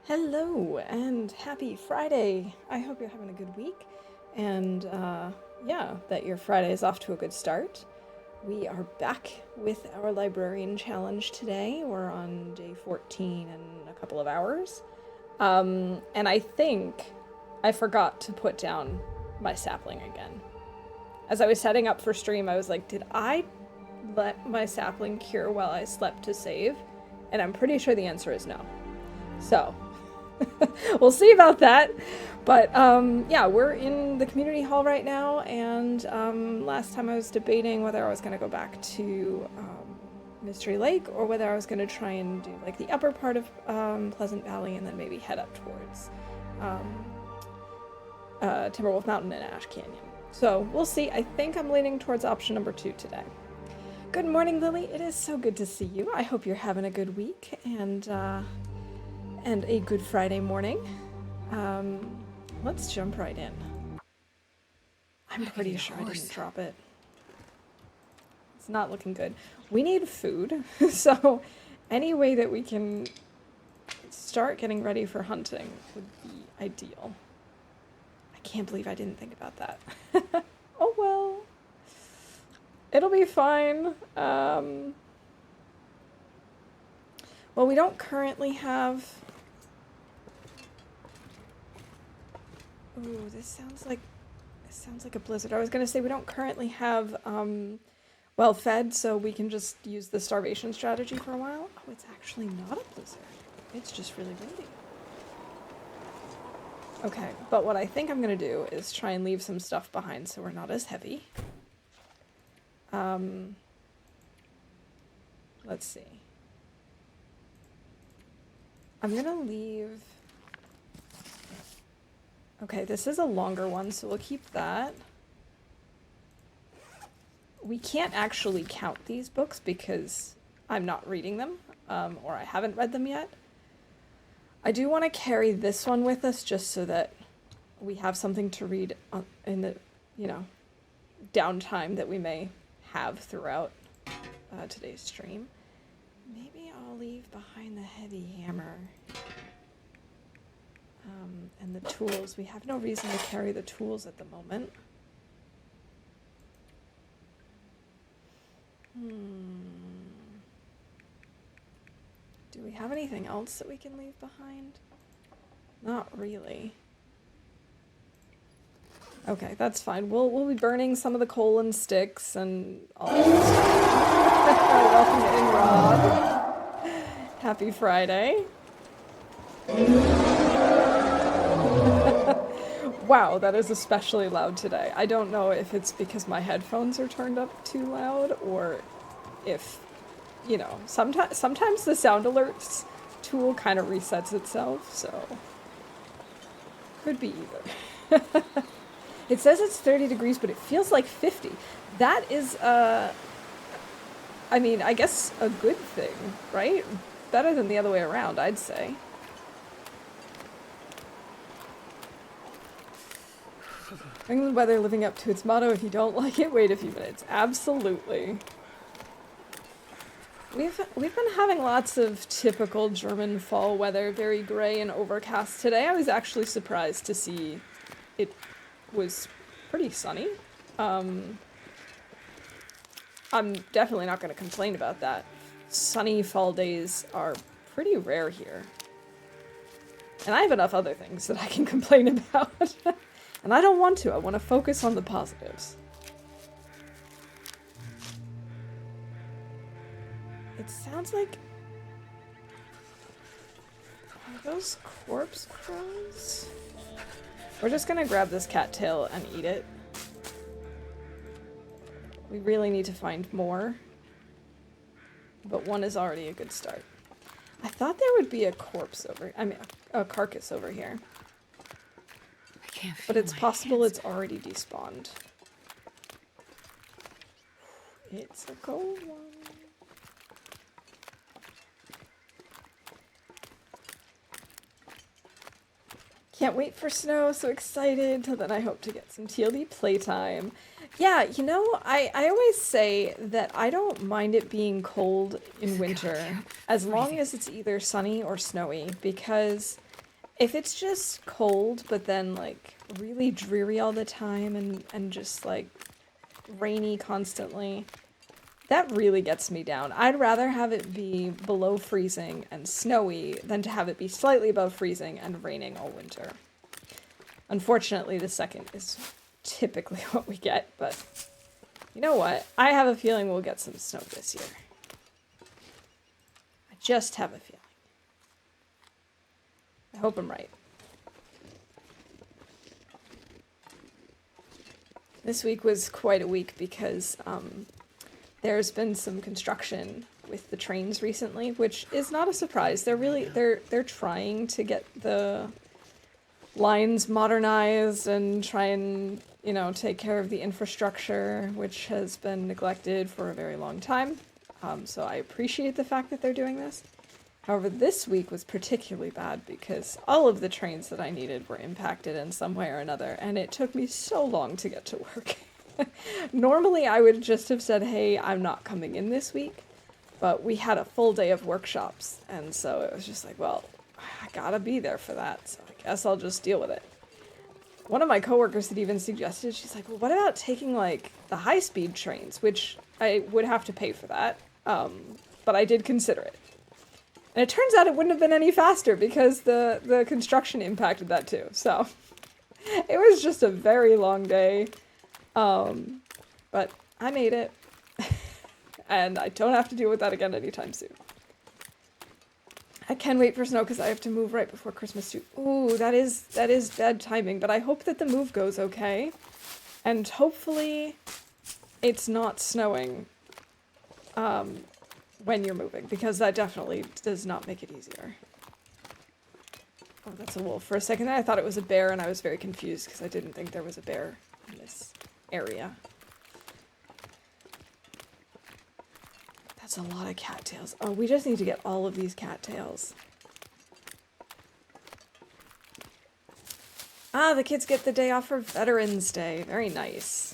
Hello and happy Friday. I hope you're having a good week and yeah, that your Friday is off to a good start. We are back with our Librarian challenge today. We're on day 14 in a couple of hours. And I think I forgot to put down my sapling again. As I was setting up for stream, I was like, did I let my sapling cure while I slept to save? And I'm pretty sure the answer is no. So, we'll see about that. But yeah, we're in the community hall right now, and last time I was debating whether I was going to go back to Mystery Lake or whether I was going to try and do like the upper part of Pleasant Valley and then maybe head up towards Timberwolf Mountain and Ash Canyon. So we'll see. I think I'm leaning towards option number 2 today. Good morning, Lily. It is so good to see you. I hope you're having a good week and a good Friday morning. Let's jump right in. I'm pretty sure I didn't drop it. It's not looking good. We need food, so any way that we can start getting ready for hunting would be ideal. I can't believe I didn't think about that. Oh well. It'll be fine. Well, we don't currently have... Ooh, this sounds like a blizzard. I was gonna say we don't currently have well fed, so we can just use the starvation strategy for a while. Oh, it's actually not a blizzard. It's just really windy. Okay, but what I think I'm gonna do is try and leave some stuff behind so we're not as heavy. Let's see. I'm gonna leave... Okay, this is a longer one, so we'll keep that. We can't actually count these books because I'm not reading them, or I haven't read them yet. I do want to carry this one with us just so that we have something to read in the, downtime that we may have throughout today's stream. Maybe I'll leave behind the heavy hammer. And the tools. We have no reason to carry the tools at the moment. Do we have anything else that we can leave behind? Not really. Okay, that's fine. We'll be burning some of the coal and sticks and all that. Welcome in, Rob. Happy Friday. Wow, that is especially loud today. I don't know if it's because my headphones are turned up too loud or if, sometimes the sound alerts tool kind of resets itself, so could be either. It says it's 30 degrees, but it feels like 50. That is, I guess a good thing, right? Better than the other way around, I'd say. England weather living up to its motto, if you don't like it, wait a few minutes. Absolutely. We've been having lots of typical German fall weather, very gray and overcast. Today I was actually surprised to see it was pretty sunny. I'm definitely not going to complain about that. Sunny fall days are pretty rare here. And I have enough other things that I can complain about. And I don't want to. I want to focus on the positives. It sounds like... Are those corpse crows? We're just gonna grab this cattail and eat it. We really need to find more. But one is already a good start. I thought there would be a corpse a carcass over here. But it's possible it's already despawned. It's a cold one. Can't wait for snow, so excited. Till then I hope to get some TLD playtime. Yeah, I always say that I don't mind it being cold in winter as long as it's either sunny or snowy, because if it's just cold, but then like really dreary all the time and just like rainy constantly, that really gets me down. I'd rather have it be below freezing and snowy than to have it be slightly above freezing and raining all winter. Unfortunately, the second is typically what we get, but you know what? I have a feeling we'll get some snow this year. I just have a feeling. I hope I'm right. This week was quite a week because there's been some construction with the trains recently, which is not a surprise. They're trying to get the lines modernized and try and, you know, take care of the infrastructure, which has been neglected for a very long time. So I appreciate the fact that they're doing this. However, this week was particularly bad because all of the trains that I needed were impacted in some way or another, and it took me so long to get to work. Normally, I would just have said, hey, I'm not coming in this week, but we had a full day of workshops, and so it was just like, well, I gotta be there for that, so I guess I'll just deal with it. One of my coworkers had even suggested, she's like, well, what about taking, like, the high-speed trains, which I would have to pay for that, but I did consider it. And it turns out it wouldn't have been any faster because the construction impacted that too. So it was just a very long day. But I made it. And I don't have to deal with that again anytime soon. I can wait for snow because I have to move right before Christmas too. Ooh, that is bad timing. But I hope that the move goes okay. And hopefully it's not snowing. When you're moving, because that definitely does not make it easier. Oh, that's a wolf. For a second there, I thought it was a bear, and I was very confused because I didn't think there was a bear in this area. That's a lot of cattails. Oh, we just need to get all of these cattails. Ah, the kids get the day off for Veterans Day. Very nice.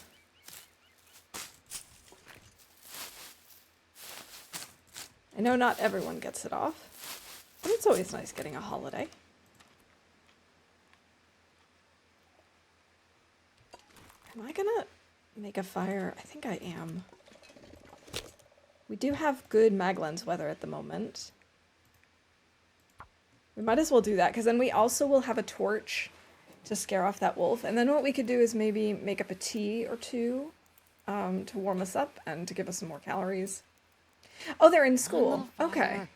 I know not everyone gets it off, but it's always nice getting a holiday. Am I gonna make a fire? I think I am. We do have good Maglens weather at the moment. We might as well do that, because then we also will have a torch to scare off that wolf. And then what we could do is maybe make up a tea or two to warm us up and to give us some more calories. Oh, they're in school. Okay.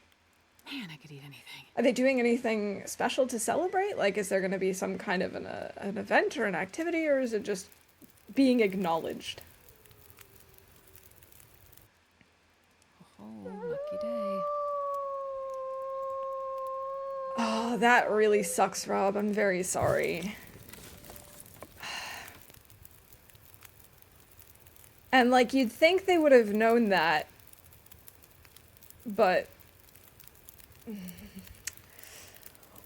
Man, I could eat anything. Are they doing anything special to celebrate? Like, is there going to be some kind of an event or an activity, or is it just being acknowledged? Oh, lucky day. Oh, that really sucks, Rob. I'm very sorry. And, like, you'd think they would have known that, but...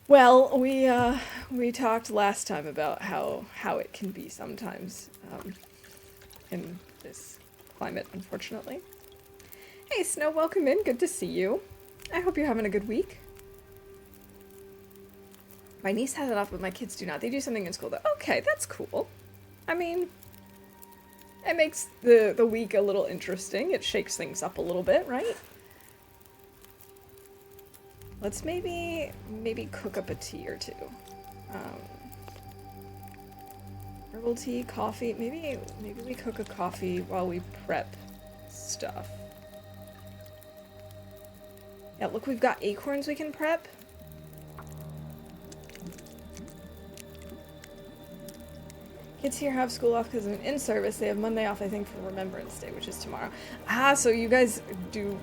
Well, we talked last time about how it can be sometimes in this climate, unfortunately. Hey, Snow, welcome in. Good to see you. I hope you're having a good week. My niece has it off, but my kids do not. They do something in school though. Okay, that's cool. I mean, it makes the week a little interesting. It shakes things up a little bit, right? Let's maybe cook up a tea or two. Herbal tea, coffee. Maybe we cook a coffee while we prep stuff. Yeah, look, we've got acorns we can prep. Kids here have school off because of an in-service. They have Monday off, I think, for Remembrance Day, which is tomorrow. Ah, so you guys do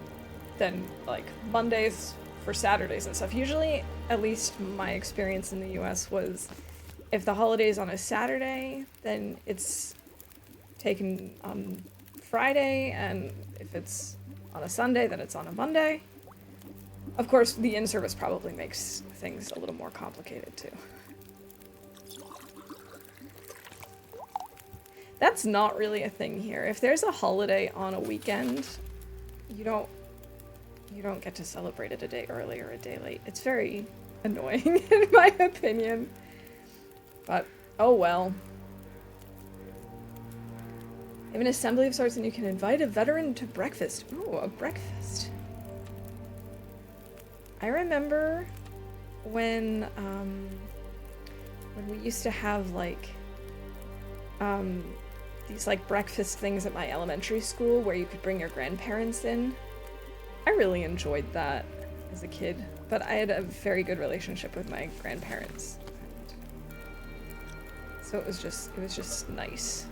then, like, Mondays for Saturdays and stuff. Usually, at least my experience in the US was, if the holiday's on a Saturday, then it's taken on Friday, and if it's on a Sunday, then it's on a Monday. Of course, the in-service probably makes things a little more complicated, too. That's not really a thing here. If there's a holiday on a weekend, you don't get to celebrate it a day early or a day late. It's very annoying in my opinion. But, oh well. You have an assembly of sorts and you can invite a veteran to breakfast. Ooh, a breakfast. I remember when we used to have, like, these, like, breakfast things at my elementary school where you could bring your grandparents in. I really enjoyed that as a kid, but I had a very good relationship with my grandparents. So it was just nice.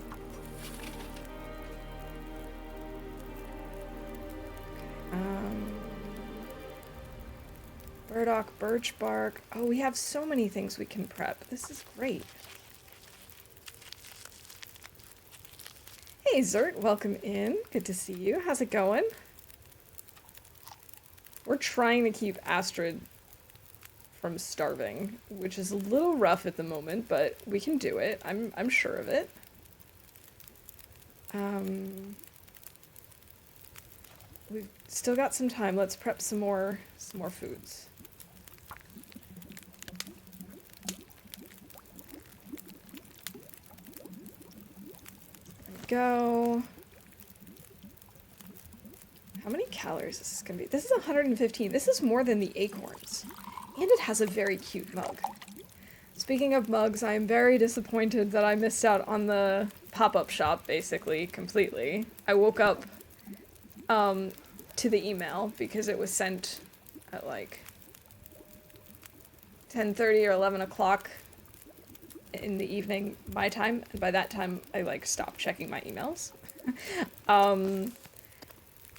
Burdock, birch bark. Oh, we have so many things we can prep. This is great. Hey, Zert, welcome in. Good to see you. How's it going? We're trying to keep Astrid from starving, which is a little rough at the moment, but we can do it. I'm sure of it. We've still got some time. Let's prep some more foods. There we go. How many calories is this gonna be? This is 115. This is more than the acorns. And it has a very cute mug. Speaking of mugs, I am very disappointed that I missed out on the pop-up shop, basically, completely. I woke up to the email because it was sent at like 10:30 or 11 o'clock in the evening my time, and by that time I like stopped checking my emails.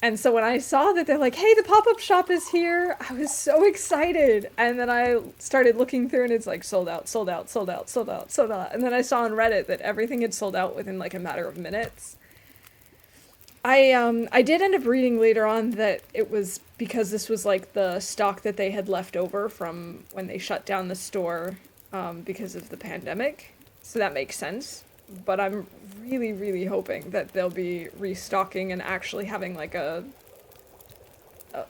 And so when I saw that they're like, hey, the pop-up shop is here, I was so excited. And then I started looking through and it's like sold out, sold out, sold out, sold out, sold out. And then I saw on Reddit that everything had sold out within like a matter of minutes. I did end up reading later on that it was because this was like the stock that they had left over from when they shut down the store because of the pandemic. So that makes sense. But I'm really, really hoping that they'll be restocking and actually having like a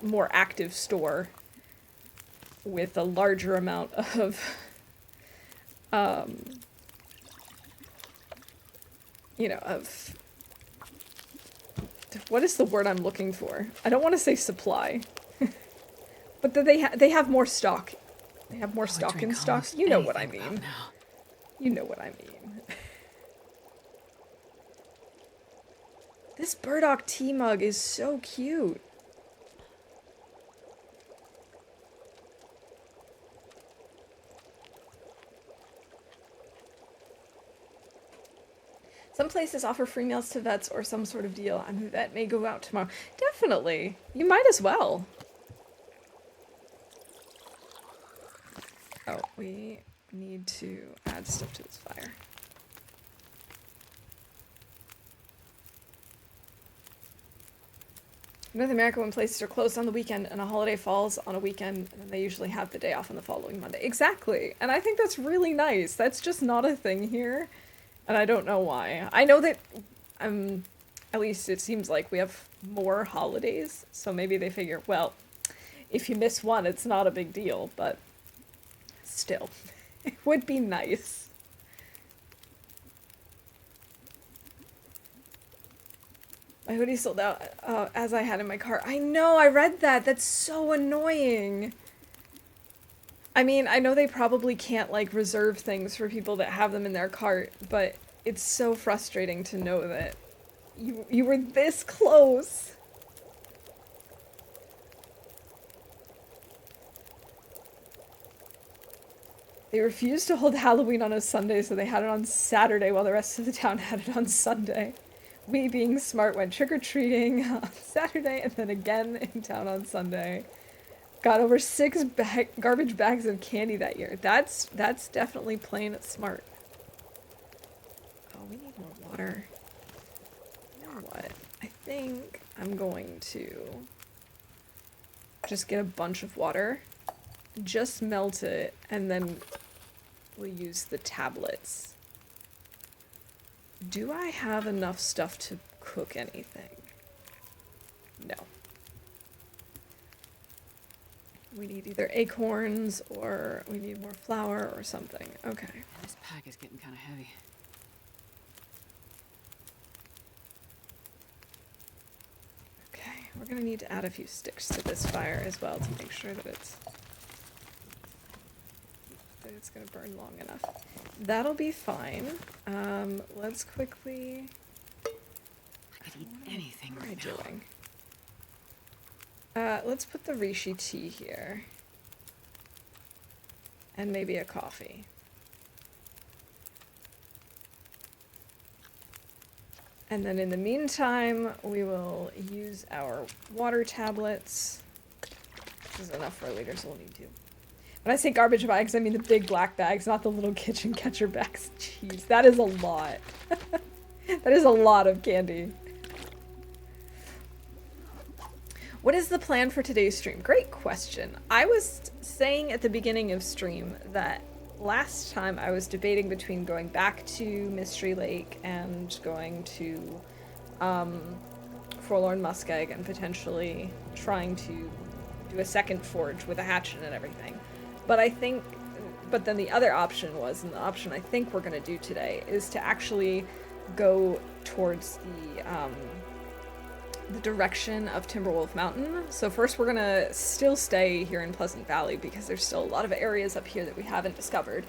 more active store with a larger amount of you know, of what is the word I'm looking for? I don't want to say supply. But that they have more stock. They have more stock in stock. You know what I mean. You know what I mean. This burdock tea mug is so cute. Some places offer free meals to vets or some sort of deal. I'm a vet, may go out tomorrow. Definitely. You might as well. Oh, we need to add stuff to this fire. In North America, when places are closed on the weekend and a holiday falls on a weekend, then they usually have the day off on the following Monday. Exactly. And I think that's really nice. That's just not a thing here. And I don't know why. I know that, at least it seems like we have more holidays. So maybe they figure, well, if you miss one, it's not a big deal. But still, it would be nice. My hoodie sold out as I had in my car. I know, I read that. That's so annoying. I mean, I know they probably can't, like, reserve things for people that have them in their cart, but it's so frustrating to know that you were this close. They refused to hold Halloween on a Sunday, so they had it on Saturday while the rest of the town had it on Sunday. We, being smart, went trick-or-treating on Saturday and then again in town on Sunday. Got over 6 garbage bags of candy that year. That's definitely plain smart. Oh, we need more water. You know what? I think I'm going to just get a bunch of water, just melt it, and then we'll use the tablets. Do I have enough stuff to cook anything? No. We need either acorns or we need more flour or something. Okay. This pack is getting kind of heavy. Okay, we're gonna need to add a few sticks to this fire as well to make sure that it's gonna burn long enough. That'll be fine. Let's quickly. I could eat anything What am I right now. doing? Let's put the reishi tea here. And maybe a coffee. And then in the meantime, we will use our water tablets. This is enough for a liter, so we'll need two. When I say garbage bags, I mean the big black bags, not the little kitchen catcher bags. Jeez, that is a lot. That is a lot of candy. What is the plan for today's stream? Great question. I was saying at the beginning of stream that last time I was debating between going back to Mystery Lake and going to Forlorn Muskeg and potentially trying to do a second forge with a hatchet and everything. But then the other option was, and the option I think we're going to do today, is to actually go towards the direction of Timberwolf Mountain. So first we're gonna still stay here in Pleasant Valley because there's still a lot of areas up here that we haven't discovered.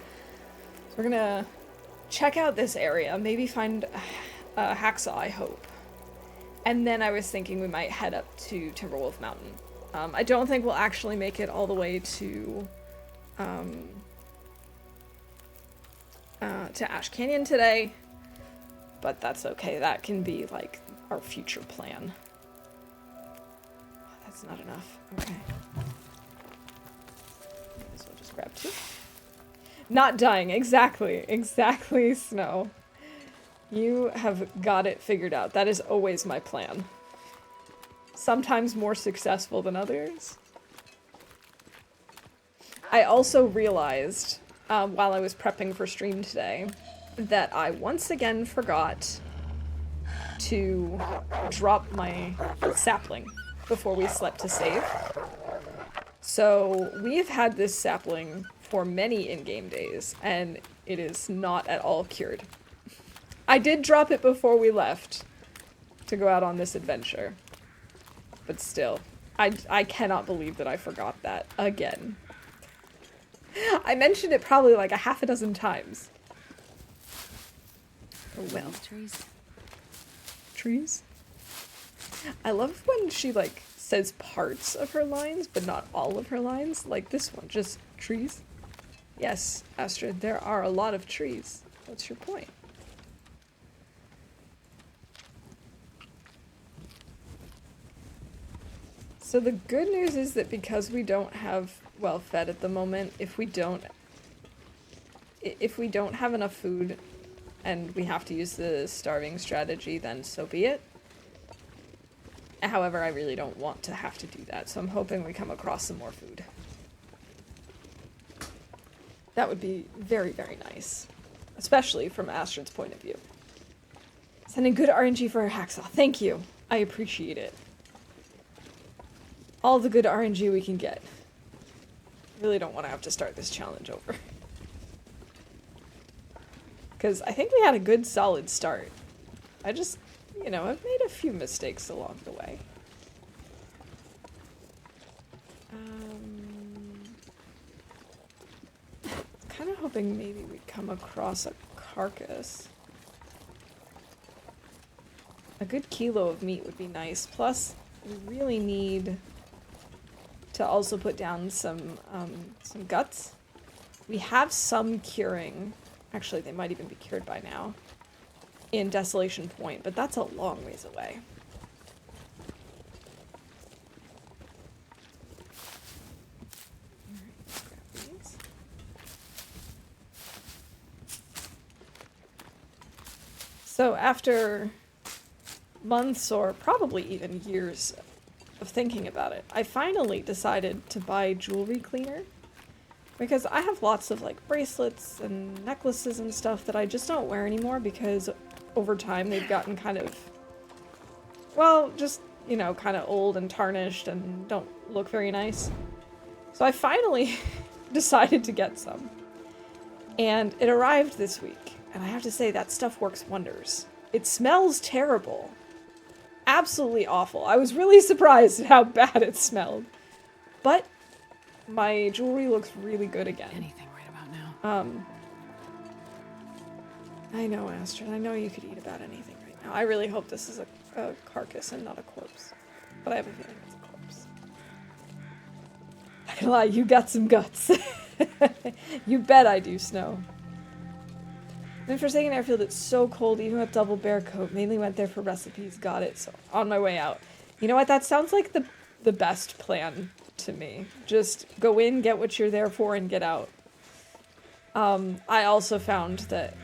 So we're gonna check out this area, maybe find a hacksaw, I hope. And then I was thinking we might head up to Timberwolf Mountain. I don't think we'll actually make it all the way to Ash Canyon today, but that's okay. That can be like our future plan. That's not enough. Okay. Might as well just grab two. Not dying. Exactly. Exactly, Snow. You have got it figured out. That is always my plan. Sometimes more successful than others. I also realized, while I was prepping for stream today, that I once again forgot to drop my sapling before we slept to save. So we have had this sapling for many in-game days, and it is not at all cured. I did drop it before we left to go out on this adventure, but still, I cannot believe that I forgot that again. I mentioned it probably like a half a dozen times. Oh well. Trees. Trees? I love when she like says parts of her lines, but not all of her lines. Like this one, just trees. Yes, Astrid, there are a lot of trees. What's your point? So the good news is that because we don't have well fed at the moment, if we don't have enough food and we have to use the starving strategy, then so be it. However, I really don't want to have to do that, so I'm hoping we come across some more food. That would be very, very nice. Especially from Astrid's point of view. Sending good RNG for her hacksaw. Thank you. I appreciate it. All the good RNG we can get. Really don't want to have to start this challenge over. Because I think we had a good solid start. I just, you know, I've made a few mistakes along the way. Kind of hoping maybe we'd come across a carcass. A good kilo of meat would be nice. Plus, we really need to also put down some guts. We have some curing. Actually, they might even be cured by now. In Desolation Point, but that's a long ways away. Alright, let's grab these. So after months or probably even years of thinking about it, I finally decided to buy jewelry cleaner. Because I have lots of like bracelets and necklaces and stuff that I just don't wear anymore because over time they've gotten kind of, well, just, you know, kind of old and tarnished and don't look very nice. So I finally decided to get some. And it arrived this week. And I have to say, that stuff works wonders. It smells terrible. Absolutely awful. I was really surprised at how bad it smelled. But my jewelry looks really good again. Anything right about now. I know, Astrid. I know you could eat about anything right now. I really hope this is a carcass and not a corpse. But I have a feeling it's a corpse. Not gonna lie, you got some guts. You bet I do, Snow. In Forsaken Airfield, it's so cold, even with double bear coat. Mainly went there for recipes, got it, so on my way out. You know what, that sounds like the best plan to me. Just go in, get what you're there for, and get out. I also found that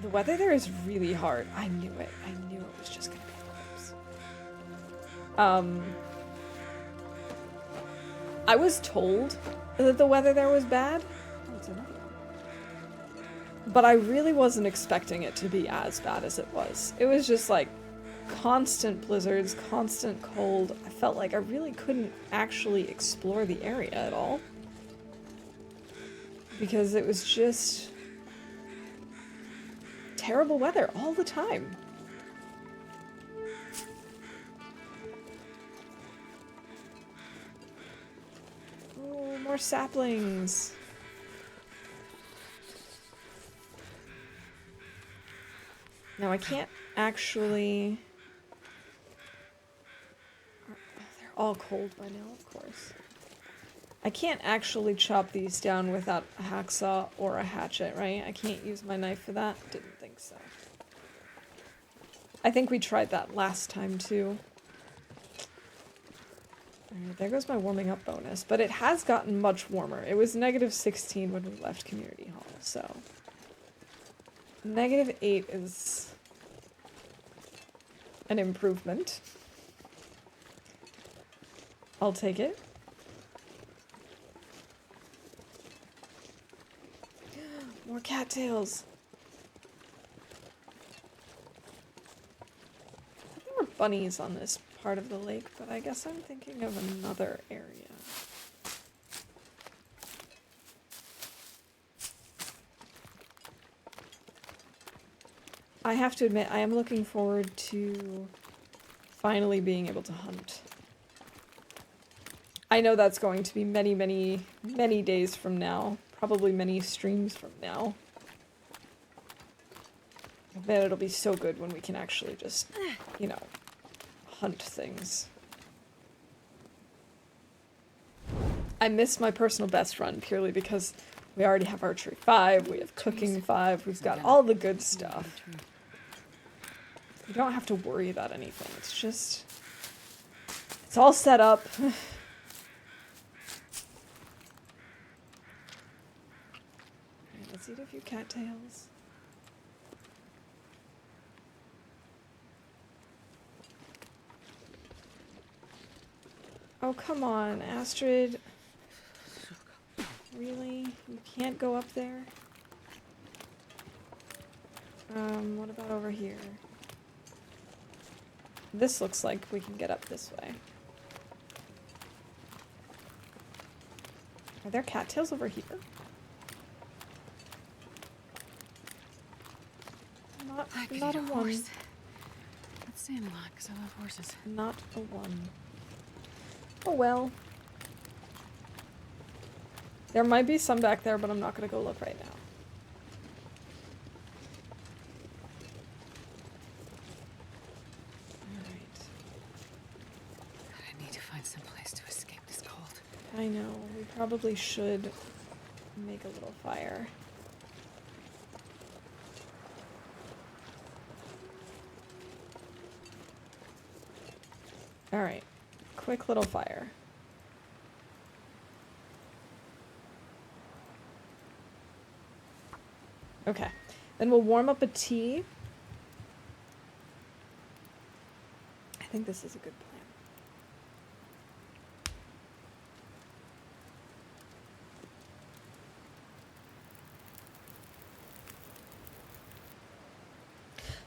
the weather there is really hard. I knew it. I knew it was just gonna be a corpse. I was told that the weather there was bad. Oh, it's another one. But I really wasn't expecting it to be as bad as it was. It was just like constant blizzards, constant cold. I felt like I really couldn't actually explore the area at all. Because it was just terrible weather all the time. Oh, more saplings. Now I can't actually... They're all cold by now, of course. I can't actually chop these down without a hacksaw or a hatchet, right? I can't use my knife for that? Didn't think so. I think we tried that last time too. Alright, there goes my warming up bonus. But it has gotten much warmer. It was -16 when we left Community Hall, so... -8 is an improvement. I'll take it. More cattails. I thought there were bunnies on this part of the lake, but I guess I'm thinking of another area. I have to admit, I am looking forward to finally being able to hunt. I know that's going to be many, many, many days from now. Probably many streams from now. I bet it'll be so good when we can actually just, you know, hunt things. I miss my personal best run purely because we already have Archery 5, we have Cooking 5, we've got all the good stuff. You don't have to worry about anything. It's just... It's all set up. Alright, let's eat a few cattails. Oh, come on, Astrid. Really? You can't go up there? What about over here? This looks like we can get up this way. Are there cattails over here? Not a one. Let's stand a lot because I love horses. Not a one. Oh well. There might be some back there, but I'm not gonna go look right now. I need to find some place to escape this cold. I know. We probably should make a little fire. Alright. Quick little fire. Okay. Then we'll warm up a tea. I think this is a good plan.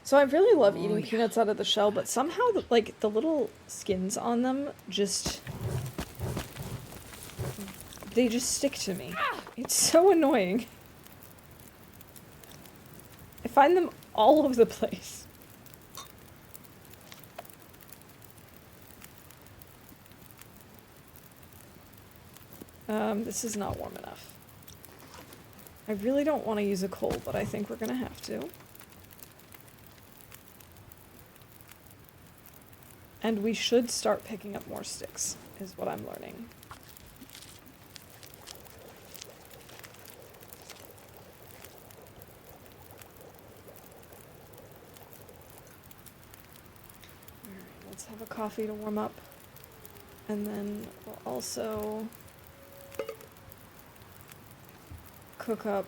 So I really love eating peanuts out of the shell, but somehow, like, the little skins on them just they just stick to me. It's so annoying. I find them all over the place. This is not warm enough. I really don't want to use a coal, but I think we're gonna have to. And we should start picking up more sticks, is what I'm learning. Alright, let's have a coffee to warm up. And then we'll also cook up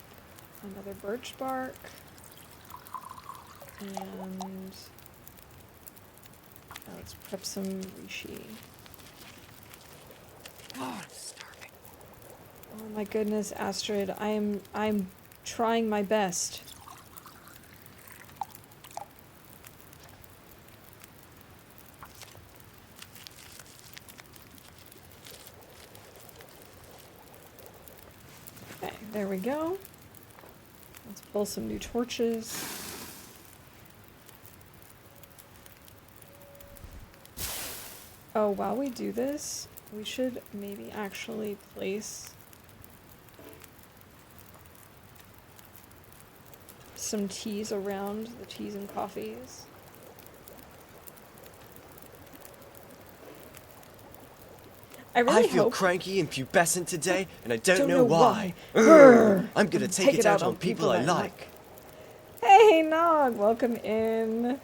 another birch bark. And let's prep some reishi. Oh, I'm starving. Oh my goodness, Astrid, I'm trying my best. Okay, there we go. Let's pull some new torches. Oh, while we do this, we should maybe actually place some teas around the teas and coffees. I feel hope cranky and pubescent today, and I don't know know why. Grr. I'm gonna take it out on people I like. Hey, Nog, welcome in.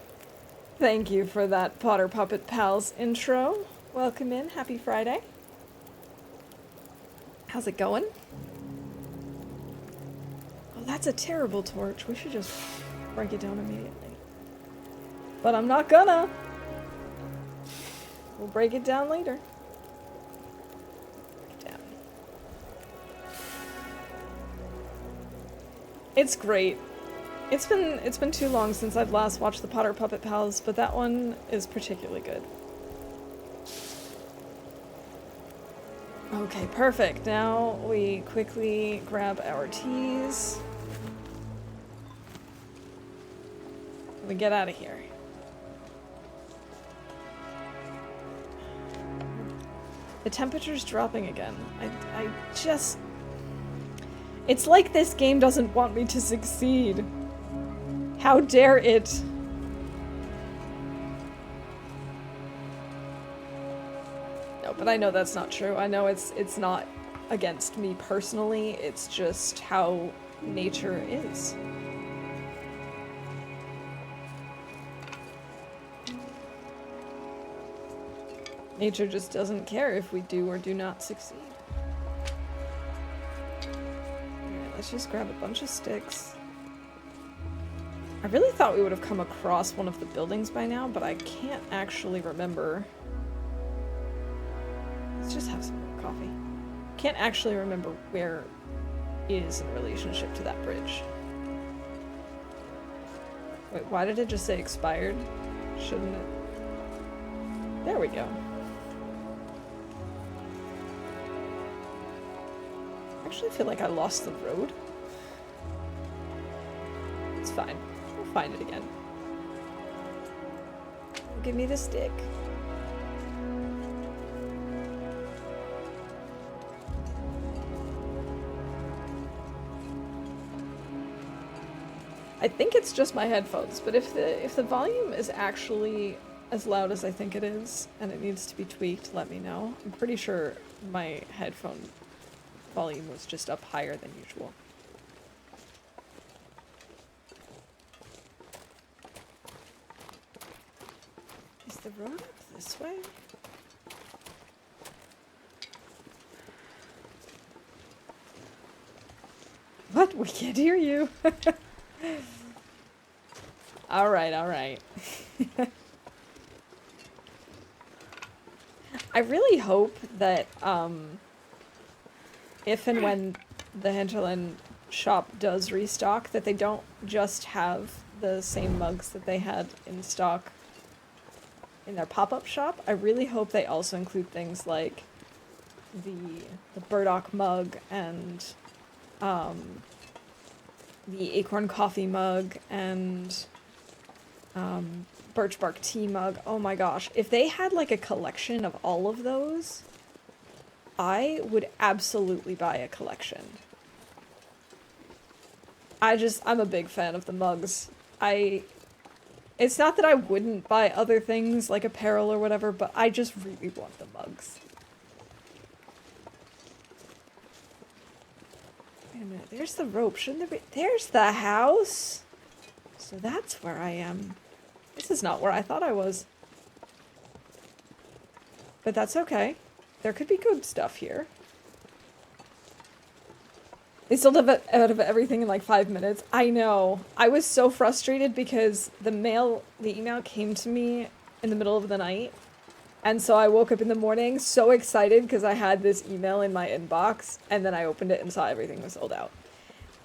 Thank you for that Potter Puppet Pals intro. Welcome in. Happy Friday. How's it going? Oh, that's a terrible torch. We should just break it down immediately. But I'm not gonna. We'll break it down later. Break it down. It's great. It's been too long since I've last watched the Potter Puppet Pals, but that one is particularly good. Okay, perfect. Now we quickly grab our teas. We get out of here. The temperature's dropping again. I just... It's like this game doesn't want me to succeed. How dare it? No, but I know that's not true. I know it's not against me personally. It's just how nature is. Nature just doesn't care if we do or do not succeed. Alright, let's just grab a bunch of sticks. I really thought we would have come across one of the buildings by now, but I can't actually remember. Let's just have some more coffee. Can't actually remember where it is in relationship to that bridge. Wait, why did it just say expired? Shouldn't it? There we go. I actually feel like I lost the road. It's fine. We'll find it again. Give me the stick. I think it's just my headphones, but if the volume is actually as loud as I think it is, and it needs to be tweaked, let me know. I'm pretty sure my headphone volume was just up higher than usual. Is the road up this way? What? We can't hear you. Alright, alright. I really hope that, if and when the Hinterland shop does restock, that they don't just have the same mugs that they had in stock in their pop-up shop. I really hope they also include things like the burdock mug and the acorn coffee mug and birch bark tea mug. Oh my gosh. If they had like a collection of all of those, I would absolutely buy a collection. I'm a big fan of the mugs. It's not that I wouldn't buy other things like apparel or whatever, but I just really want the mugs. Wait a minute, there's the rope. Shouldn't there be? There's the house! So that's where I am. This is not where I thought I was. But that's okay. There could be good stuff here. They still have it out of everything in like 5 minutes. I know. I was so frustrated because the email came to me in the middle of the night. And so I woke up in the morning so excited because I had this email in my inbox. And then I opened it and saw everything was sold out.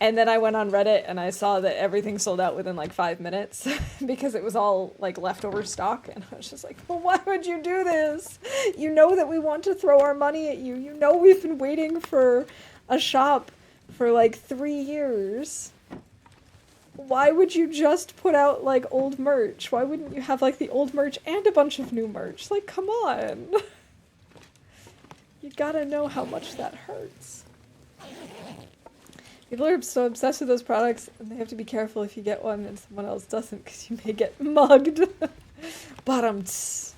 And then I went on Reddit and I saw that everything sold out within like 5 minutes because it was all like leftover stock. And I was just like, well, why would you do this? You know that we want to throw our money at you. You know we've been waiting for a shop for like 3 years. Why would you just put out like old merch? Why wouldn't you have like the old merch and a bunch of new merch? Like, come on. You gotta know how much that hurts. People are so obsessed with those products, and they have to be careful if you get one and someone else doesn't, because you may get mugged. Bottoms.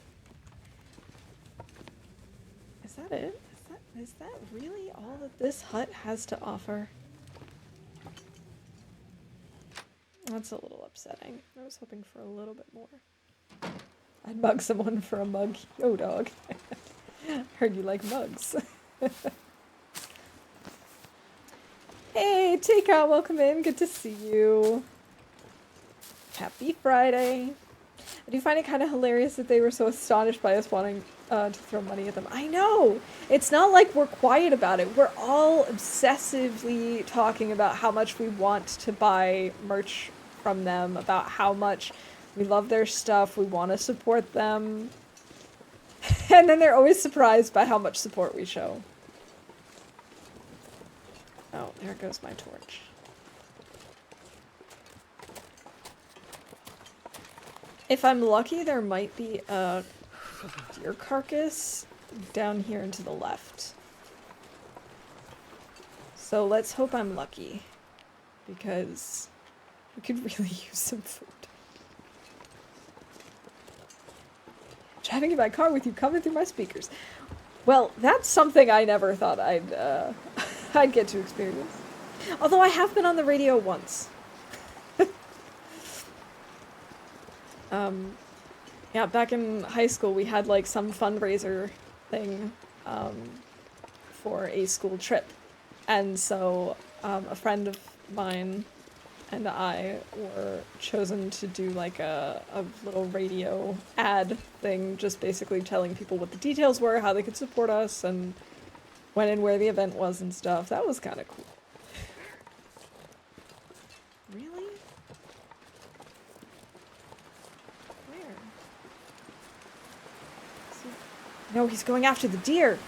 Is that it? Is that really all that this hut has to offer? That's a little upsetting. I was hoping for a little bit more. I'd mug someone for a mug. Yo, dog. Heard you like mugs. Hey, Takeout, welcome in. Good to see you. Happy Friday. I do find it kind of hilarious that they were so astonished by us wanting to throw money at them. I know! It's not like we're quiet about it. We're all obsessively talking about how much we want to buy merch from them, about how much we love their stuff, we want to support them. And then they're always surprised by how much support we show. Oh, there goes my torch. If I'm lucky, there might be a deer carcass down here and to the left. So let's hope I'm lucky, because we could really use some food. Driving in my car with you coming through my speakers. Well, that's something I never thought I'd I'd get to experience. Although I have been on the radio once. Yeah, back in high school we had like some fundraiser thing for a school trip. And so a friend of mine and I were chosen to do like a little radio ad thing, just basically telling people what the details were, how they could support us, and when and where the event was and stuff. That was kind of cool. Really? Where? No, he's going after the deer.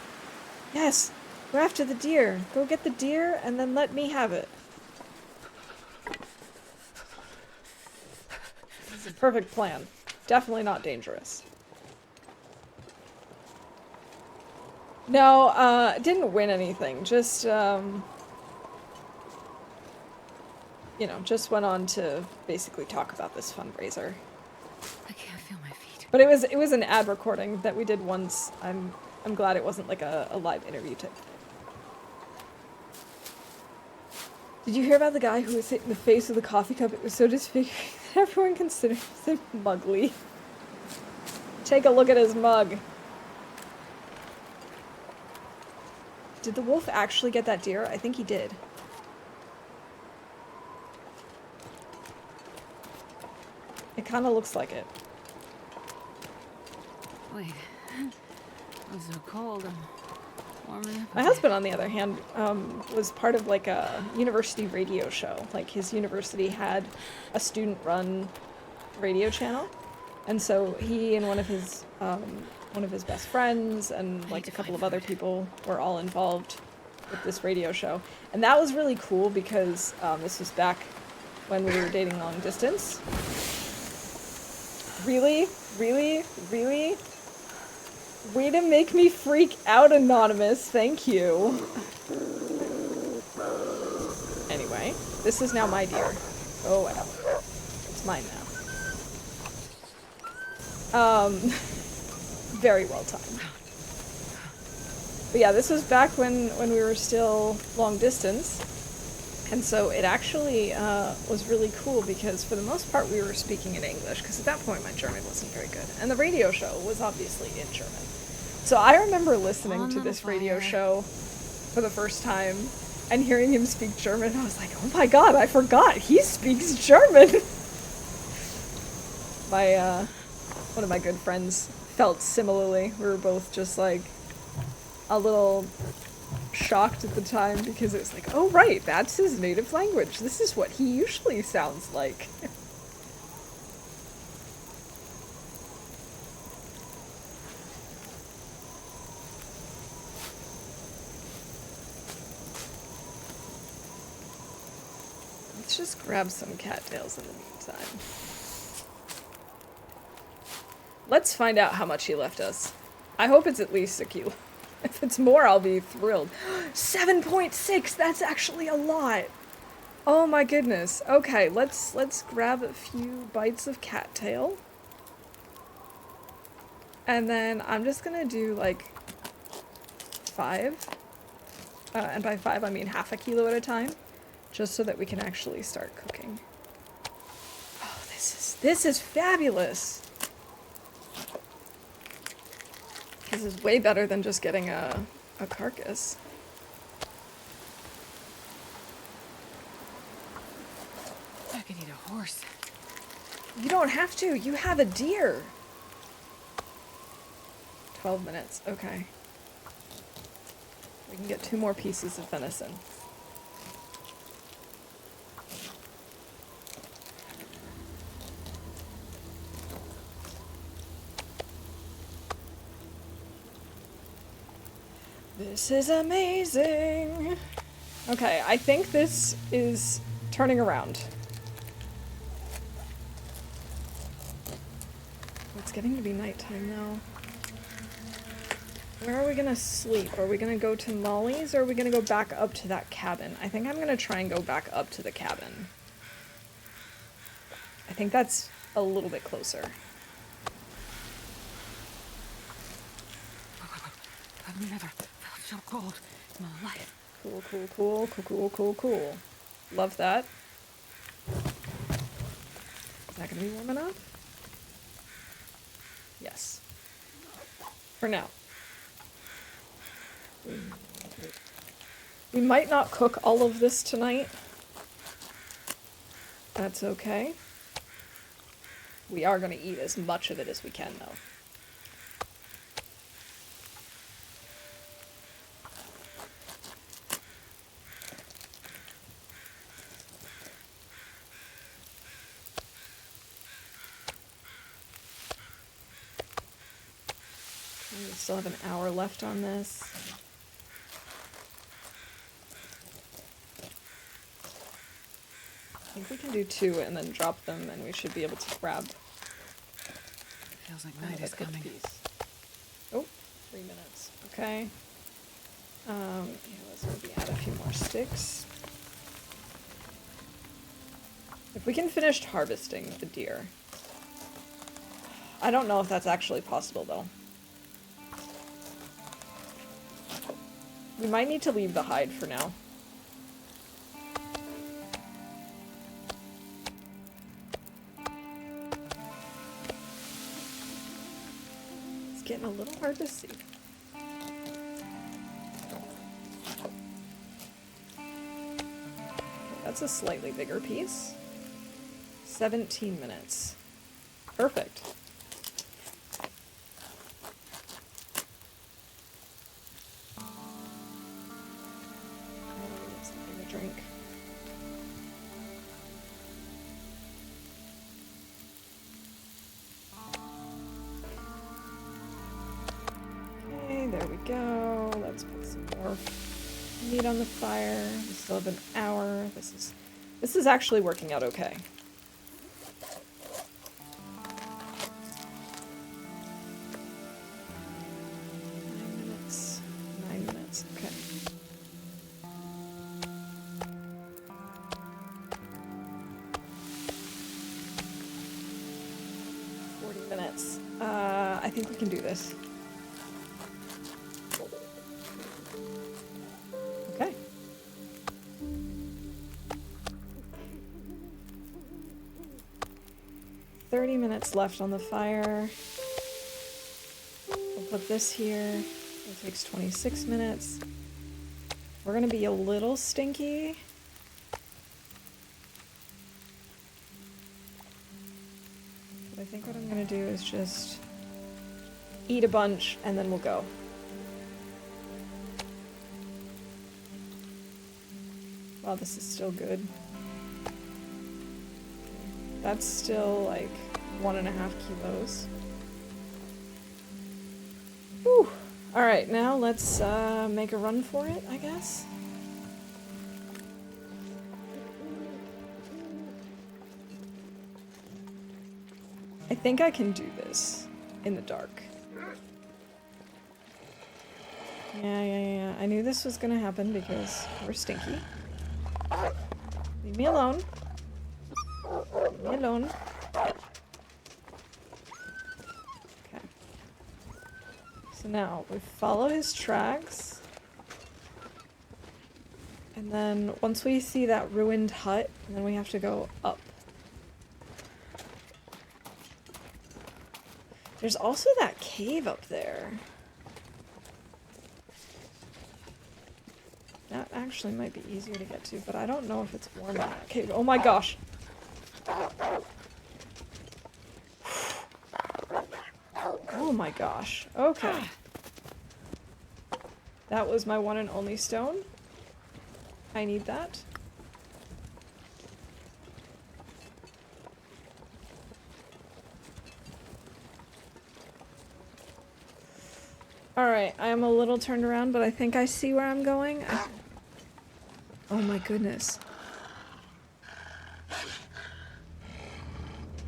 Yes, go after the deer. Go get the deer and then let me have it. This is a perfect plan. Definitely not dangerous. No, didn't win anything. Just, you know, just went on to basically talk about this fundraiser. I can't feel my feet. But it was an ad recording that we did once. I'm glad it wasn't like a live interview type thing. Did you hear about the guy who was hit in the face with a coffee cup? It was so disfiguring that everyone considers him mugly. Take a look at his mug. Did the wolf actually get that deer? I think he did. It kind of looks like it. Wait. I'm so cold. I'm warming up. My husband, on the other hand, was part of like a university radio show. Like his university had a student-run radio channel. And so he and one of his one of his best friends and like a couple of other people were all involved with this radio show. And that was really cool because this was back when we were dating long distance. Really? Really? Really? Way to make me freak out, Anonymous. Thank you. Anyway, this is now my deer. Oh, well. It's mine now. Very well timed. But yeah, this was back when we were still long distance. And so it actually was really cool because for the most part we were speaking in English because at that point my German wasn't very good. And the radio show was obviously in German. So I remember listening to this radio show for the first time and hearing him speak German. I was like, oh my god, I forgot, he speaks German! One of my good friends felt similarly. We were both just like a little shocked at the time because it was like, oh right, that's his native language. This is what he usually sounds like. Let's just grab some cattails in the meantime. Let's find out how much he left us. I hope it's at least a kilo. If it's more, I'll be thrilled. 7.6! That's actually a lot! Oh my goodness. Okay, let's grab a few bites of cattail. And then I'm just gonna do like 5. And by 5 I mean half a kilo at a time. Just so that we can actually start cooking. Oh, this is fabulous! This is way better than just getting a carcass. I could eat a horse. You don't have to. You have a deer. 12 minutes. Okay. We can get 2 more pieces of venison. This is amazing. Okay, I think this is turning around. It's getting to be nighttime now. Where are we gonna sleep? Are we gonna go to Molly's or are we gonna go back up to that cabin? I think I'm gonna try and go back up to the cabin. I think that's a little bit closer. I've never felt so cold in my life. Cool, cool, cool, cool, cool, cool, cool. Love that. Is that gonna be warm enough? Yes. For now. We might not cook all of this tonight. That's okay. We are gonna eat as much of it as we can, though. We still have an hour left on this. I think we can do 2 and then drop them and we should be able to grab Feels like night is coming. piece. Oh, 3 minutes. Okay. Yeah, let's maybe add a few more sticks. If we can finish harvesting the deer. I don't know if that's actually possible though. We might need to leave the hide for now. It's getting a little hard to see. That's a slightly bigger piece. 17 minutes. Perfect. Something to drink. more meat on the fire. We still have an hour. This is actually working out okay. 9 minutes, okay. Minutes. I think we can do this. Okay. $30 left on the fire. We'll put this here. It takes 26 minutes. We're gonna be a little stinky. I think what I'm gonna do is just eat a bunch and then we'll go. Wow, this is still good. That's still like 1.5 kilos. Whew. Alright, now let's make a run for it, I guess. I think I can do this in the dark. Yeah. I knew this was gonna happen because we're stinky. Leave me alone. Leave me alone. Okay. So now we follow his tracks. And then once we see that ruined hut, then we have to go up. There's also that cave up there. That actually might be easier to get to, but I don't know if it's warm in that cave. Oh my gosh! Oh my gosh. Okay. That was my one and only stone. I need that. Alright, I am a little turned around, but I think I see where I'm going. Oh my goodness.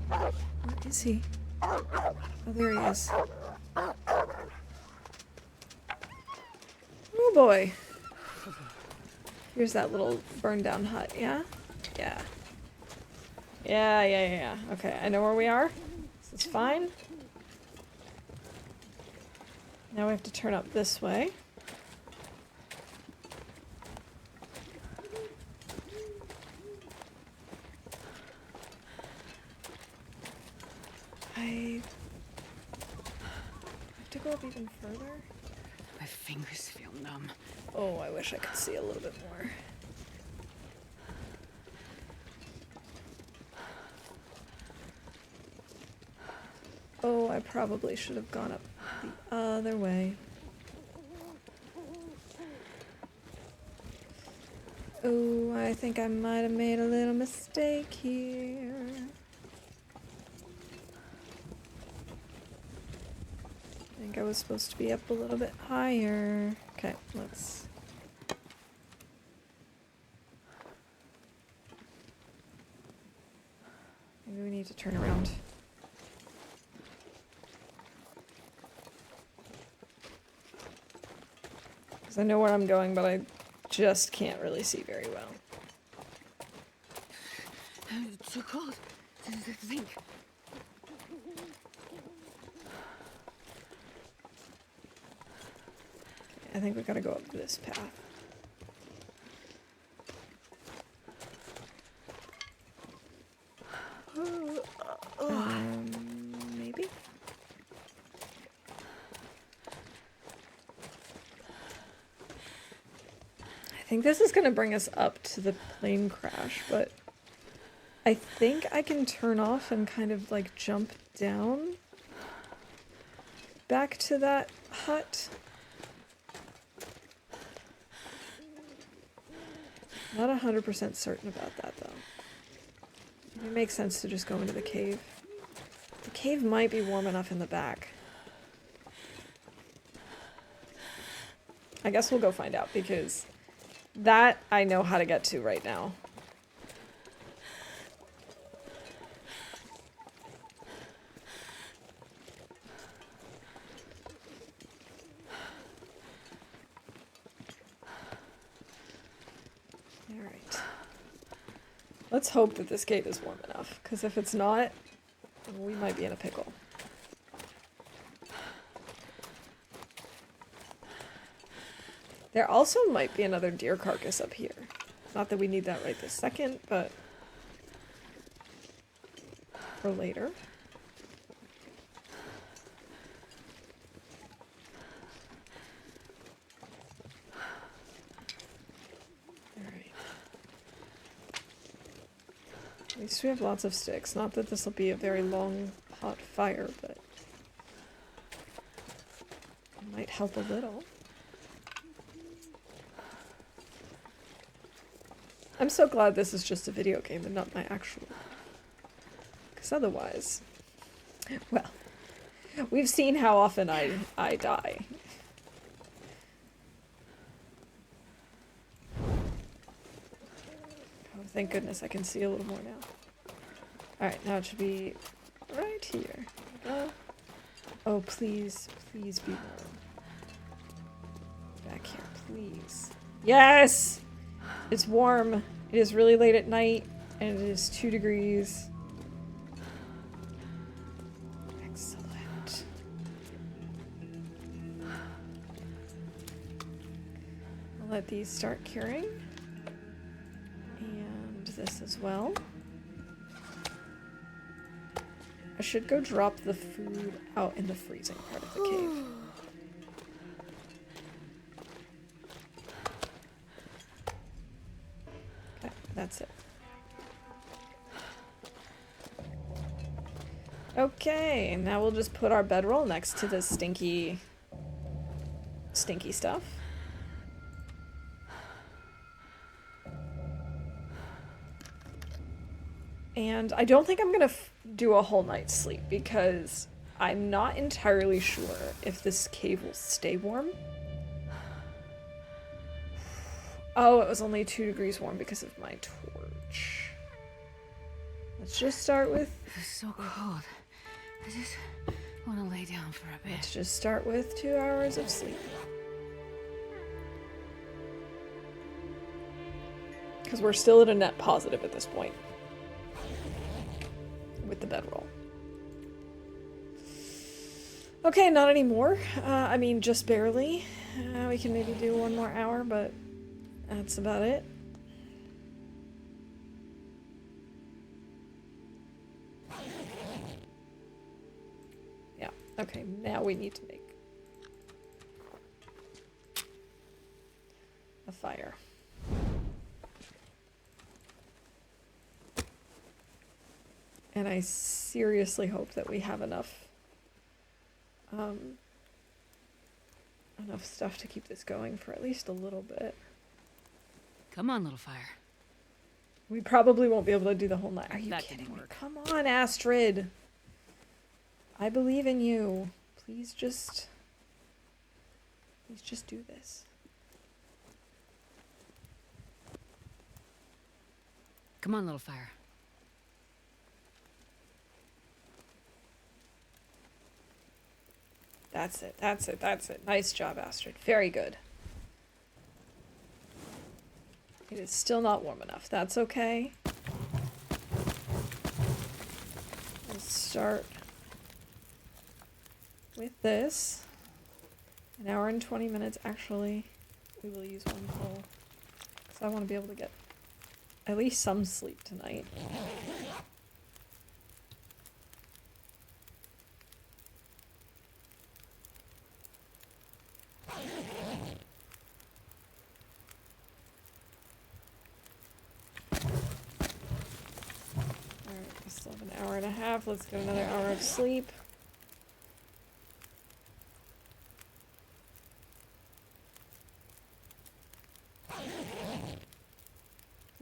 Where is he? Oh, there he is. Oh boy. Here's that little burned down hut, yeah? Yeah. Yeah. Okay, I know where we are. This is fine. Now we have to turn up this way. I have to go up even further. My fingers feel numb. Oh, I wish I could see a little bit more. Oh, I probably should have gone up the other way. Oh, I think I might have made a little mistake here. I think I was supposed to be up a little bit higher. Okay, let's... Maybe we need to turn around. Because I know where I'm going, but I just can't really see very well. It's so cold. Think. I think we gotta go up this path. Maybe? I think this is gonna bring us up to the plane crash, but I think I can turn off and kind of like jump down back to that hut. Not 100% certain about that though. It makes sense to just go into the cave. The cave might be warm enough in the back. I guess we'll go find out, because that I know how to get to right now. Alright. Let's hope that this gate is warm enough, because if it's not, we might be in a pickle. There also might be another deer carcass up here. Not that we need that right this second, but for later. Alright. At least we have lots of sticks. Not that this will be a very long, hot fire, but it might help a little. I'm so glad this is just a video game and not my actual. Because otherwise, well, we've seen how often I die. Oh, thank goodness I can see a little more now. Alright, now it should be right here. There we go. Oh, please, please be warm. Back here, please. Yes! It's warm. It is really late at night, and it is 2 degrees. Excellent. I'll let these start curing. And this as well. I should go drop the food out in the freezing part of the cave. That's it. Okay, now we'll just put our bedroll next to the stinky stuff. And I don't think I'm gonna do a whole night's sleep, because I'm not entirely sure if this cave will stay warm. Oh, it was only 2 degrees warm because of my torch. Let's just start with... It's so cold. I just want to lay down for a bit. Let's just start with 2 hours of sleep. Because we're still at a net positive at this point. With the bedroll. Okay, not anymore. I mean, just barely. We can maybe do 1 more hour, but... that's about it. Yeah, okay, now we need to make a fire. And I seriously hope that we have enough stuff to keep this going for at least a little bit. Come on, little fire. We probably won't be able to do the whole night. Are you That kidding didn't me? work. Come on, Astrid. I believe in you. Please just do this. Come on, little fire. That's it. That's it. That's it. Nice job, Astrid. Very good. It is still not warm enough. That's okay. We'll start with this. 1 hour and 20 minutes. Actually, we will use 1 full. Because I want to be able to get at least some sleep tonight. We still have 1 hour and a half. Let's get another hour of sleep.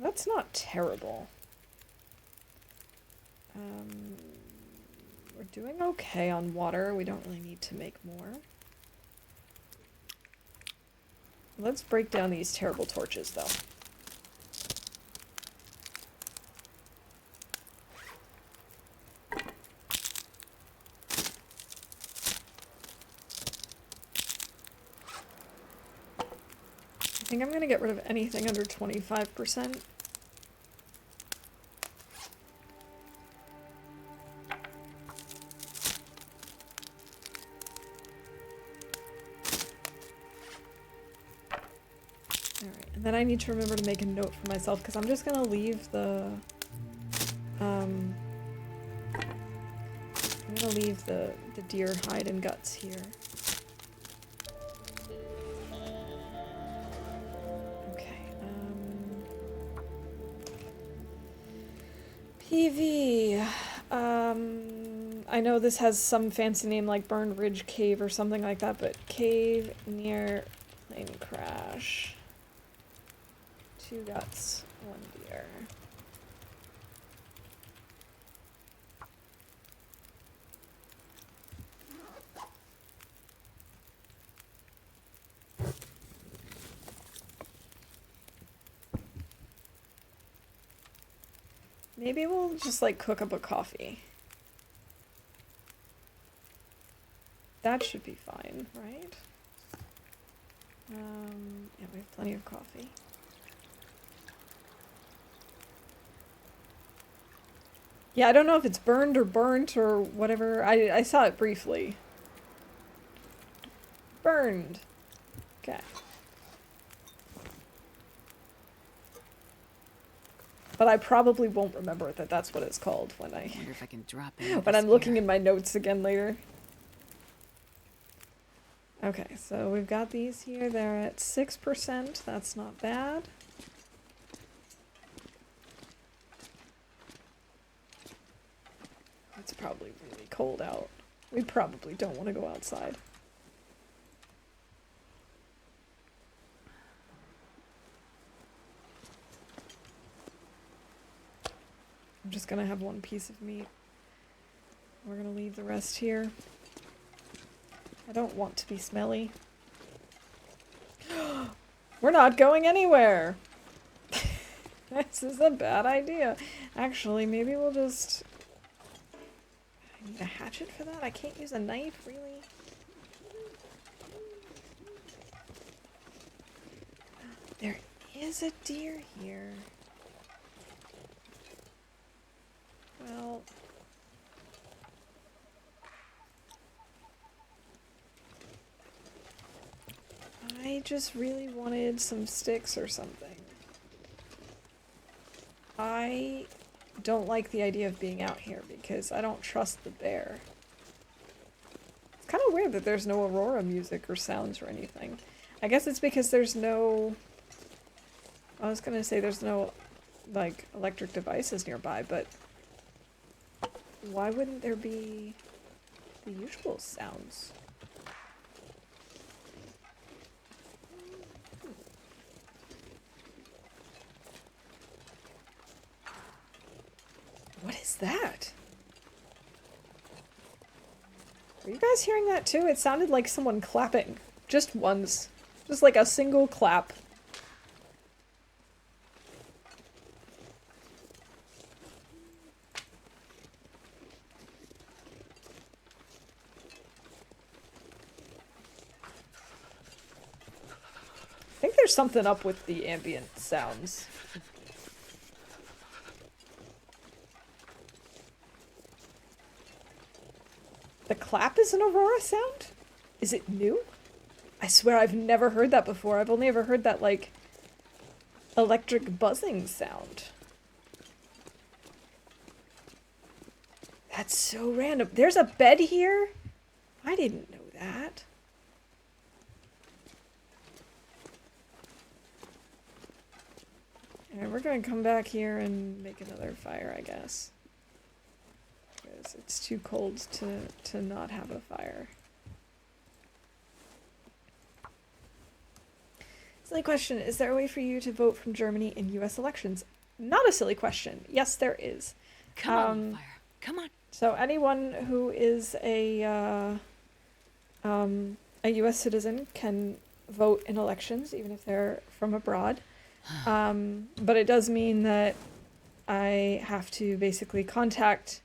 That's not terrible. We're doing okay on water. We don't really need to make more. Let's break down these terrible torches, though. I think I'm gonna get rid of anything under 25%. And then I need to remember to make a note for myself, because I'm just gonna leave the, I'm gonna leave the deer hide and guts here. Okay, PV, I know this has some fancy name like Burned Ridge Cave or something like that, but cave near plane crash. 2 guts, 1 deer. Maybe we'll just like cook up a coffee. That should be fine, right? Yeah, we have plenty of coffee. Yeah, I don't know if it's burned or burnt or whatever. I saw it briefly. Burned. Okay. But I probably won't remember that that's what it's called when I wonder if I can drop it. when I'm looking in my notes again later. Okay, so we've got these here. They're at 6%. That's not bad. It's probably really cold out. We probably don't want to go outside. I'm just gonna have 1 piece of meat. We're gonna leave the rest here. I don't want to be smelly. We're not going anywhere! This is a bad idea. Actually, maybe we'll just... I need a hatchet for that? I can't use a knife, really? There is a deer here. Well... I just really wanted some sticks or something. I don't like the idea of being out here because I don't trust the bear. It's kind of weird that there's no Aurora music or sounds or anything. I guess it's because there's no... I was gonna say there's no, like, electric devices nearby, but... why wouldn't there be the usual sounds? What is that? Are you guys hearing that too? It sounded like someone clapping. Just once. Just like a single clap. I think there's something up with the ambient sounds. The clap is an Aurora sound? Is it new? I swear I've never heard that before. I've only ever heard that, like, electric buzzing sound. That's so random. There's a bed here? I didn't know that. Alright, we're gonna come back here and make another fire, I guess. Because it's too cold to not have a fire. Silly question. Is there a way for you to vote from Germany in US elections? Not a silly question. Yes, there is. Come on, fire. Come on. So anyone who is a US citizen can vote in elections, even if they're from abroad. But it does mean that I have to basically contact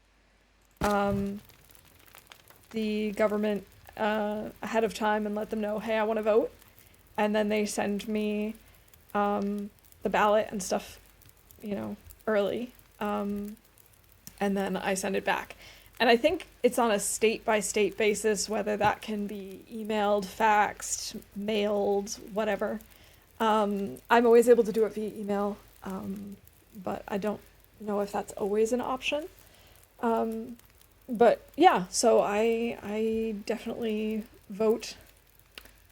the government ahead of time and let them know, hey, I want to vote. And then they send me the ballot and stuff, you know, early. And then I send it back. And I think it's on a state-by-state basis, whether that can be emailed, faxed, mailed, whatever. I'm always able to do it via email, but I don't know if that's always an option. But yeah, so I definitely vote,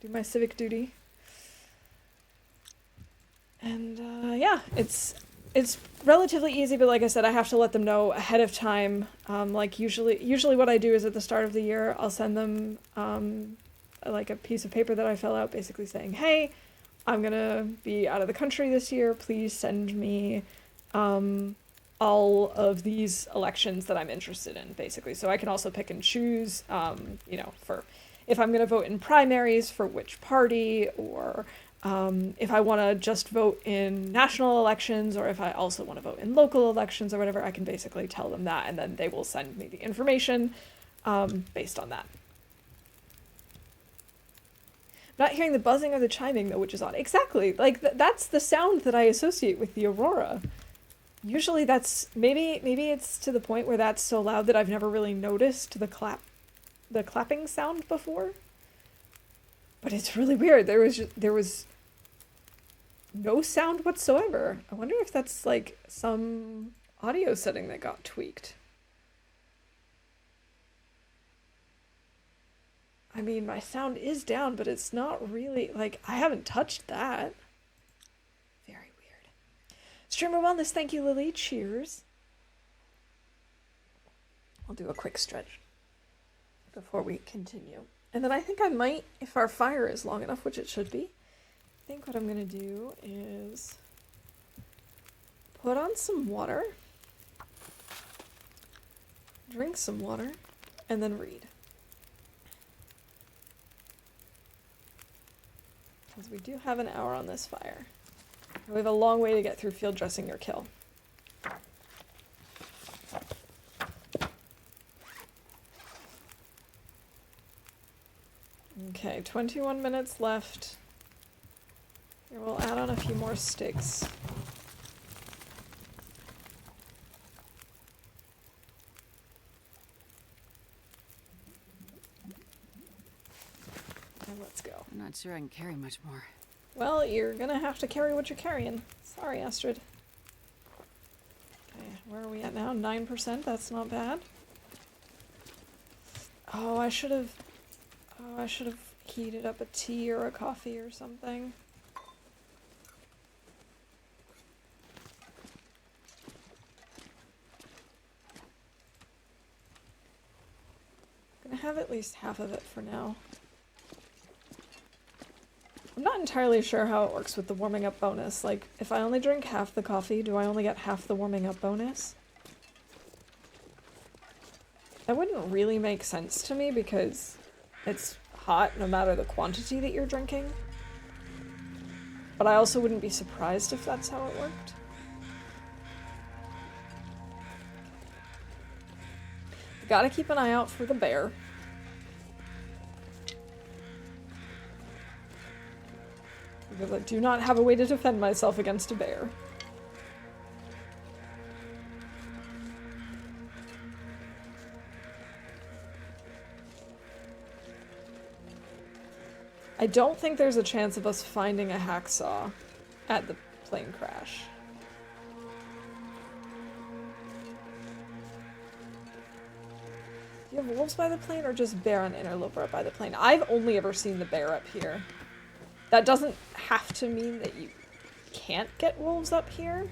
do my civic duty. And yeah, it's relatively easy, but like I said, I have to let them know ahead of time. Like usually what I do is at the start of the year, I'll send them like a piece of paper that I fill out basically saying, hey, I'm gonna be out of the country this year. Please send me all of these elections that I'm interested in, basically. So I can also pick and choose, you know, for if I'm gonna vote in primaries for which party, or if I want to just vote in national elections, or if I also want to vote in local elections or whatever. I can basically tell them that, and then they will send me the information based on that. I'm not hearing the buzzing or the chiming, though, which is odd. Exactly. Like, that's the sound that I associate with the aurora. Usually that's... Maybe it's to the point where that's so loud that I've never really noticed the clapping sound before. But it's really weird. There was no sound whatsoever. I wonder if that's like some audio setting that got tweaked. I mean, my sound is down, but it's not really, like, I haven't touched that. Very weird. Streamer Wellness, thank you, Lily. Cheers. I'll do a quick stretch before we continue. And then I think I might, if our fire is long enough, which it should be, I think what I'm going to do is put on some water, drink some water, and then read. Because we do have an hour on this fire. We have a long way to get through field dressing your kill. Okay, 21 minutes left. Here, we'll add on a few more sticks. And let's go. I'm not sure I can carry much more. Well, you're gonna have to carry what you're carrying. Sorry, Astrid. Okay, where are we at now? 9%? That's not bad. Oh, I should have heated up a tea or a coffee or something. I'm gonna have at least half of it for now. I'm not entirely sure how it works with the warming up bonus. Like, if I only drink half the coffee, do I only get half the warming up bonus? That wouldn't really make sense to me because it's hot no matter the quantity that you're drinking. But I also wouldn't be surprised if that's how it worked. Gotta keep an eye out for the bear. Because I do not have a way to defend myself against a bear. I don't think there's a chance of us finding a hacksaw at the plane crash. Do you have wolves by the plane or just bear on inner Loper by the plane? I've only ever seen the bear up here. That doesn't have to mean that you can't get wolves up here.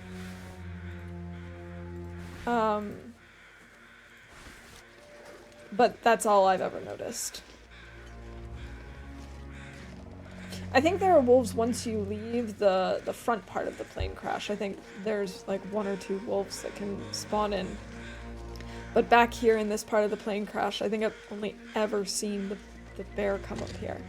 But that's all I've ever noticed. I think there are wolves once you leave the front part of the plane crash. I think there's like 1 or 2 wolves that can spawn in. But back here in this part of the plane crash, I think I've only ever seen the bear come up here.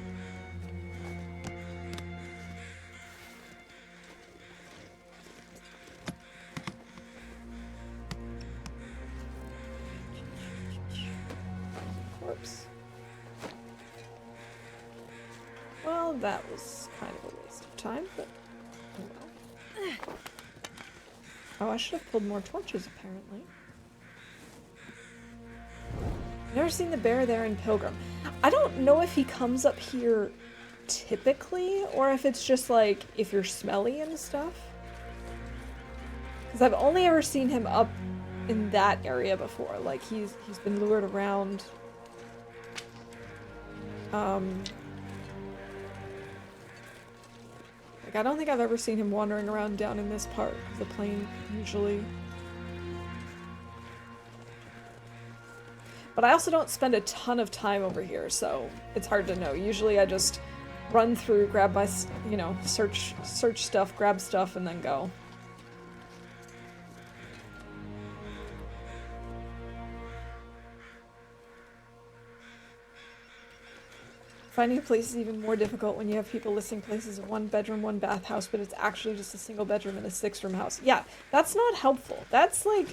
Well, that was kind of a waste of time, but oh well. Oh, I should have pulled more torches, apparently. Never seen the bear there in Pilgrim. I don't know if he comes up here typically, or if it's just like if you're smelly and stuff. Because I've only ever seen him up in that area before. Like he's been lured around. Like I don't think I've ever seen him wandering around down in this part of the plane usually. But I also don't spend a ton of time over here, so it's hard to know. Usually I just run through, grab my, you know, search stuff, grab stuff, and then go. Finding a place is even more difficult when you have people listing places of 1 bedroom, 1 bath house, but it's actually just a single bedroom and a 6-room house. Yeah, that's not helpful. That's like...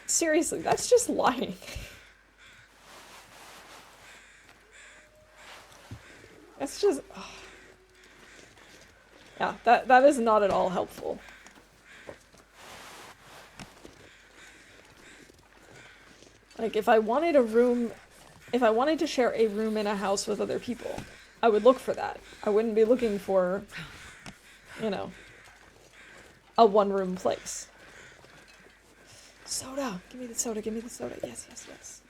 Seriously, that's just lying. That's just... Oh. Yeah, that is not at all helpful. Like, if I wanted a room... If I wanted to share a room in a house with other people, I would look for that. I wouldn't be looking for, you know, a 1-room place. Soda! Give me the soda, give me the soda. Yes, yes, yes.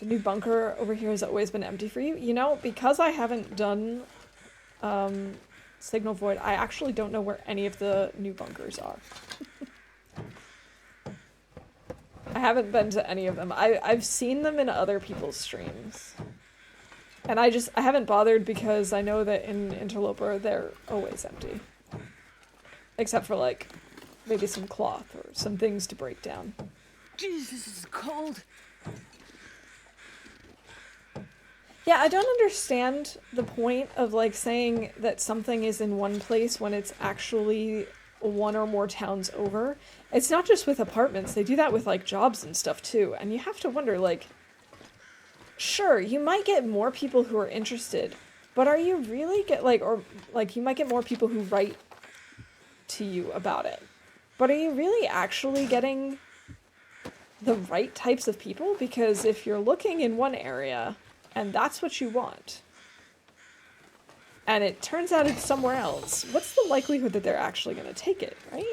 The new bunker over here has always been empty for you. You know, because I haven't done Signal Void, I actually don't know where any of the new bunkers are. I haven't been to any of them. I've seen them in other people's streams. And I haven't bothered because I know that in Interloper they're always empty. Except for like, maybe some cloth or some things to break down. Jeez, this is cold. Yeah, I don't understand the point of like saying that something is in one place when it's actually 1 or more towns over. It's not just with apartments, they do that with like jobs and stuff too, and you have to wonder like, sure, you might get more people who are interested, but are you really you might get more people who write to you about it, but are you really actually getting the right types of people? Because if you're looking in one area and that's what you want, and it turns out it's somewhere else, what's the likelihood that they're actually going to take it, right?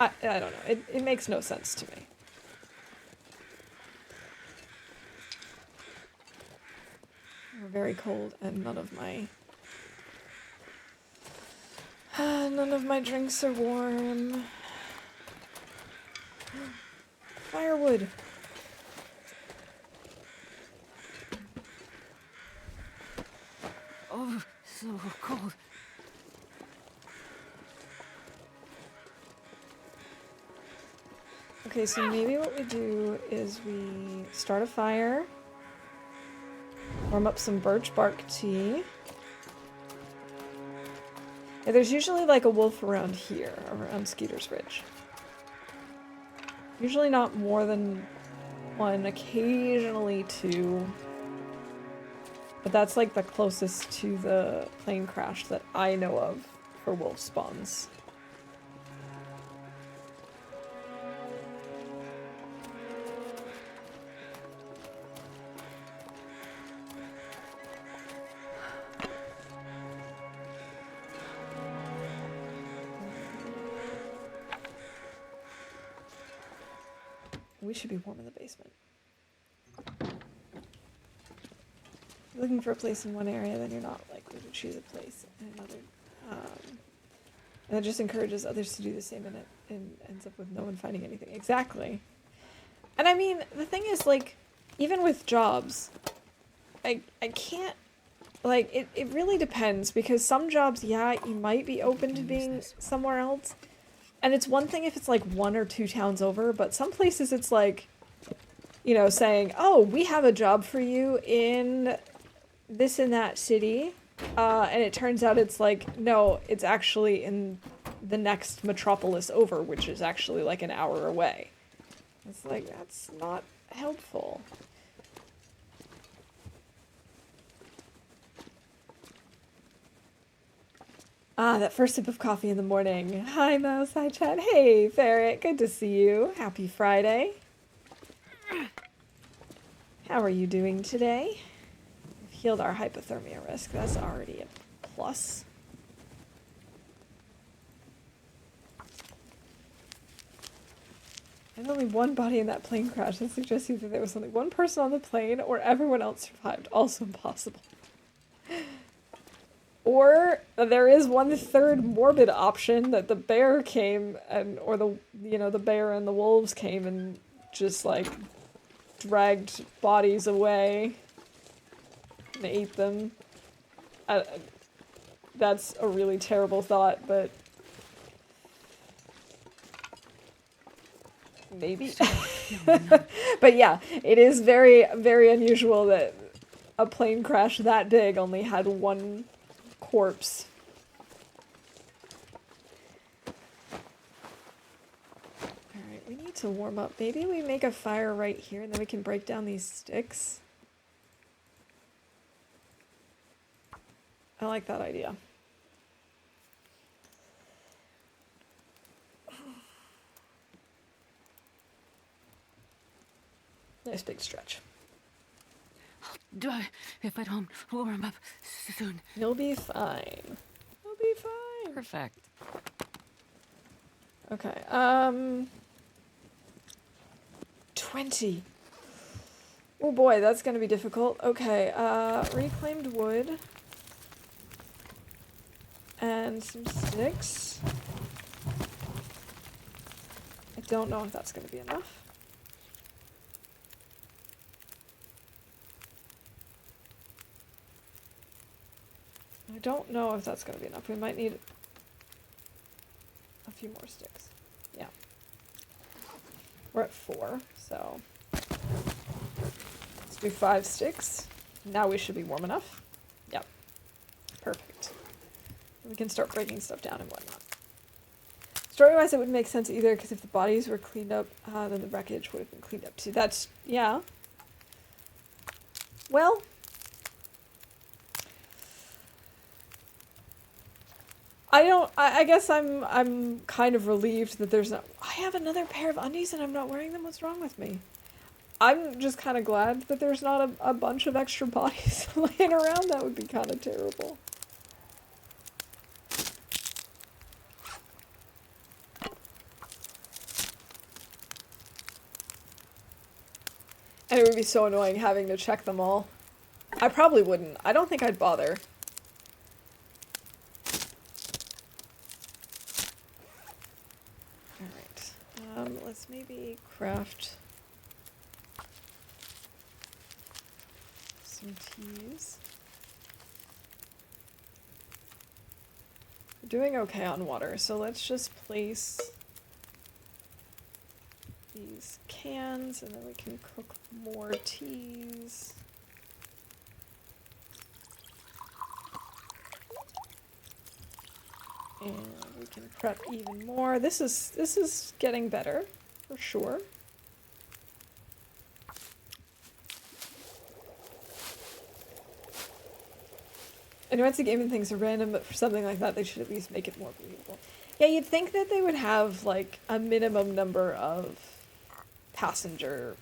I don't know. It makes no sense to me. We're very cold, and none of my drinks are warm. Firewood. Oh, so cold. Okay, so maybe what we do is we start a fire, warm up some birch bark tea. Yeah, there's usually like a wolf around here, around Skeeter's Ridge. Usually not more than 1, occasionally 2. But that's like the closest to the plane crash that I know of for wolf spawns. We should be warm in the basement. You're looking for a place in one area, then you're not likely to choose a place in another. And it just encourages others to do the same, and it ends up with no one finding anything. Exactly. And I mean, the thing is, like, even with jobs, I can't, like, it really depends, because some jobs, yeah, you might be open to being somewhere else. And it's one thing if it's like 1 or 2 towns over, but some places it's like, you know, saying, oh, we have a job for you in this and that city. And it turns out it's like, no, it's actually in the next metropolis over, which is actually like an hour away. It's like, that's not helpful. Ah, that first sip of coffee in the morning. Hi, Mouse. Hi, Chad. Hey, Ferret. Good to see you. Happy Friday. How are you doing today? We've healed our hypothermia risk. That's already a plus. And only one body in that plane crash. That suggests either there was only one person on the plane or everyone else survived. Also impossible. Or there is one third morbid option that the bear came and, or the bear and the wolves came and just like dragged bodies away and ate them. That's a really terrible thought, but maybe. But yeah, it is very, very unusual that a plane crash that big only had one corpse. Alright, we need to warm up. Maybe we make a fire right here and then we can break down these sticks. I like that idea. Nice big stretch. Do I, if I don't warm up soon? You'll be fine. You'll be fine. Perfect. Okay, 20. Oh boy, that's gonna be difficult. Okay, reclaimed wood. And some sticks. I don't know if that's gonna be enough. I don't know if that's going to be enough. We might need a few more sticks. Yeah. We're at 4, so let's do 5 sticks. Now we should be warm enough. Yep. Perfect. We can start breaking stuff down and whatnot. Story-wise, it wouldn't make sense either, because if the bodies were cleaned up, then the wreckage would have been cleaned up too. That's, yeah. Well, I guess I'm kind of relieved that there's not, I have another pair of undies and I'm not wearing them. What's wrong with me? I'm just kind of glad that there's not a bunch of extra bodies laying around. That would be kind of terrible. And it would be so annoying having to check them all. I probably wouldn't. I don't think I'd bother. Let's maybe craft some teas. We're doing okay on water, so let's just place these cans and then we can cook more teas. And we can prep even more. This is getting better, for sure. I know it's a game and things are random, but for something like that, they should at least make it more believable. Yeah, you'd think that they would have, like, a minimum number of passenger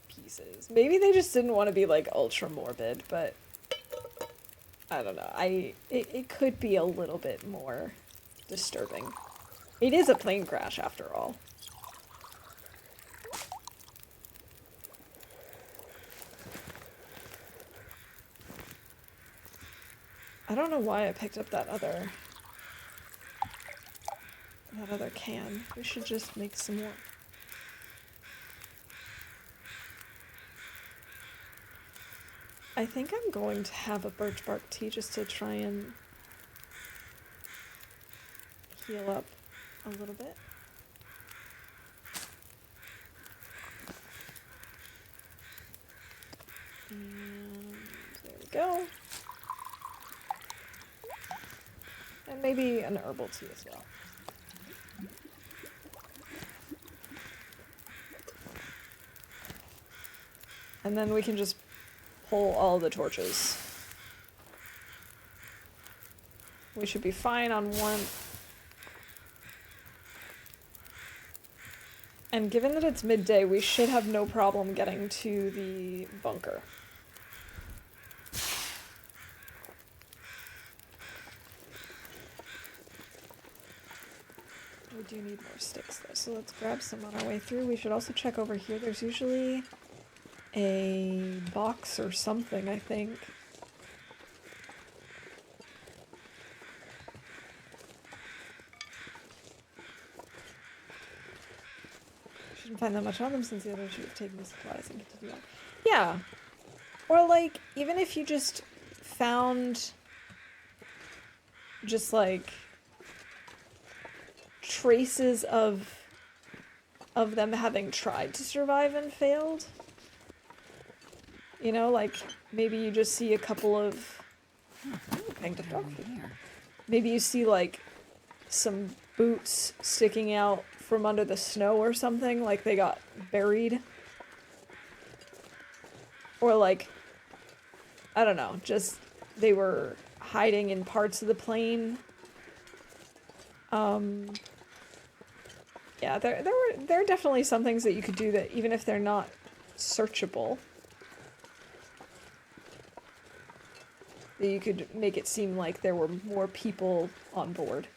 pieces. Maybe they just didn't want to be, like, ultra morbid, but I don't know. It could be a little bit more disturbing. It is a plane crash, after all. I don't know why I picked up that other can. We should just make some more. I think I'm going to have a birch bark tea just to try and heal up a little bit. And there we go. And maybe an herbal tea as well. And then we can just pull all the torches. We should be fine on one. And given that it's midday, we should have no problem getting to the bunker. We do need more sticks though, so let's grab some on our way through. We should also check over here. There's usually a box or something, I think. Shouldn't find that much on them since the others should have taken the supplies and get to do that. Yeah. Or like, even if you just found just like traces of them having tried to survive and failed. You know, like maybe you just see a couple of maybe you see like some boots sticking out from under the snow or something, like they got buried. Or like, I don't know, just they were hiding in parts of the plane. Yeah, there are definitely some things that you could do that even if they're not searchable, that you could make it seem like there were more people on board.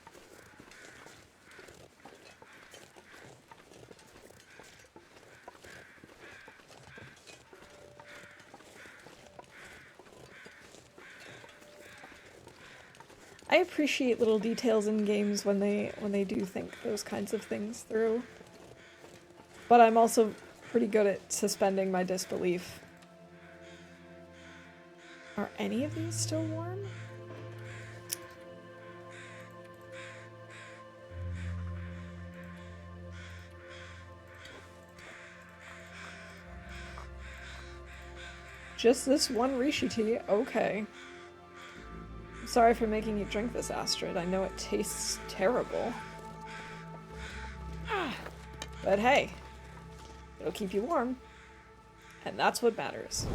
I appreciate little details in games when they do think those kinds of things through. But I'm also pretty good at suspending my disbelief. Are any of these still warm? Just this one Rishi tea? Okay. Sorry for making you drink this, Astrid. I know it tastes terrible. But hey, it'll keep you warm. And that's what matters.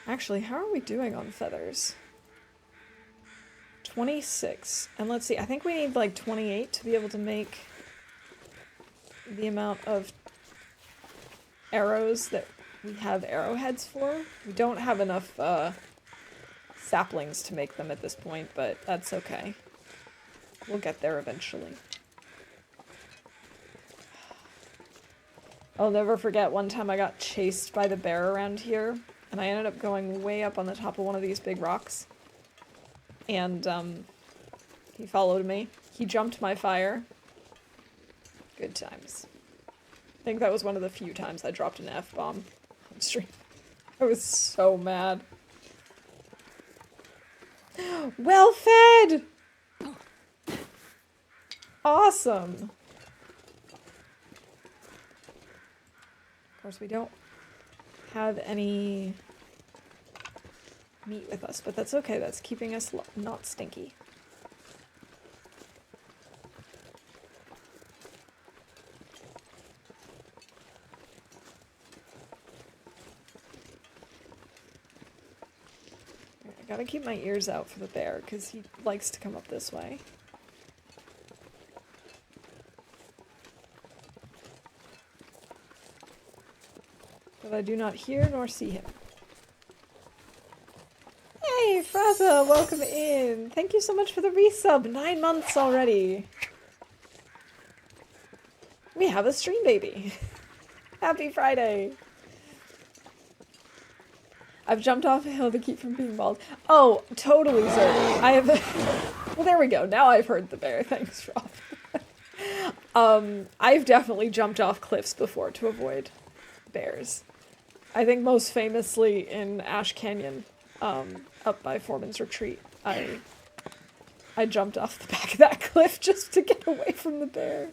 Actually, how are we doing on feathers? 26. And let's see, I think we need like 28 to be able to make the amount of arrows that we have arrowheads for. We don't have enough saplings to make them at this point, but that's okay. We'll get there eventually. I'll never forget one time I got chased by the bear around here, and I ended up going way up on the top of one of these big rocks. And he followed me. He jumped my fire. Good times. I think that was one of the few times I dropped an F-bomb. Stream. I was so mad. Well fed! Awesome! Of course, we don't have any meat with us, but that's okay. That's keeping us not stinky. Gotta keep my ears out for the bear, because he likes to come up this way. But I do not hear nor see him. Hey, Fraza, welcome in! Thank you so much for the resub! 9 months already! We have a stream baby! Happy Friday! I've jumped off a hill to keep from being mauled. Oh, totally, sir. I have... Well, there we go. Now I've heard the bear. Thanks, Rob. I've definitely jumped off cliffs before to avoid bears. I think most famously in Ash Canyon, up by Foreman's Retreat. I jumped off the back of that cliff just to get away from the bear.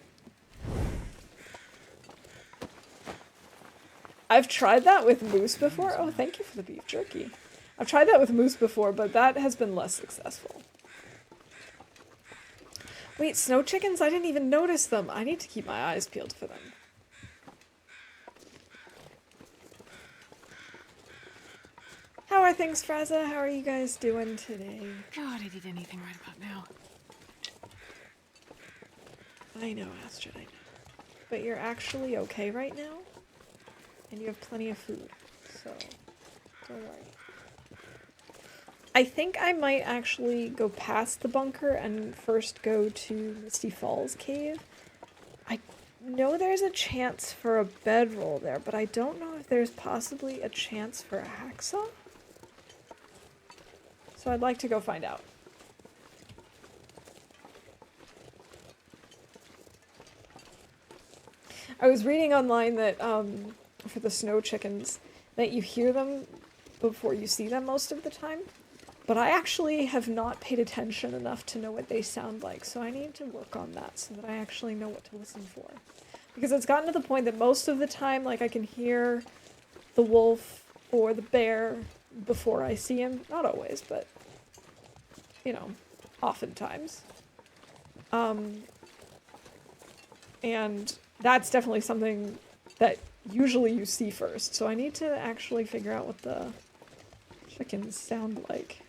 I've tried that with moose before. Oh, thank you for the beef jerky. I've tried that with moose before, but that has been less successful. Wait, snow chickens? I didn't even notice them. I need to keep my eyes peeled for them. are things, Fraza? How are you guys doing today? God, I'd eat anything right about now. I know, Astrid, I know. But you're actually okay right now? And you have plenty of food, so don't worry. I think I might actually go past the bunker and first go to Misty Falls Cave. I know there's a chance for a bedroll there, but I don't know if there's possibly a chance for a hacksaw. So I'd like to go find out. I was reading online that, for the snow chickens, that you hear them before you see them most of the time. But I actually have not paid attention enough to know what they sound like, so I need to work on that so that I actually know what to listen for. Because it's gotten to the point that most of the time, like, I can hear the wolf or the bear before I see him. Not always, but, you know, oftentimes. And that's definitely something that usually you see first, so I need to actually figure out what the chickens sound like.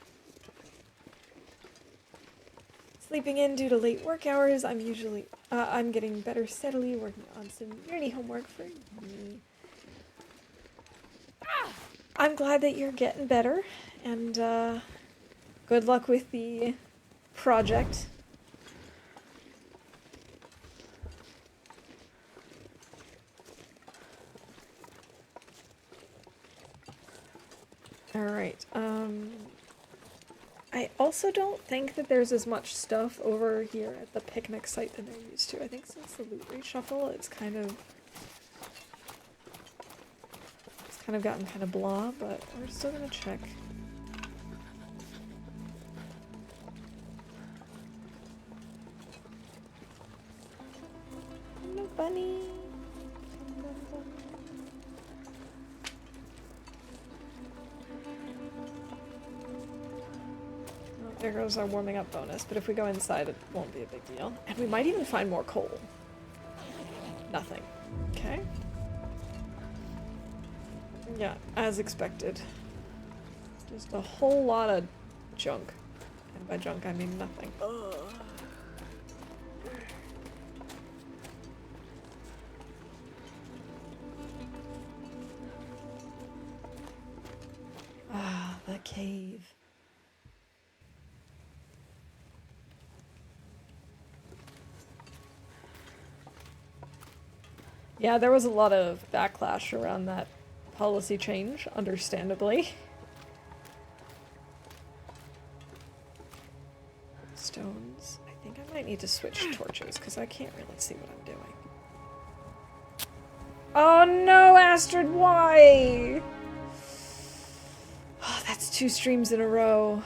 Sleeping in due to late work hours. I'm getting better steadily, working on some nerdy homework for me. I'm glad that you're getting better, and good luck with the project. Alright, I also don't think that there's as much stuff over here at the picnic site than there used to. I think since the loot reshuffle, it's kind of gotten kind of blah, but we're still gonna check. Hello, bunny. There goes our warming up bonus, but if we go inside, it won't be a big deal. And we might even find more coal. Nothing. Okay. Yeah, as expected. Just a whole lot of junk. And by junk, I mean nothing. Ugh. Ah, the cave. Yeah, there was a lot of backlash around that policy change, understandably. Stones. I think I might need to switch torches, because I can't really see what I'm doing. Oh no, Astrid, why? Oh, that's 2 streams in a row.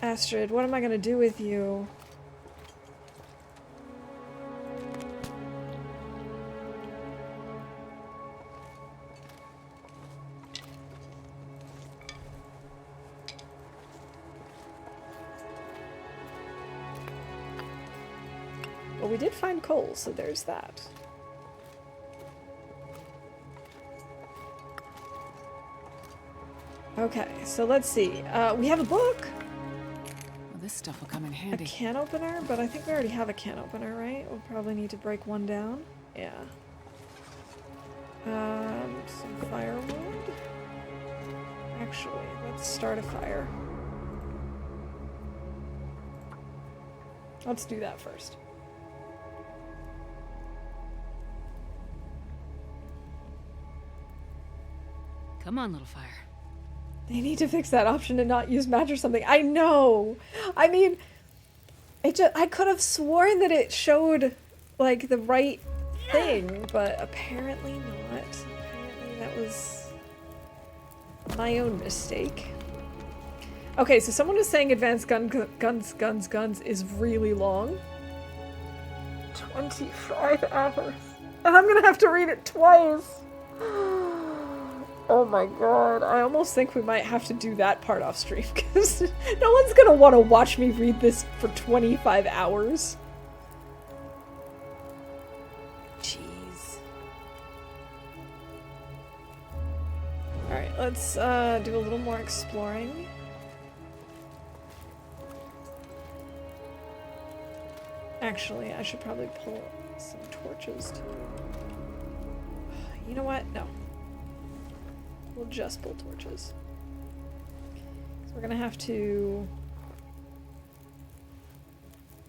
Astrid, what am I gonna do with you? Well, we did find coal, so there's that. Okay, so let's see. We have a book! Well, this stuff will come in handy. A can opener, but I think we already have a can opener, right? We'll probably need to break one down. Yeah. Some firewood. Actually, let's start a fire. Let's do that first. Come on, little fire. They need to fix that option to not use match or something. I know! I mean, I could have sworn that it showed, like, the right thing, but apparently not. Apparently that was my own mistake. Okay, so someone was saying advanced guns is really long. 25 hours. And I'm gonna have to read it twice. Oh my god, I almost think we might have to do that part off stream, because no one's gonna want to watch me read this for 25 hours. Jeez. Alright, let's do a little more exploring. Actually, I should probably pull some torches too. You know what? No. We'll just pull torches. So we're gonna have to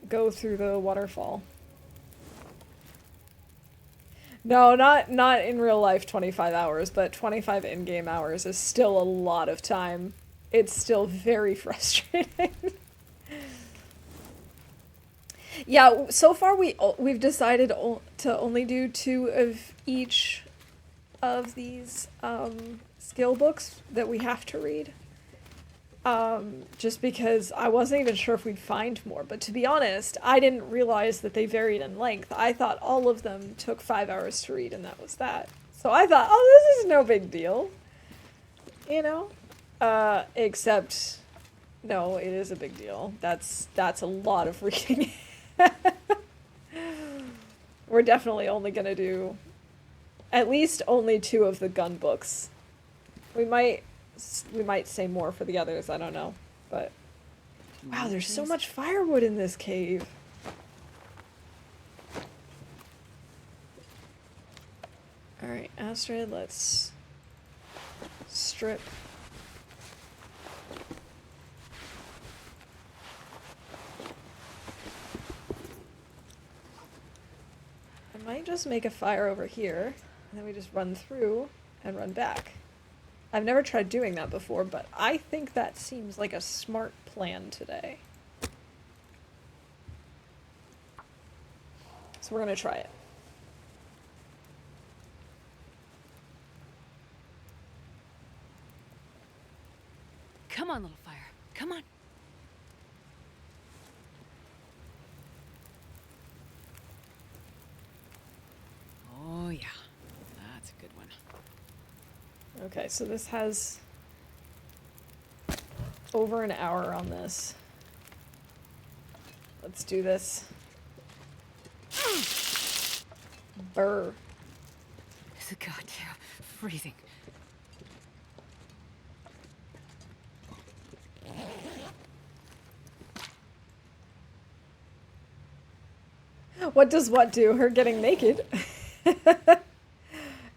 go through the waterfall. No, not in real life 25 hours, but 25 in-game hours is still a lot of time. It's still very frustrating. Yeah, so far we've decided to only do 2 of each of these skill books that we have to read. Just because I wasn't even sure if we'd find more, but to be honest, I didn't realize that they varied in length. I thought all of them took 5 hours to read and that was that. So I thought, oh, this is no big deal. You know? Except, no, it is a big deal. That's a lot of reading. We're definitely only gonna do at least only 2 of the gun books. We might say more for the others, I don't know. But wow, there's so much firewood in this cave. Alright, Astrid, let's strip. I might just make a fire over here, and then we just run through and run back. I've never tried doing that before, but I think that seems like a smart plan today. So we're gonna try it. Come on, little fire. Come on. Oh, yeah. That's a good one. Okay, so this has over an hour on this. Let's do this. Burr. It's a goddamn freezing. What does what do? Her getting naked.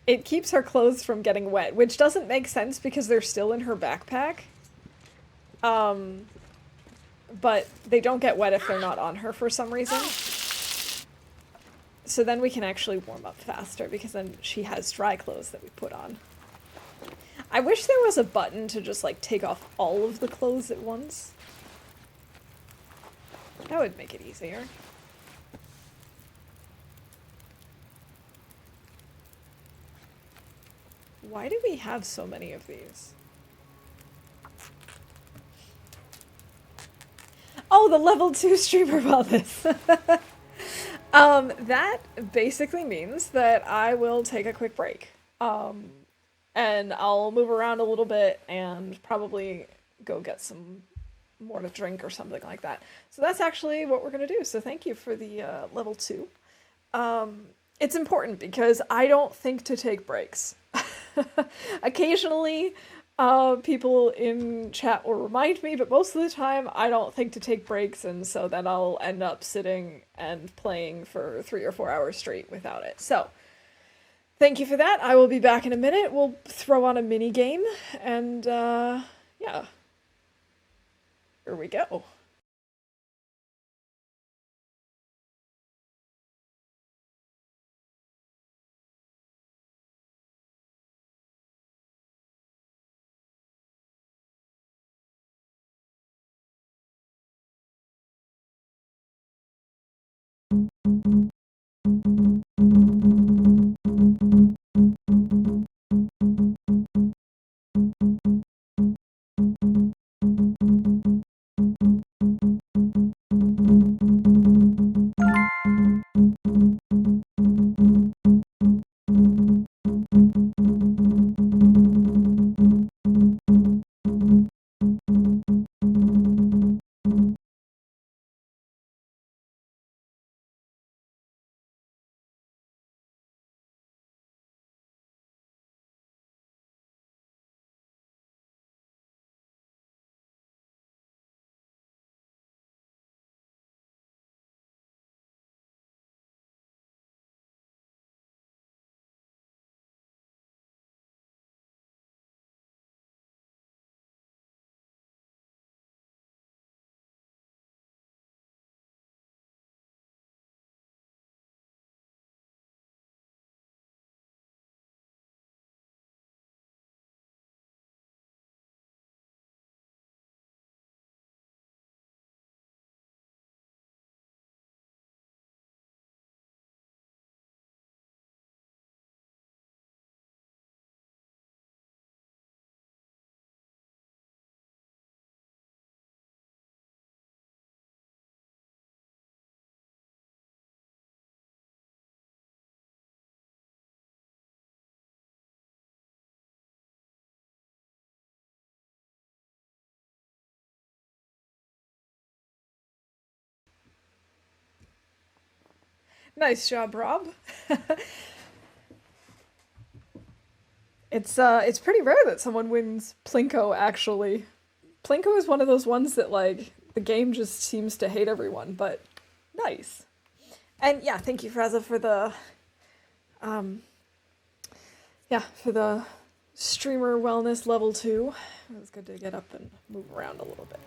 It keeps her clothes from getting wet, which doesn't make sense because they're still in her backpack. But they don't get wet if they're not on her for some reason. So then we can actually warm up faster because then she has dry clothes that we put on. I wish there was a button to just like take off all of the clothes at once. That would make it easier. Why do we have so many of these? Oh, the level 2 streamer wellness. That basically means that I will take a quick break. And I'll move around a little bit and probably go get some more to drink or something like that. So that's actually what we're going to do. So thank you for the level 2. It's important because I don't think to take breaks. Occasionally, people in chat will remind me, but most of the time I don't think to take breaks, and so then I'll end up sitting and playing for 3 or 4 hours straight without it. So, thank you for that. I will be back in a minute. We'll throw on a mini game, and yeah. Here we go. Nice job, Rob. It's pretty rare that someone wins Plinko, actually. Plinko is one of those ones that, like, the game just seems to hate everyone, but nice. And yeah, thank you, Fraza, for the for the streamer wellness level 2. It was good to get up and move around a little bit.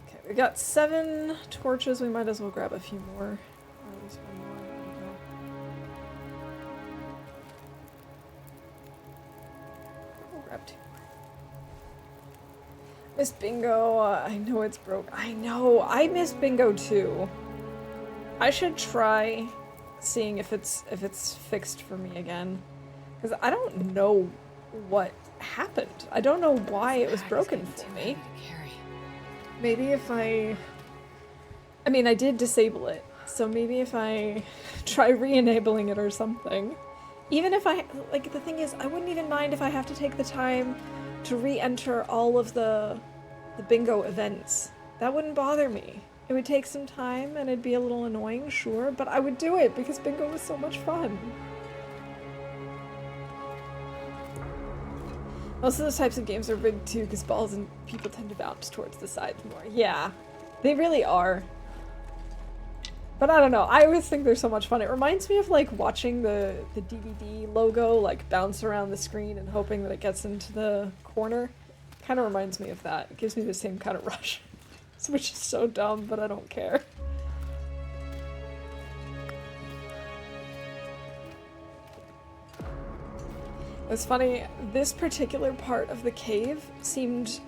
Okay, we got 7 torches. We might as well grab a few more. Or at least one more. There we go. We'll grab 2 more. Miss Bingo, I know it's broke. I know, I miss Bingo too. I should try seeing if it's fixed for me again. Because I don't know what happened. I don't know why it was broken for me. Maybe if I mean, I did disable it, so maybe if I try re-enabling it or something. Even if I, like, the thing is, I wouldn't even mind if I have to take the time to re-enter all of the bingo events. That wouldn't bother me. It would take some time and it'd be a little annoying, sure, but I would do it because bingo was so much fun. Most of those types of games are rigged too because balls and people tend to bounce towards the sides more. Yeah, they really are. But I don't know, I always think they're so much fun. It reminds me of, like, watching the DVD logo, like, bounce around the screen and hoping that it gets into the corner. Kind of reminds me of that. It gives me the same kind of rush. Which is so dumb, but I don't care. It's funny, this particular part of the cave seemed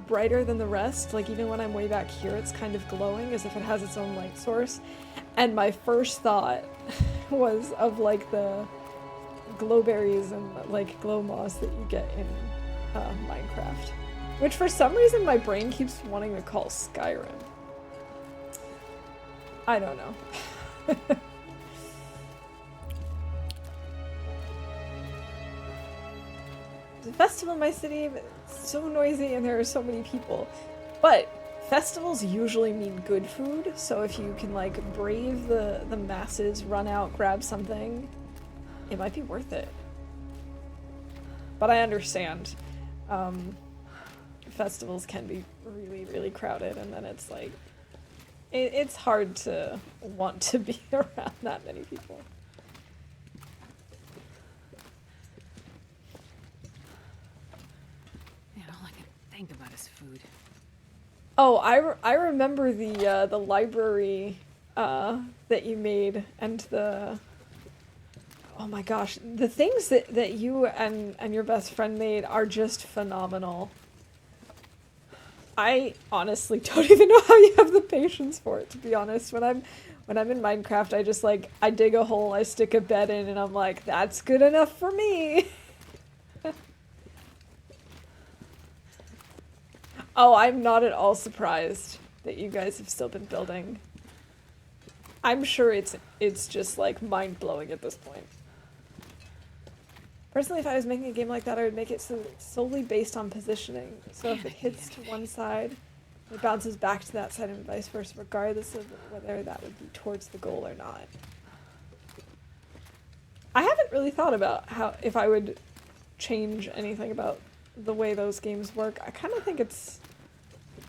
brighter than the rest. Like, even when I'm way back here, it's kind of glowing as if it has its own light source. And my first thought was of, like, the glowberries and, like, glow moss that you get in Minecraft. Which for some reason my brain keeps wanting to call Skyrim. I don't know. There's a festival in my city, but it's so noisy and there are so many people. But festivals usually mean good food, so if you can, like, brave the masses, run out, grab something, it might be worth it. But I understand. Festivals can be really, really crowded, and then it's like, it's hard to want to be around that many people. Man, all I can think about is food. Oh, I remember the library that you made, and the, oh my gosh, the things that you and your best friend made are just phenomenal. I honestly don't even know how you have the patience for it, to be honest. When I'm in Minecraft, I just, like, I dig a hole, I stick a bed in, and I'm like, that's good enough for me. Oh, I'm not at all surprised that you guys have still been building. I'm sure it's just, like, mind-blowing at this point. Personally, if I was making a game like that, I would make it solely based on positioning. So if it hits to one side, it bounces back to that side and vice versa, regardless of whether that would be towards the goal or not. I haven't really thought about if I would change anything about the way those games work. I kind of think it's,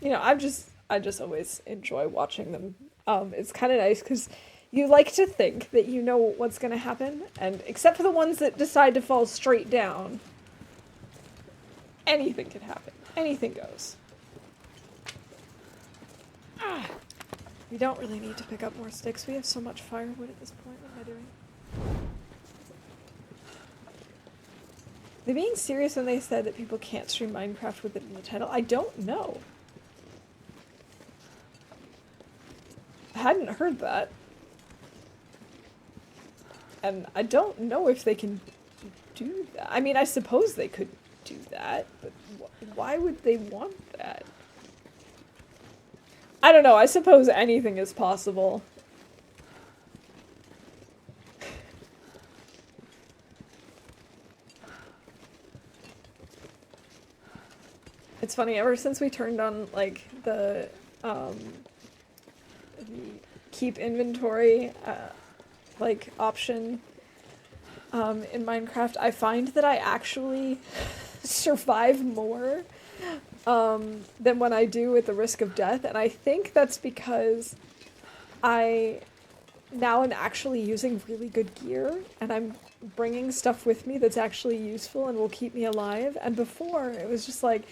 you know, I just always enjoy watching them. It's kind of nice because you like to think that you know what's going to happen, and except for the ones that decide to fall straight down, anything can happen. Anything goes. We don't really need to pick up more sticks. We have so much firewood at this point. What am I doing? They're being serious when they said that people can't stream Minecraft with it in the title. I don't know. I hadn't heard that. And I don't know if they can do that. I mean, I suppose they could do that, but why would they want that? I don't know, I suppose anything is possible. It's funny, ever since we turned on, like, the keep inventory like option in Minecraft, I find that I actually survive more than when I do at the risk of death, and I think that's because I now am actually using really good gear, and I'm bringing stuff with me that's actually useful and will keep me alive. And before, it was just like,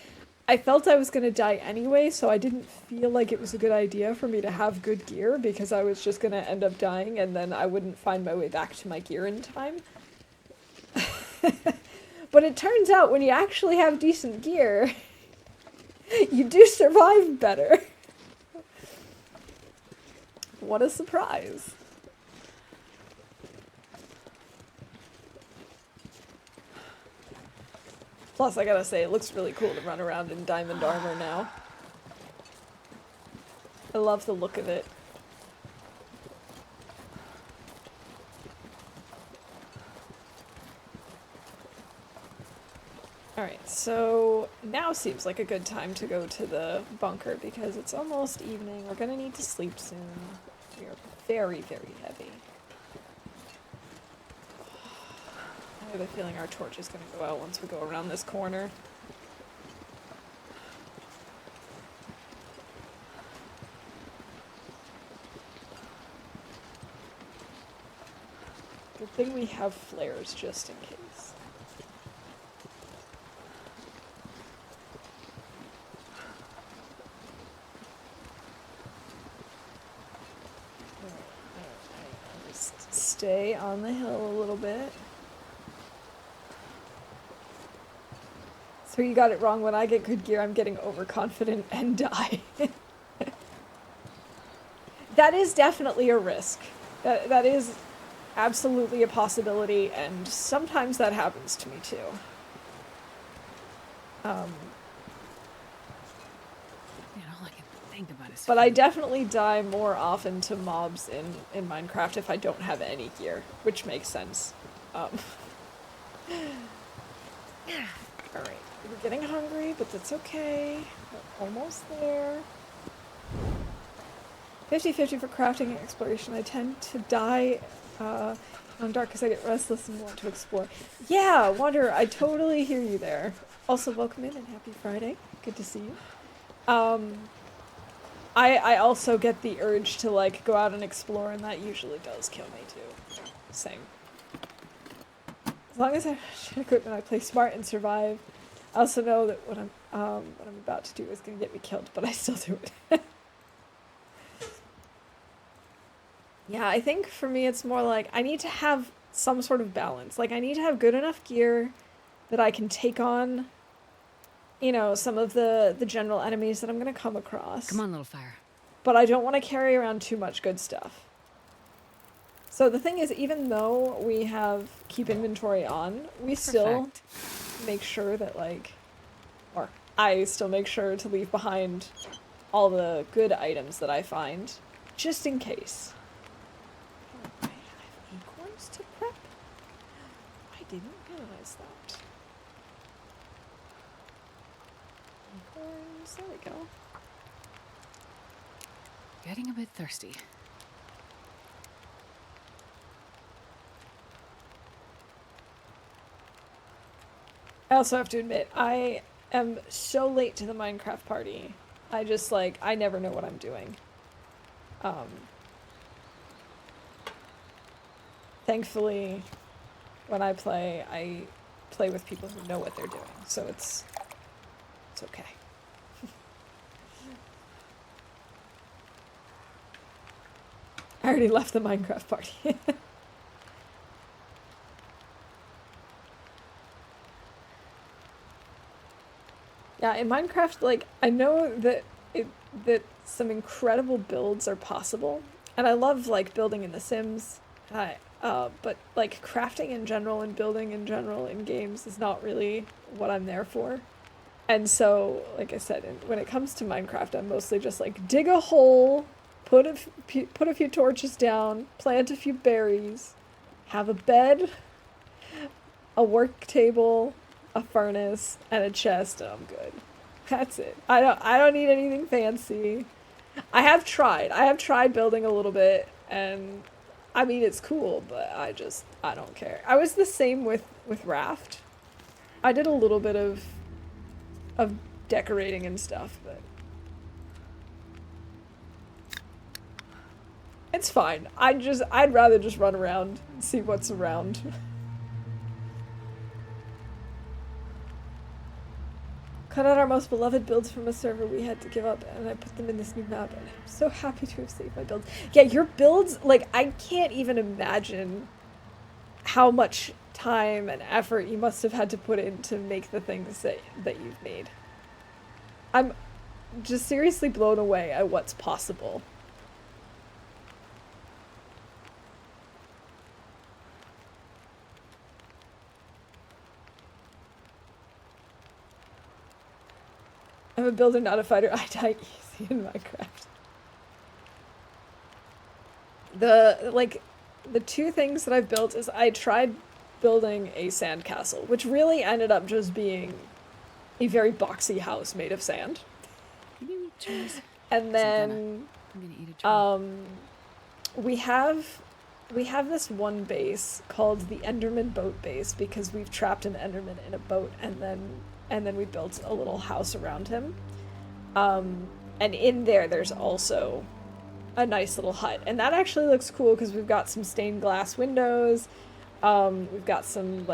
I felt I was going to die anyway, so I didn't feel like it was a good idea for me to have good gear, because I was just going to end up dying, and then I wouldn't find my way back to my gear in time. But it turns out when you actually have decent gear, you do survive better. What a surprise. Plus, I gotta say, it looks really cool to run around in diamond armor now. I love the look of it. Alright, so now seems like a good time to go to the bunker because it's almost evening. We're gonna need to sleep soon. We are very, very heavy. I have a feeling our torch is gonna go out once we go around this corner. Good thing we have flares just in case. Stay on the hill a little bit. So you got it wrong. When I get good gear, I'm getting overconfident and die. That is definitely a risk. That is absolutely a possibility, and sometimes that happens to me too. Think about it. But I definitely die more often to mobs in Minecraft if I don't have any gear, which makes sense. Alright, we're getting hungry, but that's okay. We're almost there. 50-50 for crafting and exploration. I tend to die on dark because I get restless and want to explore. Yeah, Wanderer, I totally hear you there. Also, welcome in and happy Friday. Good to see you. I also get the urge to, like, go out and explore, and that usually does kill me, too. Same. As long as I have equipment, I play smart and survive. I also know that what I'm about to do is going to get me killed, but I still do it. Yeah, I think for me it's more like, I need to have some sort of balance. Like, I need to have good enough gear that I can take on, you know, some of the general enemies that I'm going to come across. Come on, little fire. But I don't want to carry around too much good stuff. So the thing is, even though we have keep inventory on, we still make sure that, like, or I still make sure to leave behind all the good items that I find, just in case. I have acorns to prep? I didn't realize that. Acorns, there we go. Getting a bit thirsty. I also have to admit, I am so late to the Minecraft party. I just, like, I never know what I'm doing. Thankfully, when I play with people who know what they're doing, so it's okay. I already left the Minecraft party. Yeah, in Minecraft, like, I know that that some incredible builds are possible, and I love, like, building in The Sims. But, like, crafting in general and building in general in games is not really what I'm there for. And so, like I said, when it comes to Minecraft, I'm mostly just like, dig a hole, put a few torches down, plant a few berries, have a bed, a work table, a furnace, and a chest, and I'm good. That's it. I don't need anything fancy. I have tried building a little bit, and I mean it's cool, but I don't care. I was the same with Raft. I did a little bit of decorating and stuff, but it's fine. I'd rather just run around and see what's around. Cut out our most beloved builds from a server we had to give up, and I put them in this new map, and I'm so happy to have saved my builds. Yeah, your builds, like, I can't even imagine how much time and effort you must have had to put in to make the things that you've made. I'm just seriously blown away at what's possible. I'm a builder, not a fighter. I die easy in Minecraft. The two things that I've built is I tried building a sandcastle, which really ended up just being a very boxy house made of sand. Can you eat trees? And then I'm gonna eat a tree. we have this one base called the Enderman boat base because we've trapped an Enderman in a boat, and then we built a little house around him. And in there's also a nice little hut, and that actually looks cool because we've got some stained glass windows. We've got some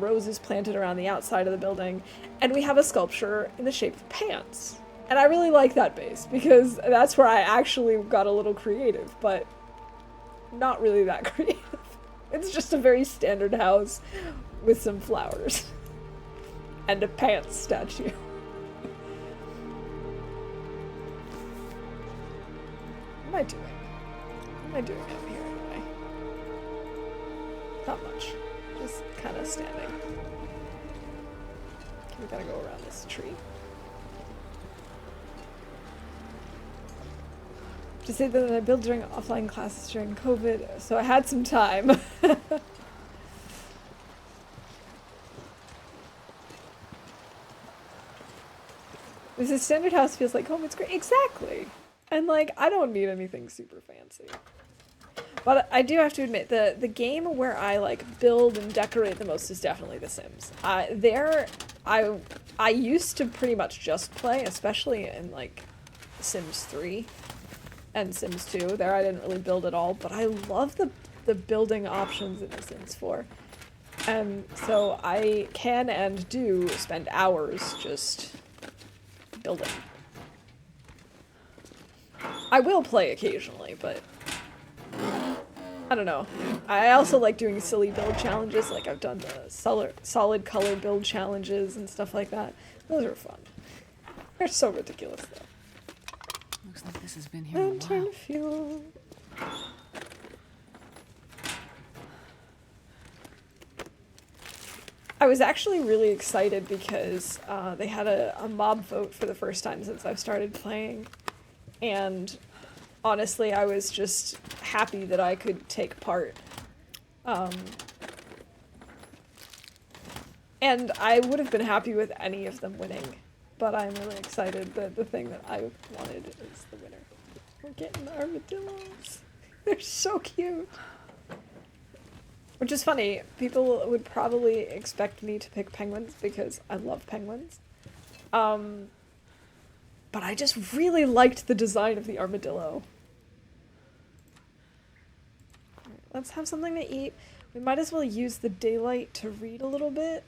roses planted around the outside of the building, and we have a sculpture in the shape of pants. And I really like that base because that's where I actually got a little creative, but not really that creative. It's just a very standard house with some flowers and a pants statue. What am I doing? What am I doing out here anyway? Not much. Just kind of standing. Okay, we gotta go around this tree. To say that I built during offline classes during COVID, so I had some time. This standard house feels like home. It's great. Exactly. And, like, I don't need anything super fancy. But I do have to admit, the game where I, like, build and decorate the most is definitely The Sims. I used to pretty much just play, especially in, like, Sims 3 and Sims 2. There I didn't really build at all, but I love the building options in The Sims 4. And so I can and do spend hours just building. I will play occasionally, but I don't know. I also like doing silly build challenges, like I've done the solid color build challenges and stuff like that. Those are fun. They're so ridiculous, though. Looks like this has been here a while. Lantern fuel. I was actually really excited because they had a mob vote for the first time since I've started playing. And honestly, I was just happy that I could take part. And I would have been happy with any of them winning. But I'm really excited that the thing that I wanted is the winner. We're getting armadillos. They're so cute. Which is funny. People would probably expect me to pick penguins because I love penguins. But I just really liked the design of the armadillo. Right, let's have something to eat. We might as well use the daylight to read a little bit.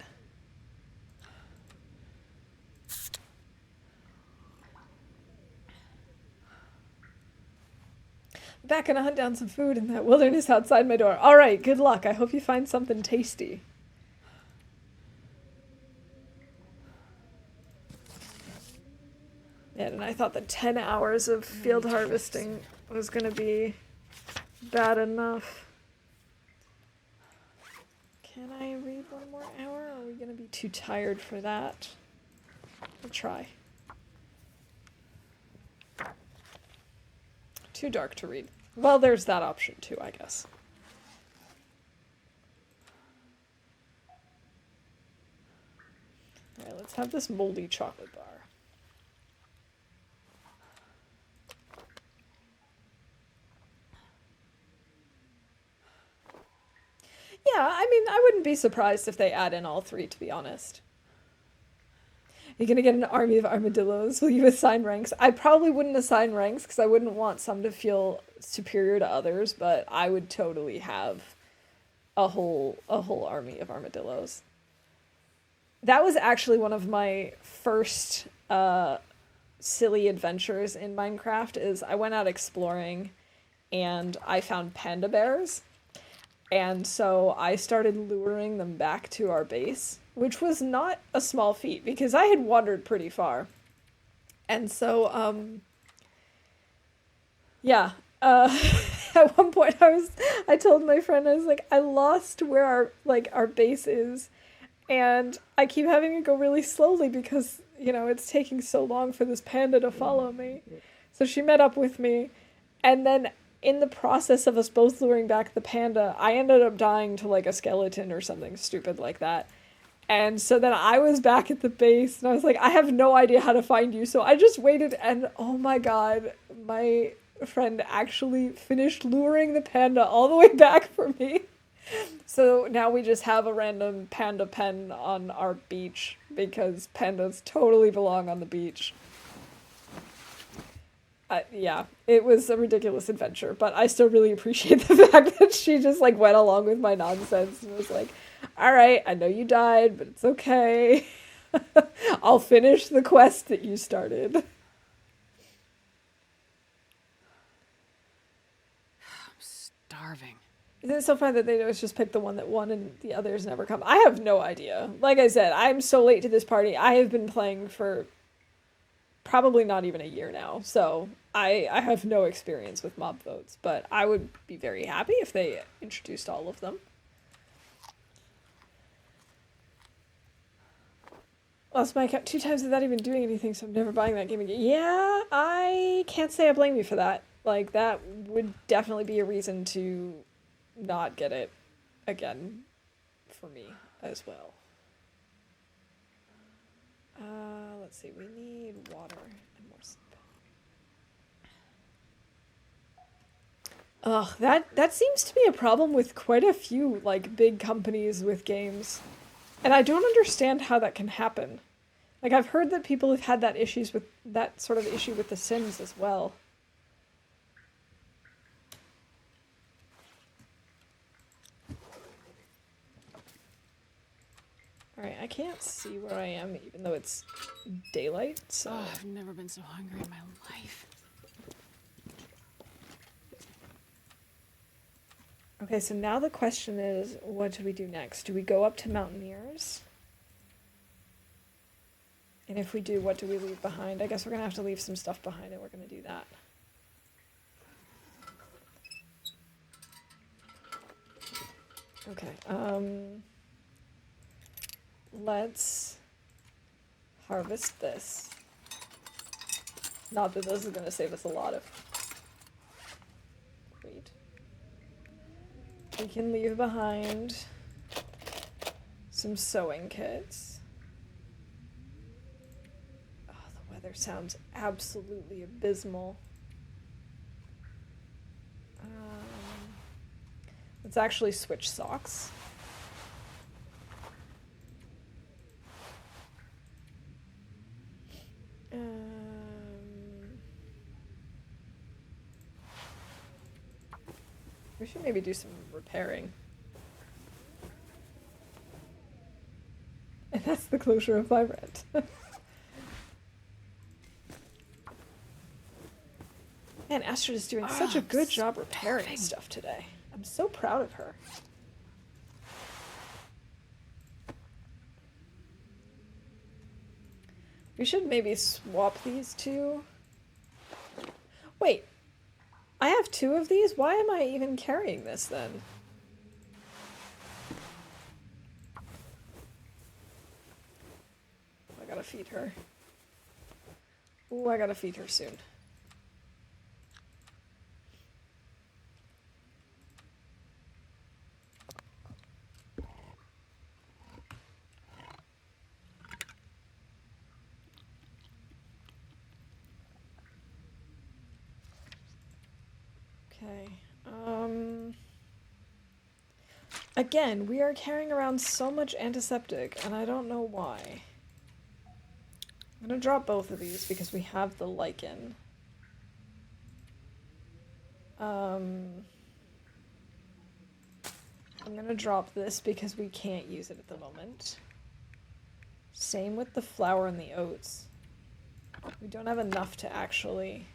Back gonna hunt down some food in that wilderness outside my door. Alright, good luck. I hope you find something tasty. Yeah, and I thought that 10 hours of field harvesting was gonna be bad enough. Can I read one more hour, or are we gonna be too tired for that? I'll try. Too dark to read. Well, there's that option too, I guess. Alright, let's have this moldy chocolate bar. Yeah, I mean, I wouldn't be surprised if they add in all three, to be honest. You're gonna get an army of armadillos. Will you assign ranks? I probably wouldn't assign ranks because I wouldn't want some to feel superior to others, but I would totally have a whole army of armadillos. That was actually one of my first silly adventures in Minecraft. Is I went out exploring and I found panda bears. And so I started luring them back to our base, which was not a small feat because I had wandered pretty far. And so, yeah, at one point I told my friend, I was like, I lost where our base is, and I keep having to go really slowly because, it's taking so long for this panda to follow me. So she met up with me, and then in the process of us both luring back the panda, I ended up dying to a skeleton or something stupid like that. And so then I was back at the base and I was like, I have no idea how to find you. So I just waited and oh my god, my friend actually finished luring the panda all the way back for me. So now we just have a random panda pen on our beach because pandas totally belong on the beach. Yeah, it was a ridiculous adventure, but I still really appreciate the fact that she just went along with my nonsense and was like, all right, I know you died, but it's okay. I'll finish the quest that you started. I'm starving. Isn't it so fun that they always just pick the one that won and the others never come? I have no idea. Like I said, I'm so late to this party. I have been playing for probably not even a year now, so I have no experience with mob votes, but I would be very happy if they introduced all of them. Lost my account 2 times without even doing anything, so I'm never buying that game again. Yeah, I can't say I blame you for that. That would definitely be a reason to not get it again for me as well. Let's see, we need water and more soup. Ugh, that seems to be a problem with quite a few, big companies with games. And I don't understand how that can happen. I've heard that people have had that sort of issue with The Sims as well. Alright, I can't see where I am even though it's daylight, so... Oh, I've never been so hungry in my life. Okay, so now the question is, what do we do next? Do we go up to Mountaineers? And if we do, what do we leave behind? I guess we're going to have to leave some stuff behind and we're going to do that. Okay, let's harvest this. Not that this is going to save us a lot of wheat. We can leave behind some sewing kits. Oh, the weather sounds absolutely abysmal. Let's actually switch socks. We should maybe do some repairing. And that's the closure of my rent. Man, Astrid is doing such a good job repairing stuff today. I'm so proud of her. We should maybe swap these two. Wait, I have 2 of these? Why am I even carrying this then? I gotta feed her. Ooh, I gotta feed her soon. Okay, Again, we are carrying around so much antiseptic, and I don't know why. I'm gonna drop both of these because we have the lichen. I'm gonna drop this because we can't use it at the moment. Same with the flour and the oats. We don't have enough to actually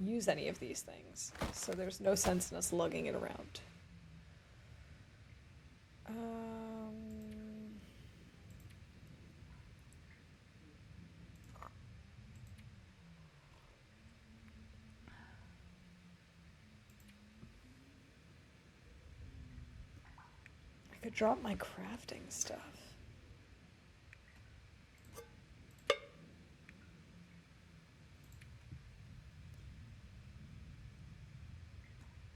use any of these things, so there's no sense in us lugging it around. I could drop my crafting stuff.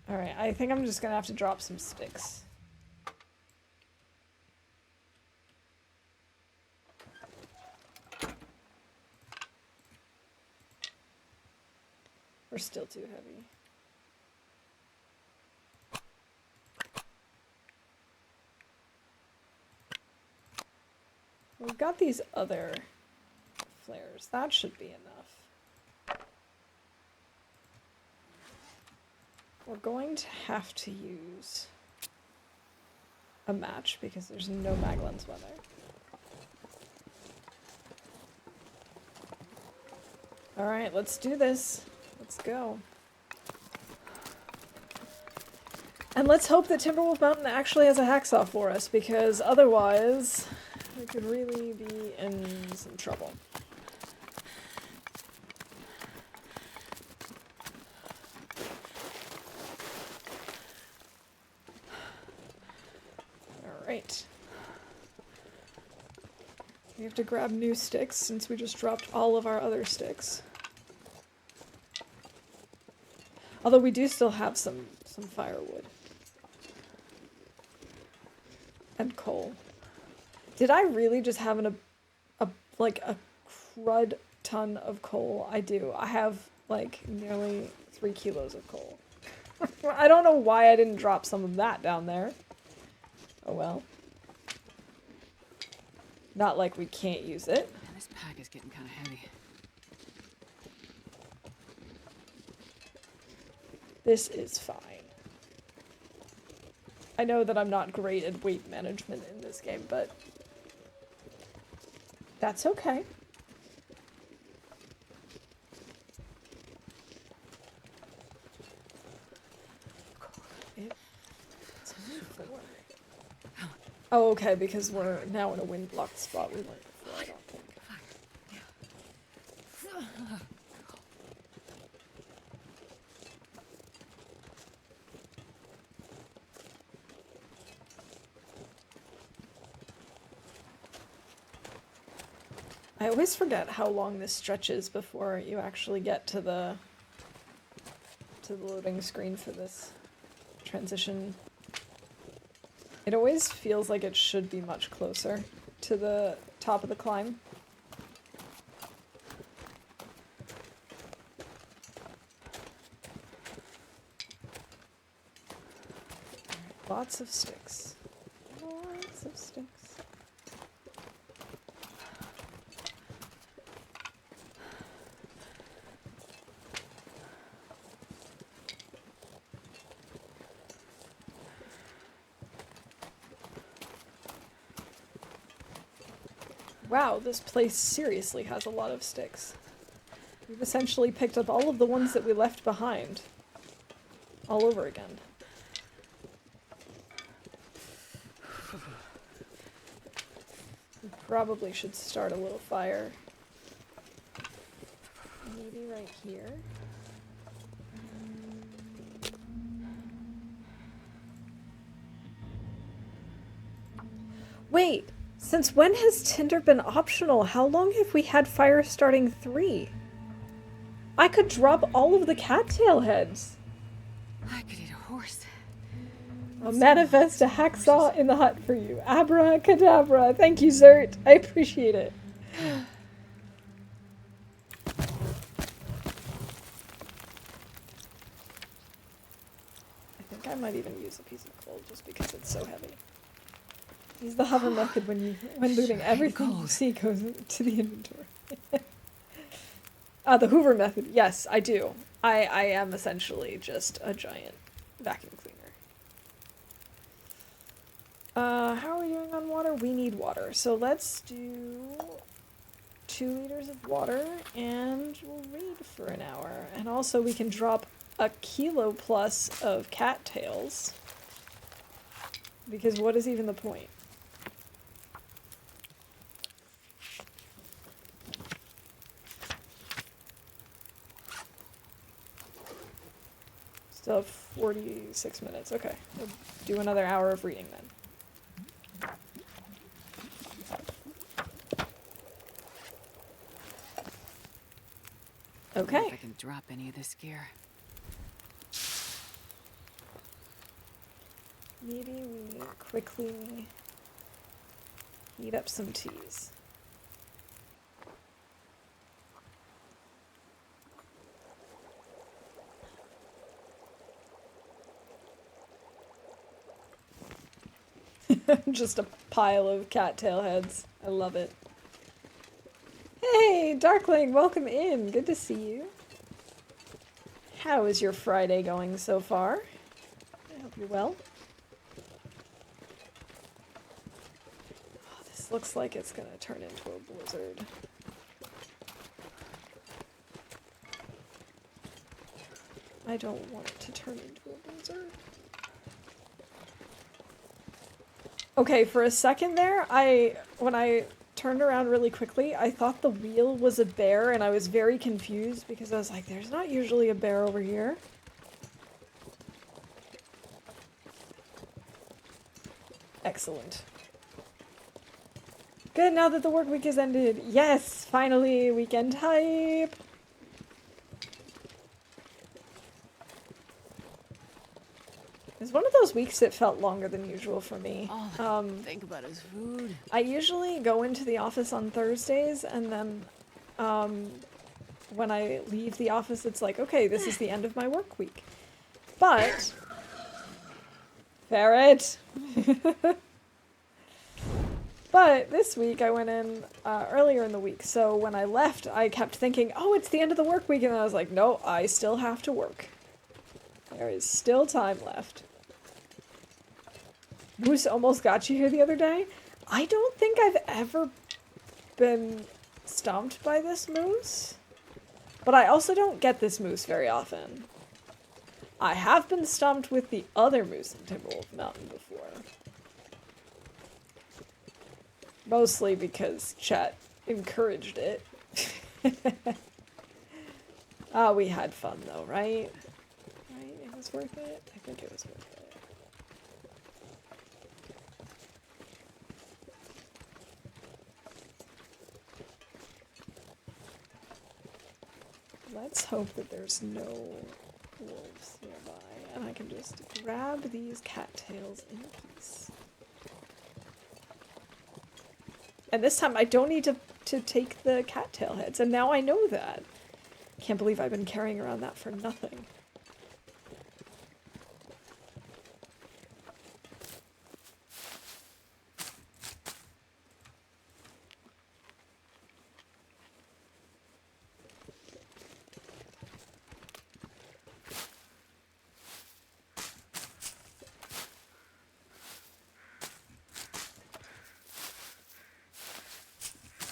Alright, I think I'm just gonna have to drop some sticks. We're still too heavy. We've got these other flares. That should be enough. We're going to have to use a match because there's no maglens weather. Alright, let's do this. Let's go. And let's hope that Timberwolf Mountain actually has a hacksaw for us, because otherwise we could really be in some trouble. Alright. We have to grab new sticks since we just dropped all of our other sticks. Although we do still have some firewood. And coal. Did I really just have a crud ton of coal? I do. I have like nearly 3 kilos of coal. I don't know why I didn't drop some of that down there. Oh well. Not like we can't use it. Man, this pack is getting kind of heavy. This is fine. I know that I'm not great at weight management in this game, but that's okay. Oh, okay, because we're now in a wind-blocked spot. We weren't before, I don't think. I always forget how long this stretches before you actually get to the loading screen for this transition. It always feels like it should be much closer to the top of the climb. Lots of sticks. Lots of sticks. Wow, this place seriously has a lot of sticks. We've essentially picked up all of the ones that we left behind. All over again. We probably should start a little fire. Maybe right here. Wait! Since when has tinder been optional? How long have we had fire starting 3? I could drop all of the cattail heads. I could eat a horse. I'll manifest a hacksaw in the hut for you. Abracadabra. Thank you, Zert. I appreciate it. I think think I might even use a piece of coal just because it's so heavy. Use the hover method when looting. Everything you see goes to the inventory. The Hoover method. Yes, I do. I am essentially just a giant vacuum cleaner. How are we doing on water? We need water. So let's do 2 liters of water and we'll read for an hour. And also we can drop a kilo plus of cattails. Because what is even the point? Still have 46 minutes. Okay, we'll do another hour of reading then. Okay. I wonder if I can drop any of this gear. Maybe we quickly heat up some teas. Just a pile of cattail heads. I love it. Hey, Darkling, welcome in. Good to see you. How is your Friday going so far? I hope you're well. Oh, this looks like it's gonna turn into a blizzard. I don't want it to turn into a blizzard. Okay, for a second there, when I turned around really quickly, I thought the wheel was a bear, and I was very confused because I was like, there's not usually a bear over here. Excellent. Good, now that the work week is ended. Yes, finally, weekend hype! It was one of those weeks that felt longer than usual for me. All I can think about is food. I usually go into the office on Thursdays, and then when I leave the office, it's like, okay, this is the end of my work week. But... Ferret! But this week I went in earlier in the week, so when I left, I kept thinking, oh, it's the end of the work week, and I was like, no, I still have to work. There is still time left. Moose almost got you here the other day. I don't think I've ever been stomped by this moose. But I also don't get this moose very often. I have been stomped with the other moose in Timberwolf Mountain before. Mostly because chat encouraged it. We had fun though, right? Right? It was worth it? I think it was worth it. Let's hope that there's no wolves nearby, and I can just grab these cattails in peace. And this time I don't need to take the cattail heads, and now I know that. Can't believe I've been carrying around that for nothing.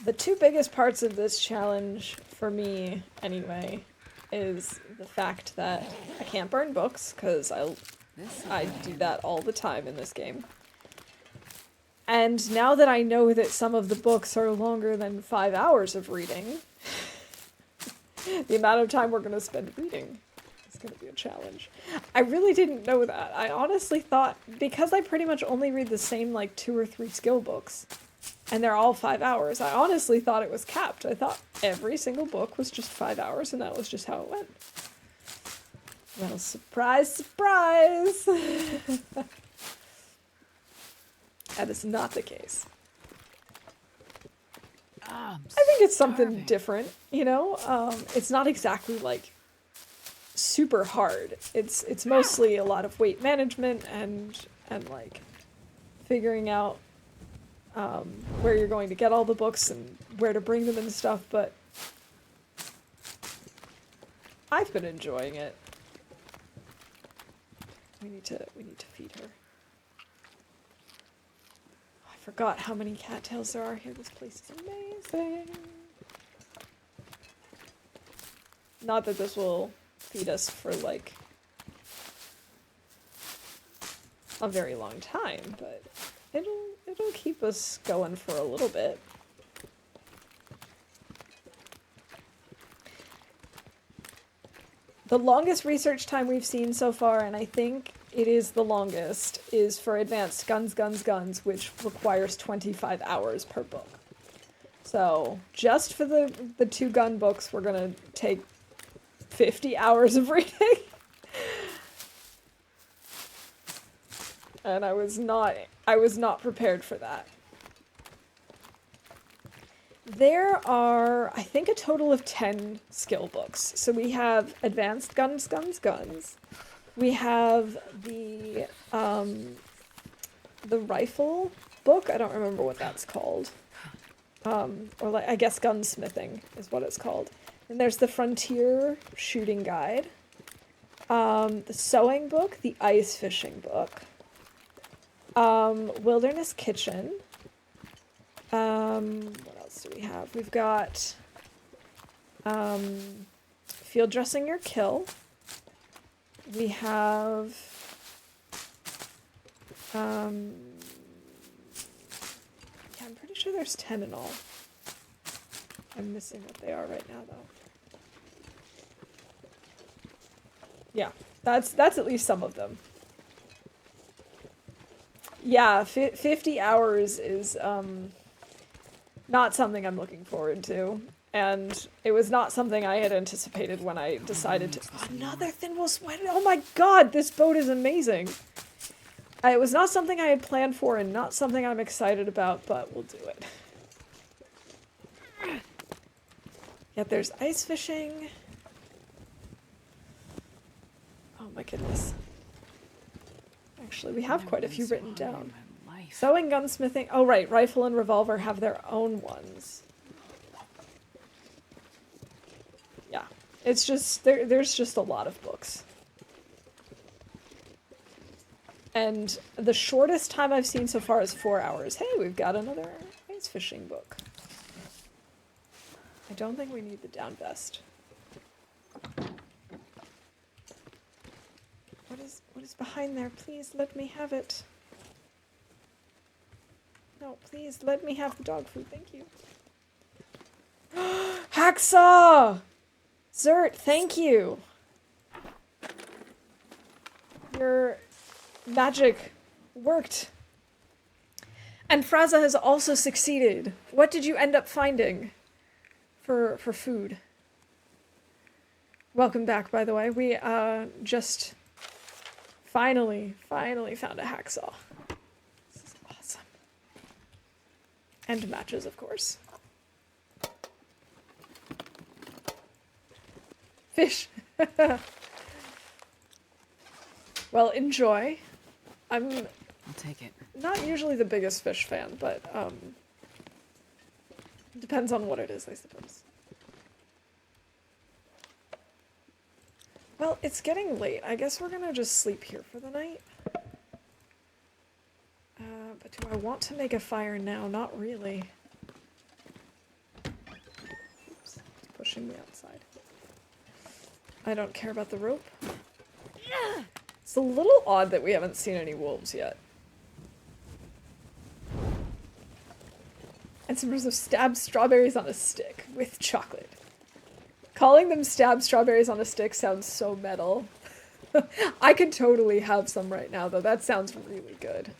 The two biggest parts of this challenge, for me anyway, is the fact that I can't burn books, because I do that all the time in this game. And now that I know that some of the books are longer than 5 hours of reading, the amount of time we're going to spend reading is going to be a challenge. I really didn't know that. I honestly thought, because I pretty much only read the same, like, 2 or 3 skill books, and they're all 5 hours, I honestly thought it was capped. I thought every single book was just 5 hours, and that was just how it went. Well, surprise, surprise! That is not the case. I think it's something different, you know? It's not exactly like super hard. It's mostly a lot of weight management and like figuring out where you're going to get all the books and where to bring them and stuff, but I've been enjoying it. We need to feed her. I forgot how many cattails there are here. This place is amazing. Not that this will feed us for like a very long time, but it'll keep us going for a little bit. The longest research time we've seen so far, and I think it is the longest, is for Advanced Guns, which requires 25 hours per book. So just for the 2 gun books, we're gonna take 50 hours of reading. And I was not prepared for that. There are, I think, a total of 10 skill books. So we have Advanced Guns. We have the rifle book. I don't remember what that's called. Or like, I guess gunsmithing is what it's called. And there's the Frontier Shooting Guide. The sewing book, the ice fishing book. Wilderness Kitchen. What else do we have? We've got Field Dressing Your Kill. We have yeah, I'm pretty sure there's 10 in all. I'm missing what they are right now, though. Yeah, that's at least some of them. Yeah, 50 hours is not something I'm looking forward to. And it was not something I had anticipated when I decided to... Another Thinwell Sweat! Oh my god, this boat is amazing! It was not something I had planned for and not something I'm excited about, but we'll do it. Yet there's ice fishing. Oh my goodness. Actually, we have quite a few written down. Sewing, gunsmithing... Oh right, rifle and revolver have their own ones. Yeah, it's just... There's just a lot of books. And the shortest time I've seen so far is 4 hours. Hey, we've got another ice fishing book. I don't think we need the down vest. What is behind there? Please let me have it. No, please let me have the dog food. Thank you. Hacksaw! Zert, thank you. Your magic worked. And Fraza has also succeeded. What did you end up finding for food? Welcome back, by the way. We just finally found a hacksaw. This is awesome. And matches, of course. Fish. Well, enjoy. I'll take it. Not usually the biggest fish fan, but depends on what it is, I suppose. Well, it's getting late. I guess we're gonna just sleep here for the night. But do I want to make a fire now? Not really. Oops, it's pushing me outside. I don't care about the rope. It's a little odd that we haven't seen any wolves yet. And some of stabbed strawberries on a stick with chocolate. Calling them stabbed strawberries on a stick sounds so metal. I could totally have some right now, though. That sounds really good.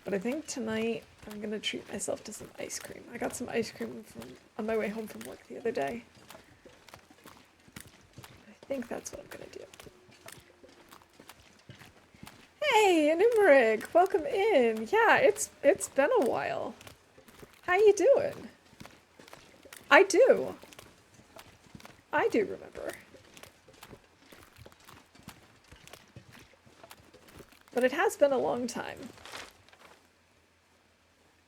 But I think tonight I'm gonna treat myself to some ice cream. I got some ice cream on my way home from work the other day. I think that's what I'm gonna do. Hey, Animeric! Welcome in! Yeah, it's been a while. How you doing? I do. I do remember. But it has been a long time.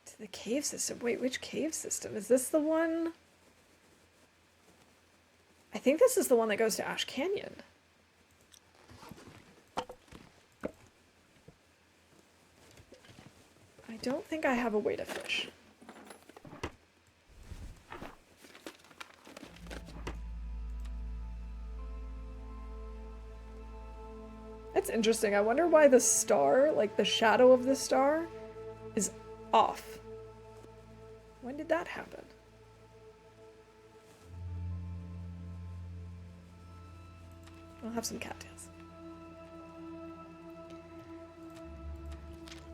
To the cave system. Wait, which cave system? Is this the one? I think this is the one that goes to Ash Canyon. I don't think I have a way to fish. That's interesting. I wonder why the star, like the shadow of the star, is off. When did that happen? I'll have some cattails.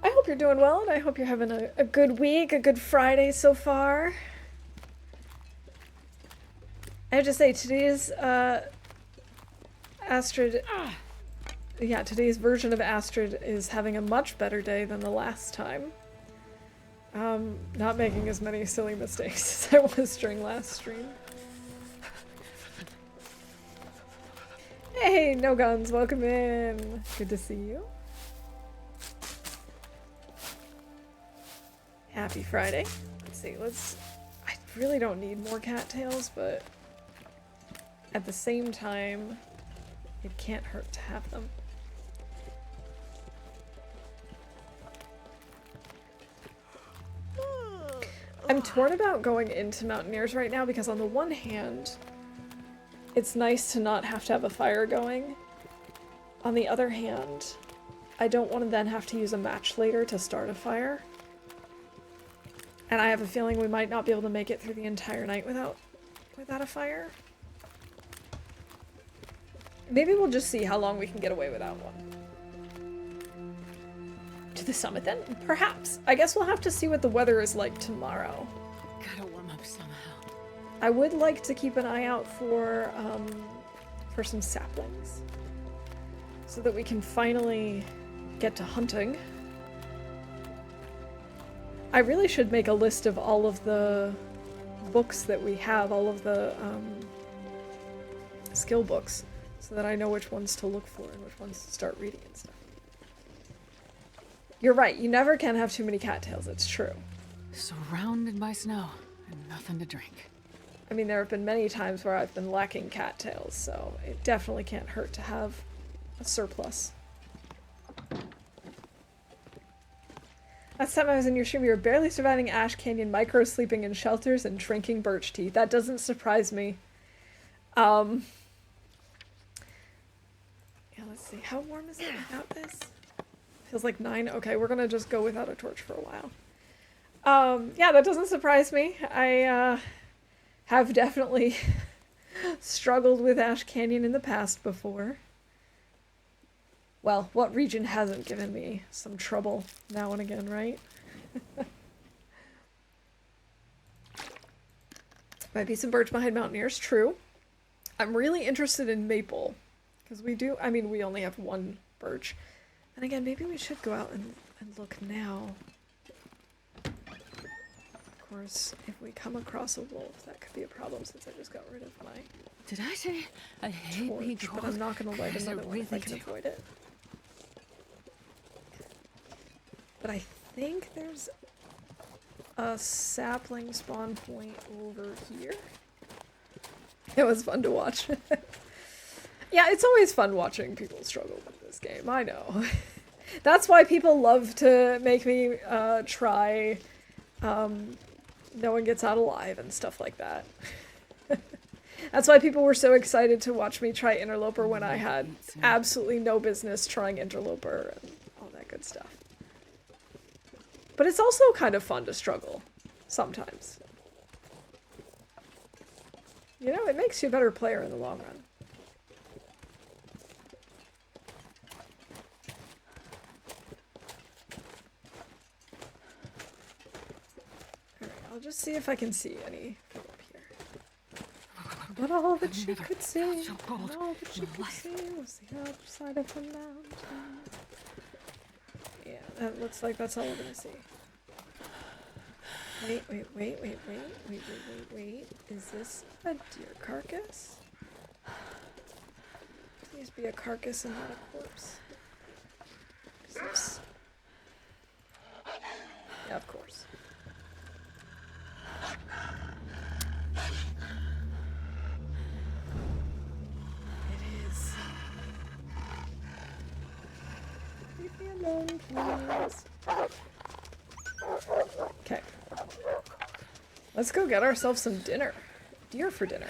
I hope you're doing well, and I hope you're having a good week, a good Friday so far. I have to say, today's Astrid... Yeah, today's version of Astrid is having a much better day than the last time. Not making as many silly mistakes as I was during last stream. Hey, No Guns, welcome in. Good to see you. Happy Friday. Let's see, I really don't need more cattails, but at the same time, it can't hurt to have them. I'm torn about going into Mountaineers right now because on the one hand, it's nice to not have to have a fire going. On the other hand, I don't want to then have to use a match later to start a fire. And I have a feeling we might not be able to make it through the entire night without a fire. Maybe we'll just see how long we can get away without one. To the summit then? Perhaps. I guess we'll have to see what the weather is like tomorrow. Gotta warm up somehow. I would like to keep an eye out for some saplings. So that we can finally get to hunting. I really should make a list of all of the books that we have, all of the skill books, so that I know which ones to look for and which ones to start reading and stuff. You're right, you never can have too many cattails, it's true. Surrounded by snow and nothing to drink. I mean, there have been many times where I've been lacking cattails, so it definitely can't hurt to have a surplus. Last time I was in your stream, you were barely surviving Ash Canyon, micro-sleeping in shelters, and drinking birch tea. That doesn't surprise me. Yeah, let's see. How warm is it without this? Feels like 9. Okay, we're gonna just go without a torch for a while. Yeah, that doesn't surprise me. I have definitely struggled with Ash Canyon in the past before. Well, what region hasn't given me some trouble now and again, right? Might be some birch behind Mountaineers, true. I'm really interested in maple, because we only have one birch. And again, maybe we should go out and look now. Of course, if we come across a wolf, that could be a problem since I just got rid of my Did I say I hate being torch, cold? but I'm not going to light Yes, I another one if I really can do. avoid it. But I think there's a sapling spawn point over here. It was fun to watch. Yeah, it's always fun watching people struggle with this game, I know. That's why people love to make me try No One Gets Out Alive and stuff like that. That's why people were so excited to watch me try Interloper when I had absolutely no business trying Interloper and all that good stuff. But it's also kind of fun to struggle, sometimes. You know, it makes you a better player in the long run. Alright, I'll just see if I can see any from up here. But all that she could see, so cold all that she in could life. see was the other side of the mountain. Yeah, that looks like that's all we're gonna see. Wait. Is this a deer carcass? Please be a carcass and not a corpse. Yes. Yeah, of course. It is. Leave me alone, please. Okay. Let's go get ourselves some dinner. Deer for dinner.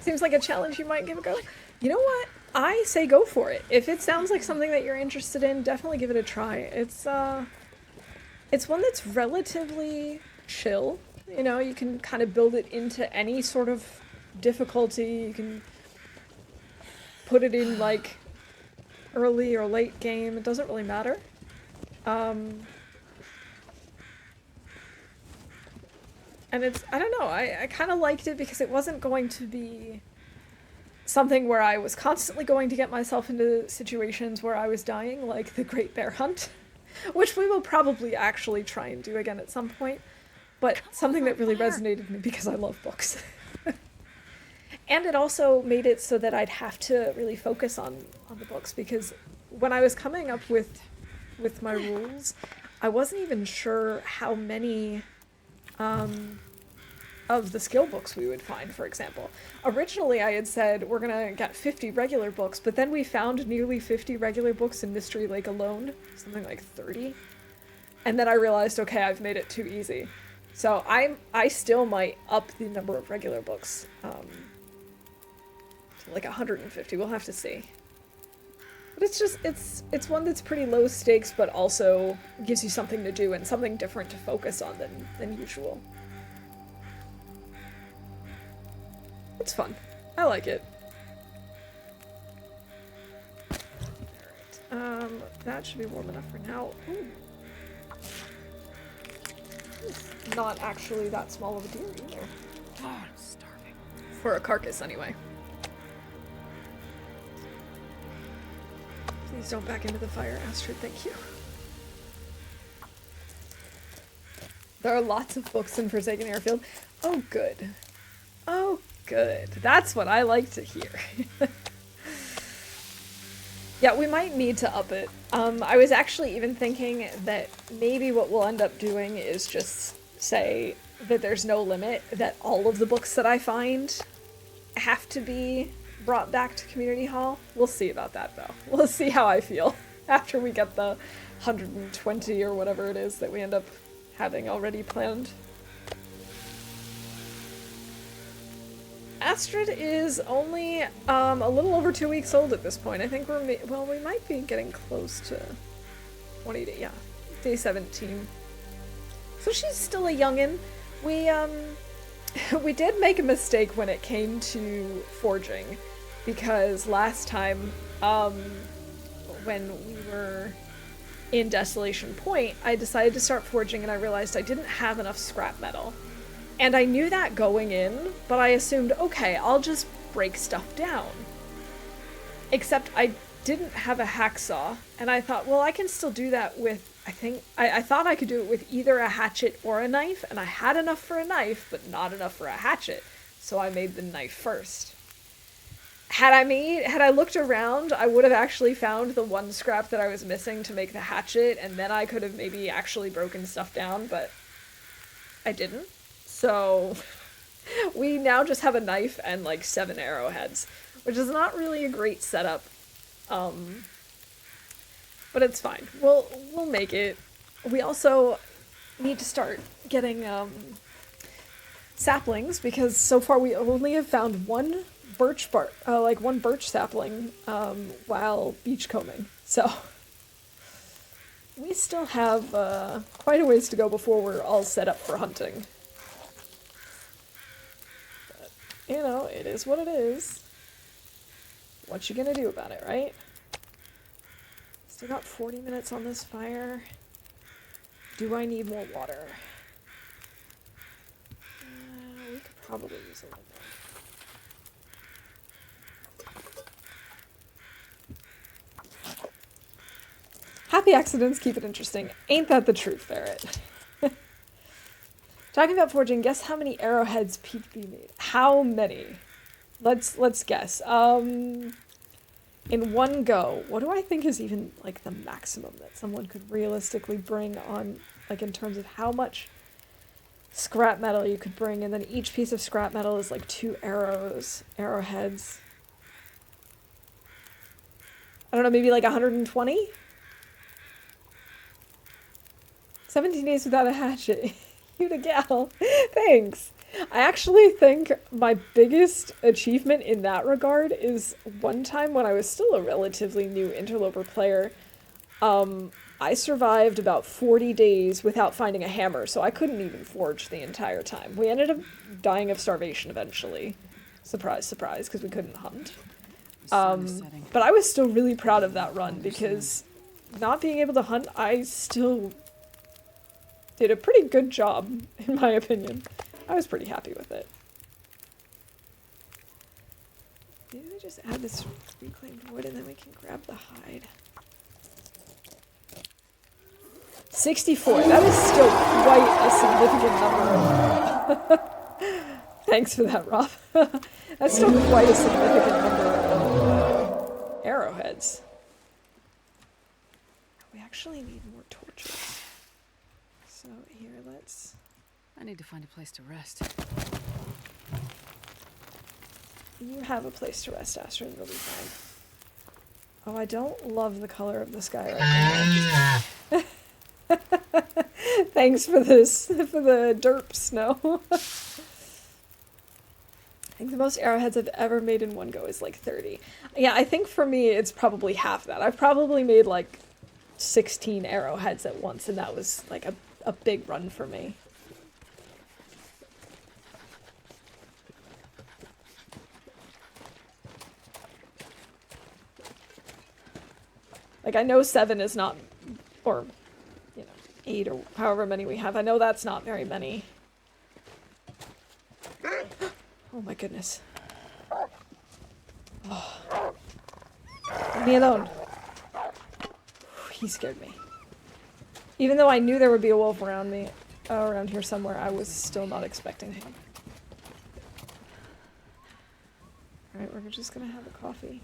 Seems like a challenge you might give a go. You know what? I say go for it. If it sounds like something that you're interested in, definitely give it a try. It's one that's relatively chill. You know, you can kind of build it into any sort of difficulty. You can put it in like early or late game. It doesn't really matter. And it's, I don't know, I kind of liked it because it wasn't going to be something where I was constantly going to get myself into situations where I was dying, like the Great Bear Hunt, which we will probably actually try and do again at some point, but something that really resonated with me because I love books. And it also made it so that I'd have to really focus on the books, because when I was coming up with my rules, I wasn't even sure how many of the skill books we would find, for example. Originally I had said we're gonna get 50 regular books, but then we found nearly 50 regular books in Mystery Lake alone, something like 30. And then I realized, okay, I've made it too easy. So I still might up the number of regular books to like 150, we'll have to see. But it's just, it's one that's pretty low stakes, but also gives you something to do and something different to focus on than usual. It's fun. I like it. Alright, that should be warm enough for now. Ooh. It's not actually that small of a deer either. Oh, I'm starving. For a carcass, anyway. Please don't back into the fire, Astrid, thank you. There are lots of books in Forsaken Airfield. Oh, good. Oh, good. That's what I like to hear. Yeah, we might need to up it. I was actually even thinking that maybe what we'll end up doing is just say that there's no limit, that all of the books that I find have to be brought back to Community Hall. We'll see about that, though. We'll see how I feel after we get the 120 or whatever it is that we end up having already planned. Astrid is only a little over 2 weeks old at this point. I think we might be getting close to 20 days, yeah, day 17. So she's still a youngin'. We did make a mistake when it came to forging, because last time, when we were in Desolation Point, I decided to start forging and I realized I didn't have enough scrap metal. And I knew that going in, but I assumed, okay, I'll just break stuff down. Except I didn't have a hacksaw, and I thought, well, I can still do that with, I thought I could do it with either a hatchet or a knife, and I had enough for a knife, but not enough for a hatchet, so I made the knife first. Had I looked around, I would have actually found the one scrap that I was missing to make the hatchet, and then I could have maybe actually broken stuff down, but I didn't. So we now just have a knife and like 7 arrowheads, which is not really a great setup. But it's fine. We'll make it. We also need to start getting saplings, because so far we only have found one birch sapling while beachcombing. So we still have quite a ways to go before we're all set up for hunting. But, you know, it is what it is. What you gonna do about it, right? Still got 40 minutes on this fire. Do I need more water? We could probably use a little more. Happy accidents keep it interesting. Ain't that the truth, Ferret? Talking about forging, guess how many arrowheads PvP made? How many? let's guess. In one go, what do I think is even like the maximum that someone could realistically bring on, like in terms of how much scrap metal you could bring, and then each piece of scrap metal is like 2 arrowheads. I don't know, maybe like 120? 17 days without a hatchet. You the gal. Thanks. I actually think my biggest achievement in that regard is one time when I was still a relatively new interloper player, I survived about 40 days without finding a hammer, so I couldn't even forge the entire time. We ended up dying of starvation eventually. Surprise, surprise, because we couldn't hunt. But I was still really proud of that run, because not being able to hunt, I still did a pretty good job, in my opinion. I was pretty happy with it. Maybe we just add this reclaimed wood and then we can grab the hide. 64. That is still quite a significant number. Thanks for that, Rob. That's still quite a significant number of arrowheads. We actually need more torches. So here, let's... I need to find a place to rest. You have a place to rest, Astrid. It'll be fine. Oh, I don't love the color of the sky right now. Thanks for this, for the derp snow. I think the most arrowheads I've ever made in one go is like 30. Yeah, I think for me it's probably half that. I've probably made like 16 arrowheads at once, and that was like a big run for me. Like, I know 7 is not, or, you know, 8 or however many we have. I know that's not very many. Oh my goodness. Oh. Leave me alone. He scared me. Even though I knew there would be a wolf around me, around here somewhere, I was still not expecting him. Alright, we're just gonna have a coffee.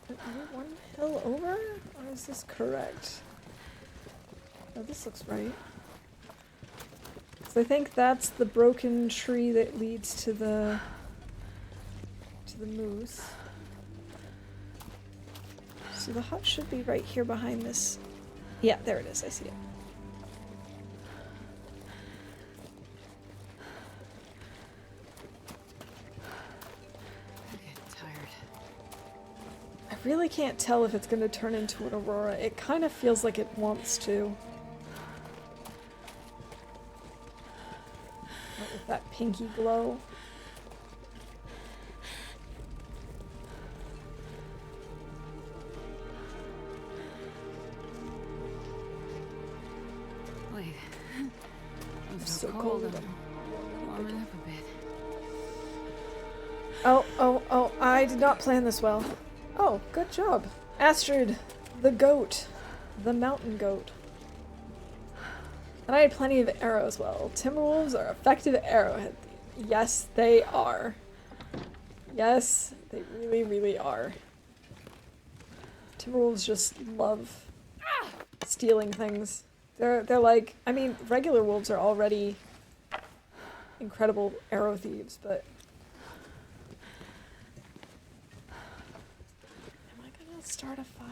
Is it one hill over? Or is this correct? Oh, this looks right. So I think that's the broken tree that leads to the moose. So the hut should be right here behind this. Yeah, there it is. I see it. I really can't tell if it's going to turn into an aurora. It kind of feels like it wants to. With that pinky glow. Wait. I'm so cold. I'm warming up a bit. Oh, I did not plan this well. Oh, good job. Astrid, the goat. The mountain goat. And I had plenty of arrows. Well, timberwolves are effective arrowhead thieves. Yes, they are. Yes, they really, really are. Timberwolves just love stealing things. They're like, I mean, regular wolves are already incredible arrow thieves, but... Am I gonna start a fire?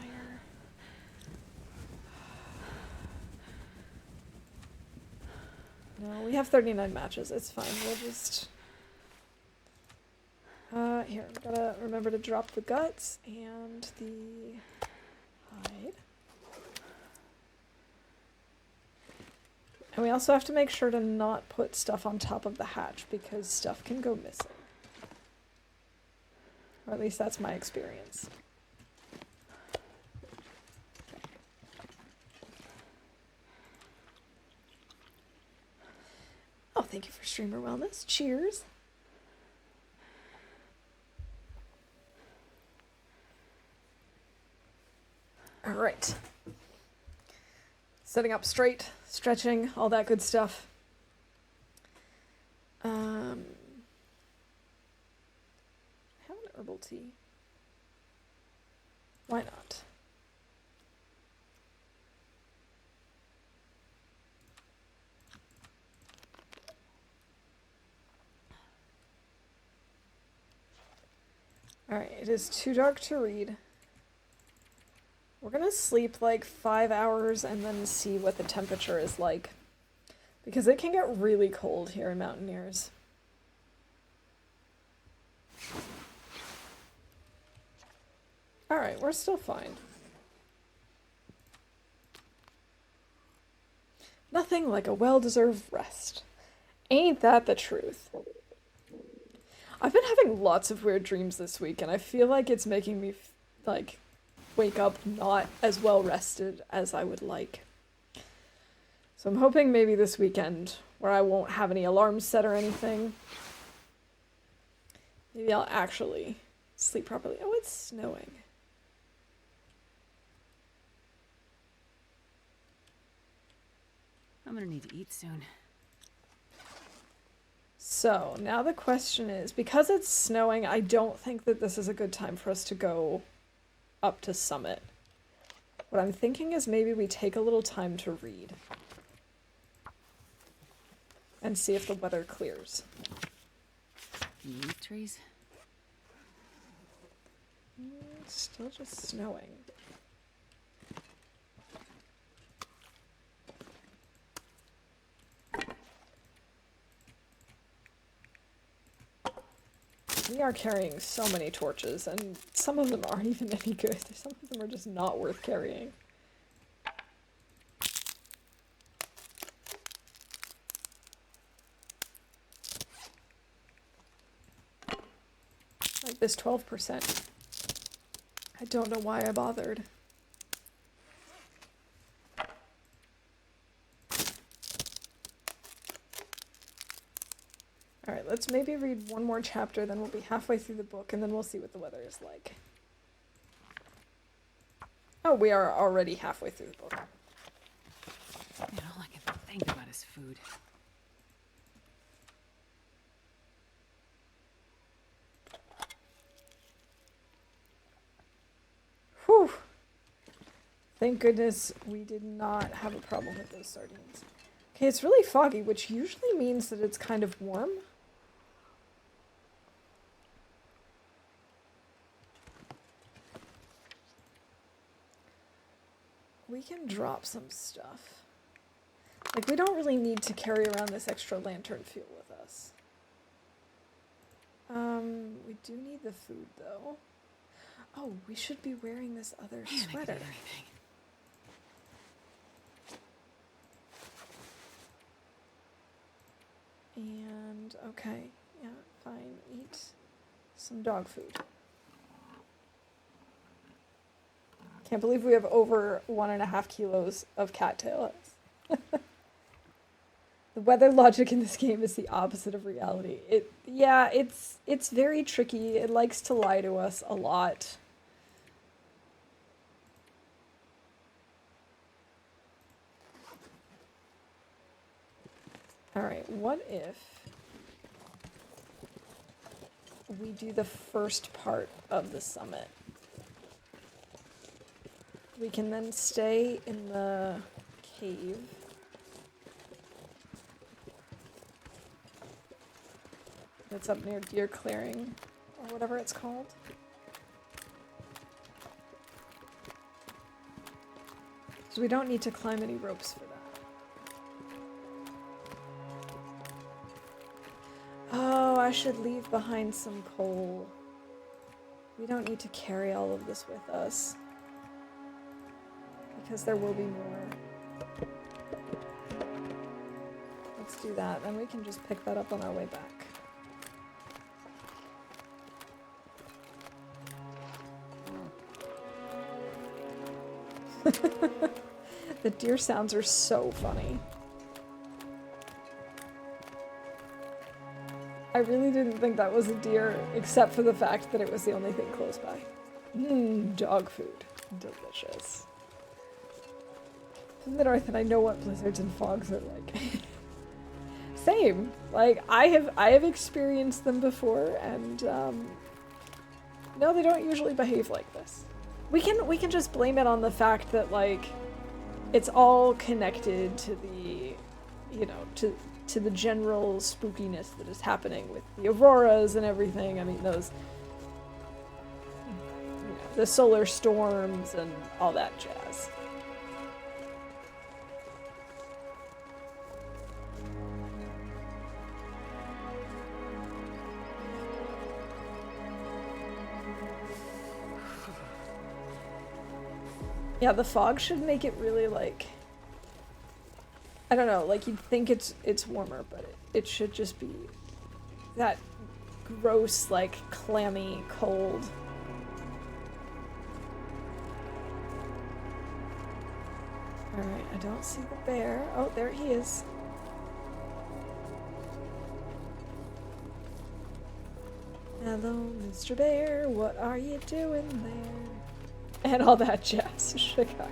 No, we have 39 matches. It's fine. We'll just... here, I'm gonna remember to drop the guts and the hide. And we also have to make sure to not put stuff on top of the hatch because stuff can go missing. Or at least that's my experience. Oh, thank you for streamer wellness. Cheers. All right. Sitting up straight, stretching, all that good stuff. I have an herbal tea. Why not? Alright, it is too dark to read. We're gonna sleep like 5 hours and then see what the temperature is like. Because it can get really cold here in Mountaineers. Alright, we're still fine. Nothing like a well-deserved rest. Ain't that the truth? I've been having lots of weird dreams this week, and I feel like it's making me, like, wake up not as well rested as I would like. So I'm hoping maybe this weekend, where I won't have any alarms set or anything, maybe I'll actually sleep properly. Oh, it's snowing. I'm gonna need to eat soon. So, now the question is, because it's snowing, I don't think that this is a good time for us to go up to Summit. What I'm thinking is maybe we take a little time to read. And see if the weather clears. Leaf trees? It's still just snowing. We are carrying so many torches, and some of them aren't even any good. Some of them are just not worth carrying. Like this 12%. I don't know why I bothered. Alright, let's maybe read one more chapter, then we'll be halfway through the book, and then we'll see what the weather is like. Oh, we are already halfway through the book. Man, all I can think about is food. Whew! Thank goodness we did not have a problem with those sardines. Okay, it's really foggy, which usually means that it's kind of warm. We can drop some stuff. Like, we don't really need to carry around this extra lantern fuel with us. We do need the food, though. Oh, we should be wearing this other sweater. And, okay, yeah, fine, eat some dog food. Can't believe we have over 1.5 kilos of cattails. The weather logic in this game is the opposite of reality. It's very tricky. It likes to lie to us a lot. Alright, what if we do the first part of the summit? We can then stay in the cave. That's up near Deer Clearing, or whatever it's called. So we don't need to climb any ropes for that. Oh, I should leave behind some coal. We don't need to carry all of this with us, because there will be more. Let's do that, then we can just pick that up on our way back. The deer sounds are so funny. I really didn't think that was a deer, except for the fact that it was the only thing close by. Dog food. Delicious. from the north, and I know what blizzards and fogs are like. Same. Like, I have experienced them before, and no, they don't usually behave like this. We can just blame it on the fact that, like, it's all connected to the, you know, to the general spookiness that is happening with the auroras and everything. I mean, those, you know, the solar storms and all that jazz. Yeah, the fog should make it really, like, I don't know, like, you'd think it's warmer, but it should just be that gross, like, clammy cold. Alright, I don't see the bear. Oh, there he is. Hello, Mr. Bear, what are you doing there? And all that jazz, Chicago.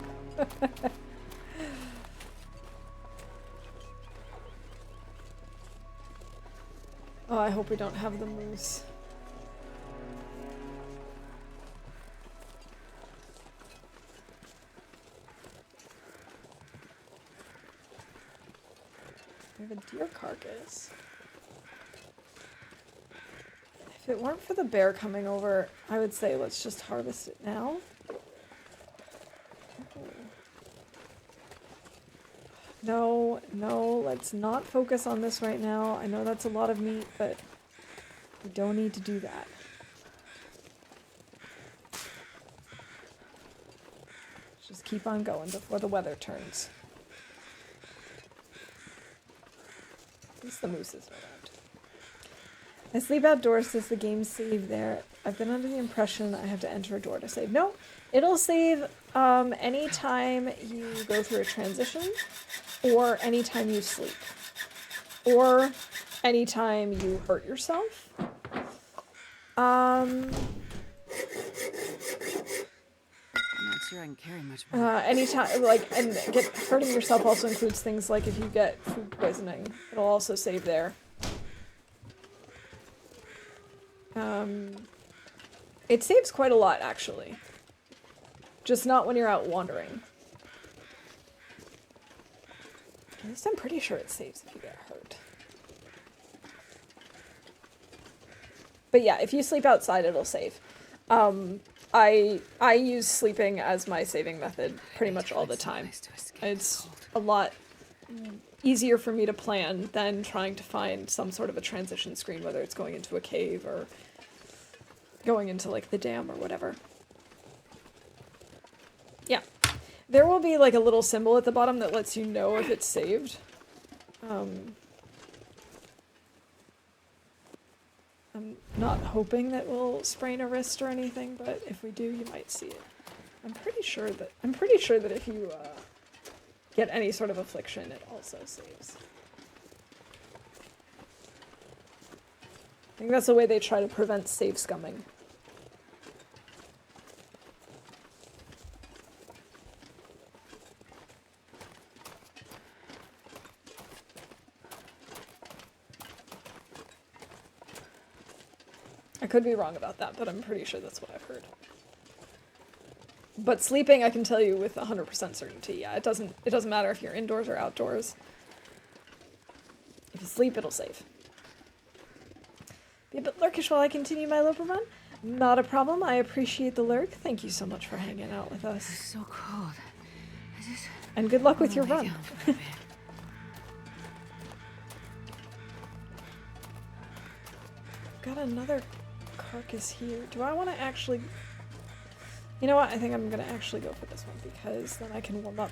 Oh, I hope we don't have the moose. We have a deer carcass. If it weren't for the bear coming over, I would say let's just harvest it now. No, no, let's not focus on this right now. I know that's a lot of meat, but we don't need to do that. Let's just keep on going before the weather turns. At least the moose is around. I sleep outdoors. Does the game save there? I've been under the impression I have to enter a door to save. No, it'll save anytime you go through a transition, or anytime you sleep, or anytime you hurt yourself. I'm not sure I can carry much more. Anytime, like, and hurting yourself also includes things like if you get food poisoning, it'll also save there. It saves quite a lot, actually. Just not when you're out wandering. At least I'm pretty sure it saves if you get hurt. But yeah, if you sleep outside, it'll save. I use sleeping as my saving method pretty much all the time. It's a lot easier for me to plan than trying to find some sort of a transition screen, whether it's going into a cave or going into, like, the dam or whatever. Yeah. There will be, like, a little symbol at the bottom that lets you know if it's saved. I'm not hoping that we'll sprain a wrist or anything, but if we do, you might see it. I'm pretty sure that if you get any sort of affliction, it also saves. I think that's the way they try to prevent save scumming. I could be wrong about that, but I'm pretty sure that's what I've heard. But sleeping, I can tell you with 100% certainty. Yeah, it doesn't matter if you're indoors or outdoors. If you sleep, it'll save. Be a bit lurkish while I continue my Loper run? Not a problem. I appreciate the lurk. Thank you so much for hanging out with us. It's so cold. And good luck with your run. Got another carcass here. Do I want to actually... You know what? I think I'm going to actually go for this one because then I can warm up.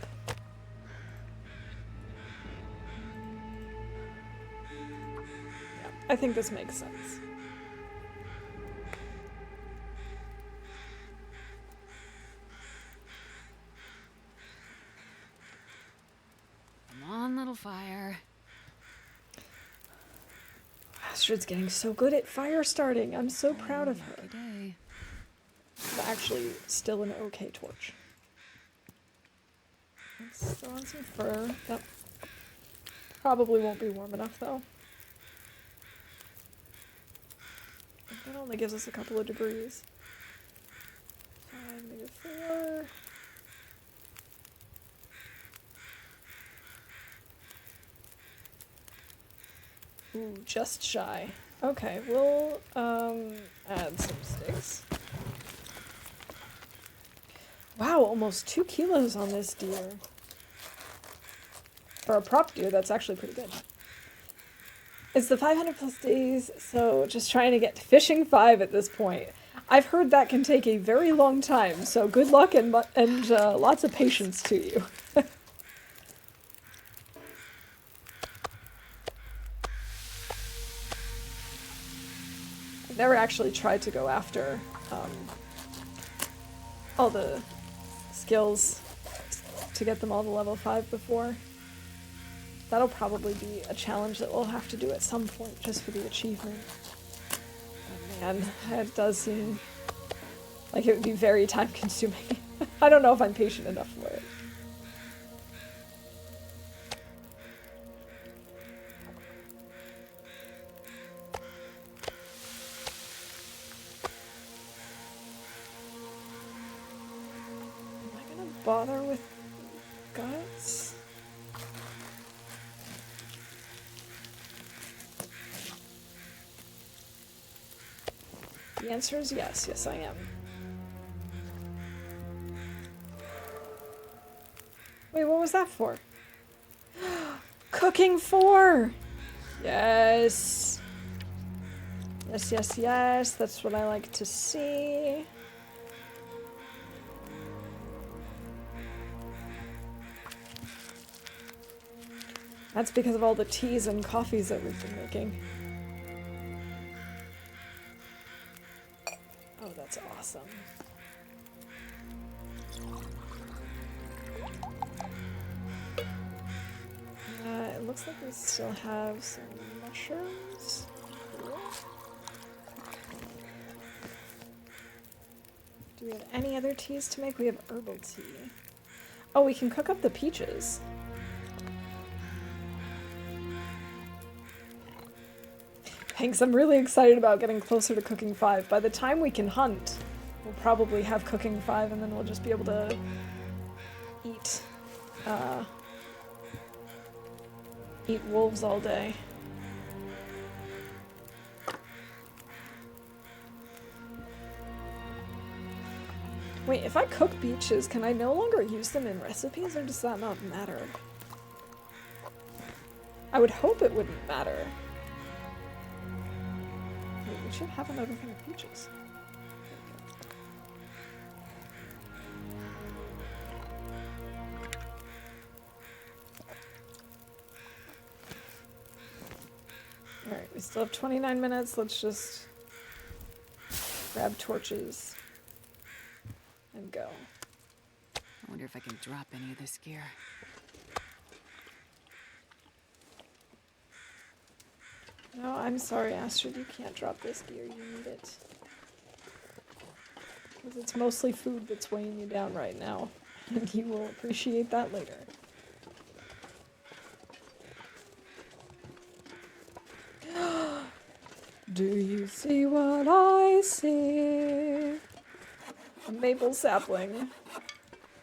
Yeah, I think this makes sense. Come on, little fire. Astrid's getting so good at fire starting. I'm so proud of her. Day. But actually, still an okay torch. Let's Let's throw on some fur. That probably won't be warm enough, though. It only gives us a couple of degrees. 5, -4. Ooh, just shy. Okay, we'll add some sticks. Wow, almost 2 kilos on this deer. For a prop deer, that's actually pretty good. It's the 500 plus days, so just trying to get to fishing 5 at this point. I've heard that can take a very long time, so good luck and lots of patience to you. I've never actually tried to go after all the skills to get them all to level 5 before. That'll probably be a challenge that we'll have to do at some point just for the achievement. But man, it does seem like it would be very time consuming. I don't know if I'm patient enough for it. Am I gonna bother with guts? The answer is yes. Yes, I am. Wait, what was that for? Cooking 4! Yes! Yes, yes, yes. That's what I like to see. That's because of all the teas and coffees that we've been making. Oh, that's awesome. It looks like we still have some mushrooms. Cool. Do we have any other teas to make? We have herbal tea. Oh, we can cook up the peaches. Thanks, I'm really excited about getting closer to cooking 5. By the time we can hunt, we'll probably have cooking 5 and then we'll just be able to eat, eat wolves all day. Wait, if I cook peaches, can I no longer use them in recipes or does that not matter? I would hope it wouldn't matter. We should have another thing of peaches. Alright, we still have 29 minutes. Let's just grab torches and go. I wonder if I can drop any of this gear. No, I'm sorry, Astrid, you can't drop this gear. You need it. Because it's mostly food that's weighing you down right now. And you will appreciate that later. Do you see what I see? A maple sapling.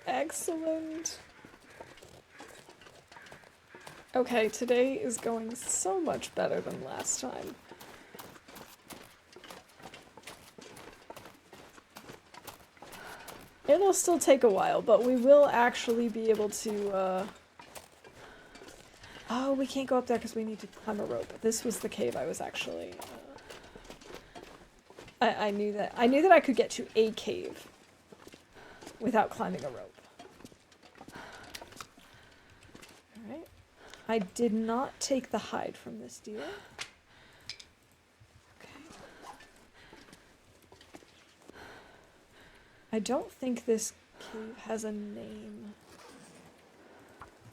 Excellent. Okay, today is going so much better than last time. It'll still take a while, but we will actually be able to, Oh, we can't go up there because we need to climb a rope. This was the cave I was actually, I knew that I could get to a cave without climbing a rope. Alright. I did not take the hide from this deer. Okay. I don't think this cave has a name.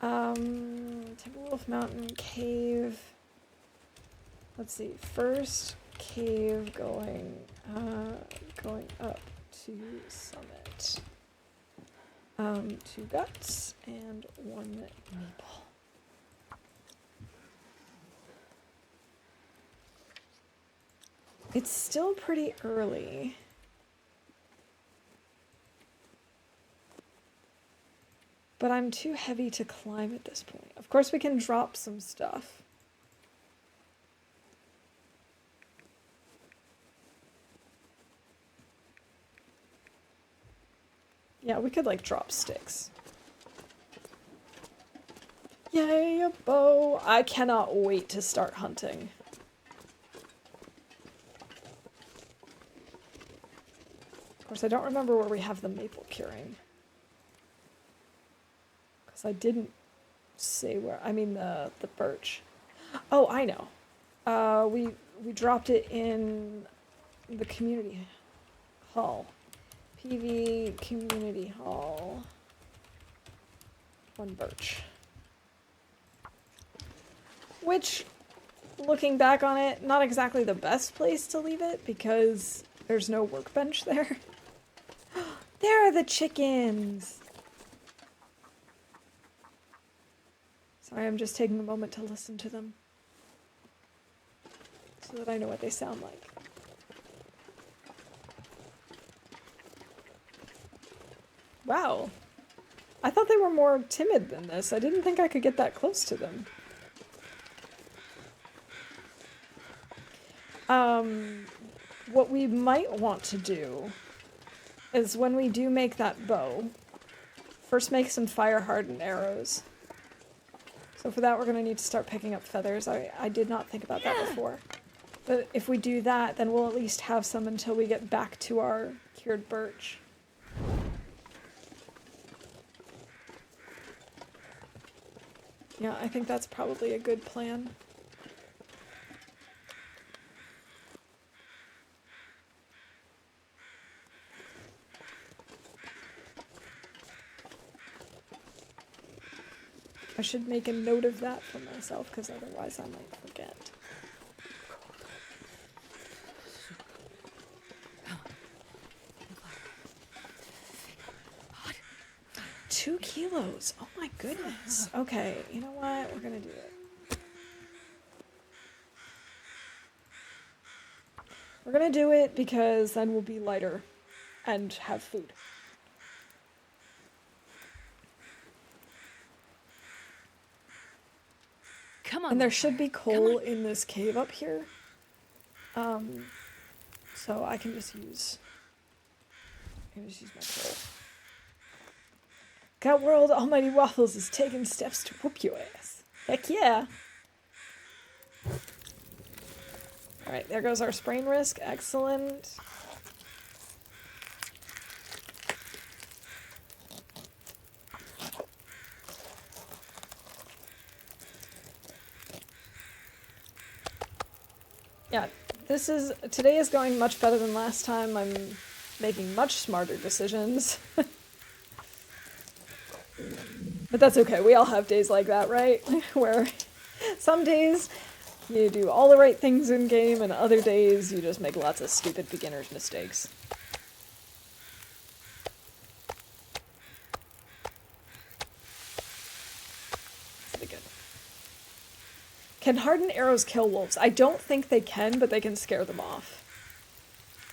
Timberwolf Mountain Cave. Let's see. First cave going up to summit. 2 guts and 1 maple. It's still pretty early. But I'm too heavy to climb at this point. Of course we can drop some stuff. Yeah, we could like drop sticks. Yay, a bow! I cannot wait to start hunting. Of course, I don't remember where we have the maple curing. Because I didn't say where, I mean the birch. Oh, I know. We dropped it in the community hall. PV community hall. 1 birch. Which, looking back on it, not exactly the best place to leave it because there's no workbench there. There are the chickens! Sorry, I'm just taking a moment to listen to them. So that I know what they sound like. Wow. I thought they were more timid than this. I didn't think I could get that close to them. What we might want to do is when we do make that bow, first make some fire-hardened arrows. So for that we're going to need to start picking up feathers. I did not think about that before. But if we do that, then we'll at least have some until we get back to our cured birch. Yeah, I think that's probably a good plan. I should make a note of that for myself, because otherwise I might forget. Hot. 2 kilos. Oh my goodness. Okay, you know what? We're gonna do it. We're gonna do it because then we'll be lighter and have food. Come on. And there should be coal in this cave up here. So I can just use my coal. Cat World Almighty Waffles is taking steps to whoop your ass. Heck yeah. Alright, there goes our sprain risk. Excellent. Yeah, today is going much better than last time. I'm making much smarter decisions. But that's okay, we all have days like that, right? Where some days you do all the right things in game and other days you just make lots of stupid beginner's mistakes. Pretty good. Can hardened arrows kill wolves? I don't think they can, but they can scare them off.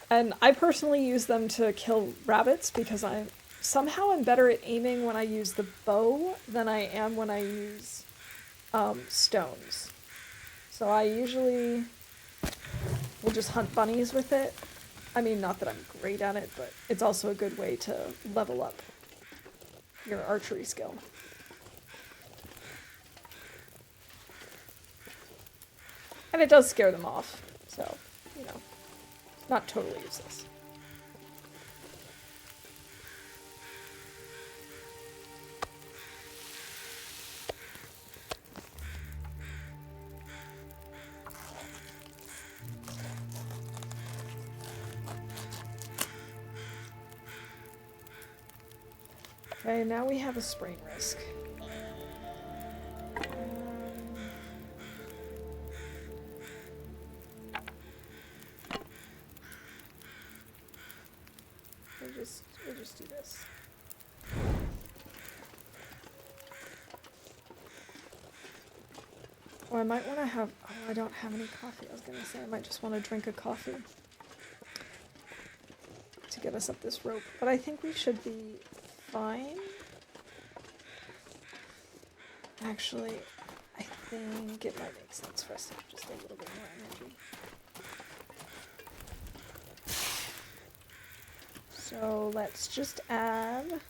And I personally use them to kill rabbits because I somehow am better at aiming when I use the bow than I am when I use stones. So I usually will just hunt bunnies with it. I mean, not that I'm great at it, but it's also a good way to level up your archery skill. And it does scare them off, so, you know, it's not totally useless. Okay, now we have a sprain risk. We'll just do this. Or I might want to have... Oh, I don't have any coffee. I was going to say I might just want to drink a coffee to get us up this rope. But I think we should be fine. Actually, I think it might make sense for us to have just a little bit more energy. So let's just add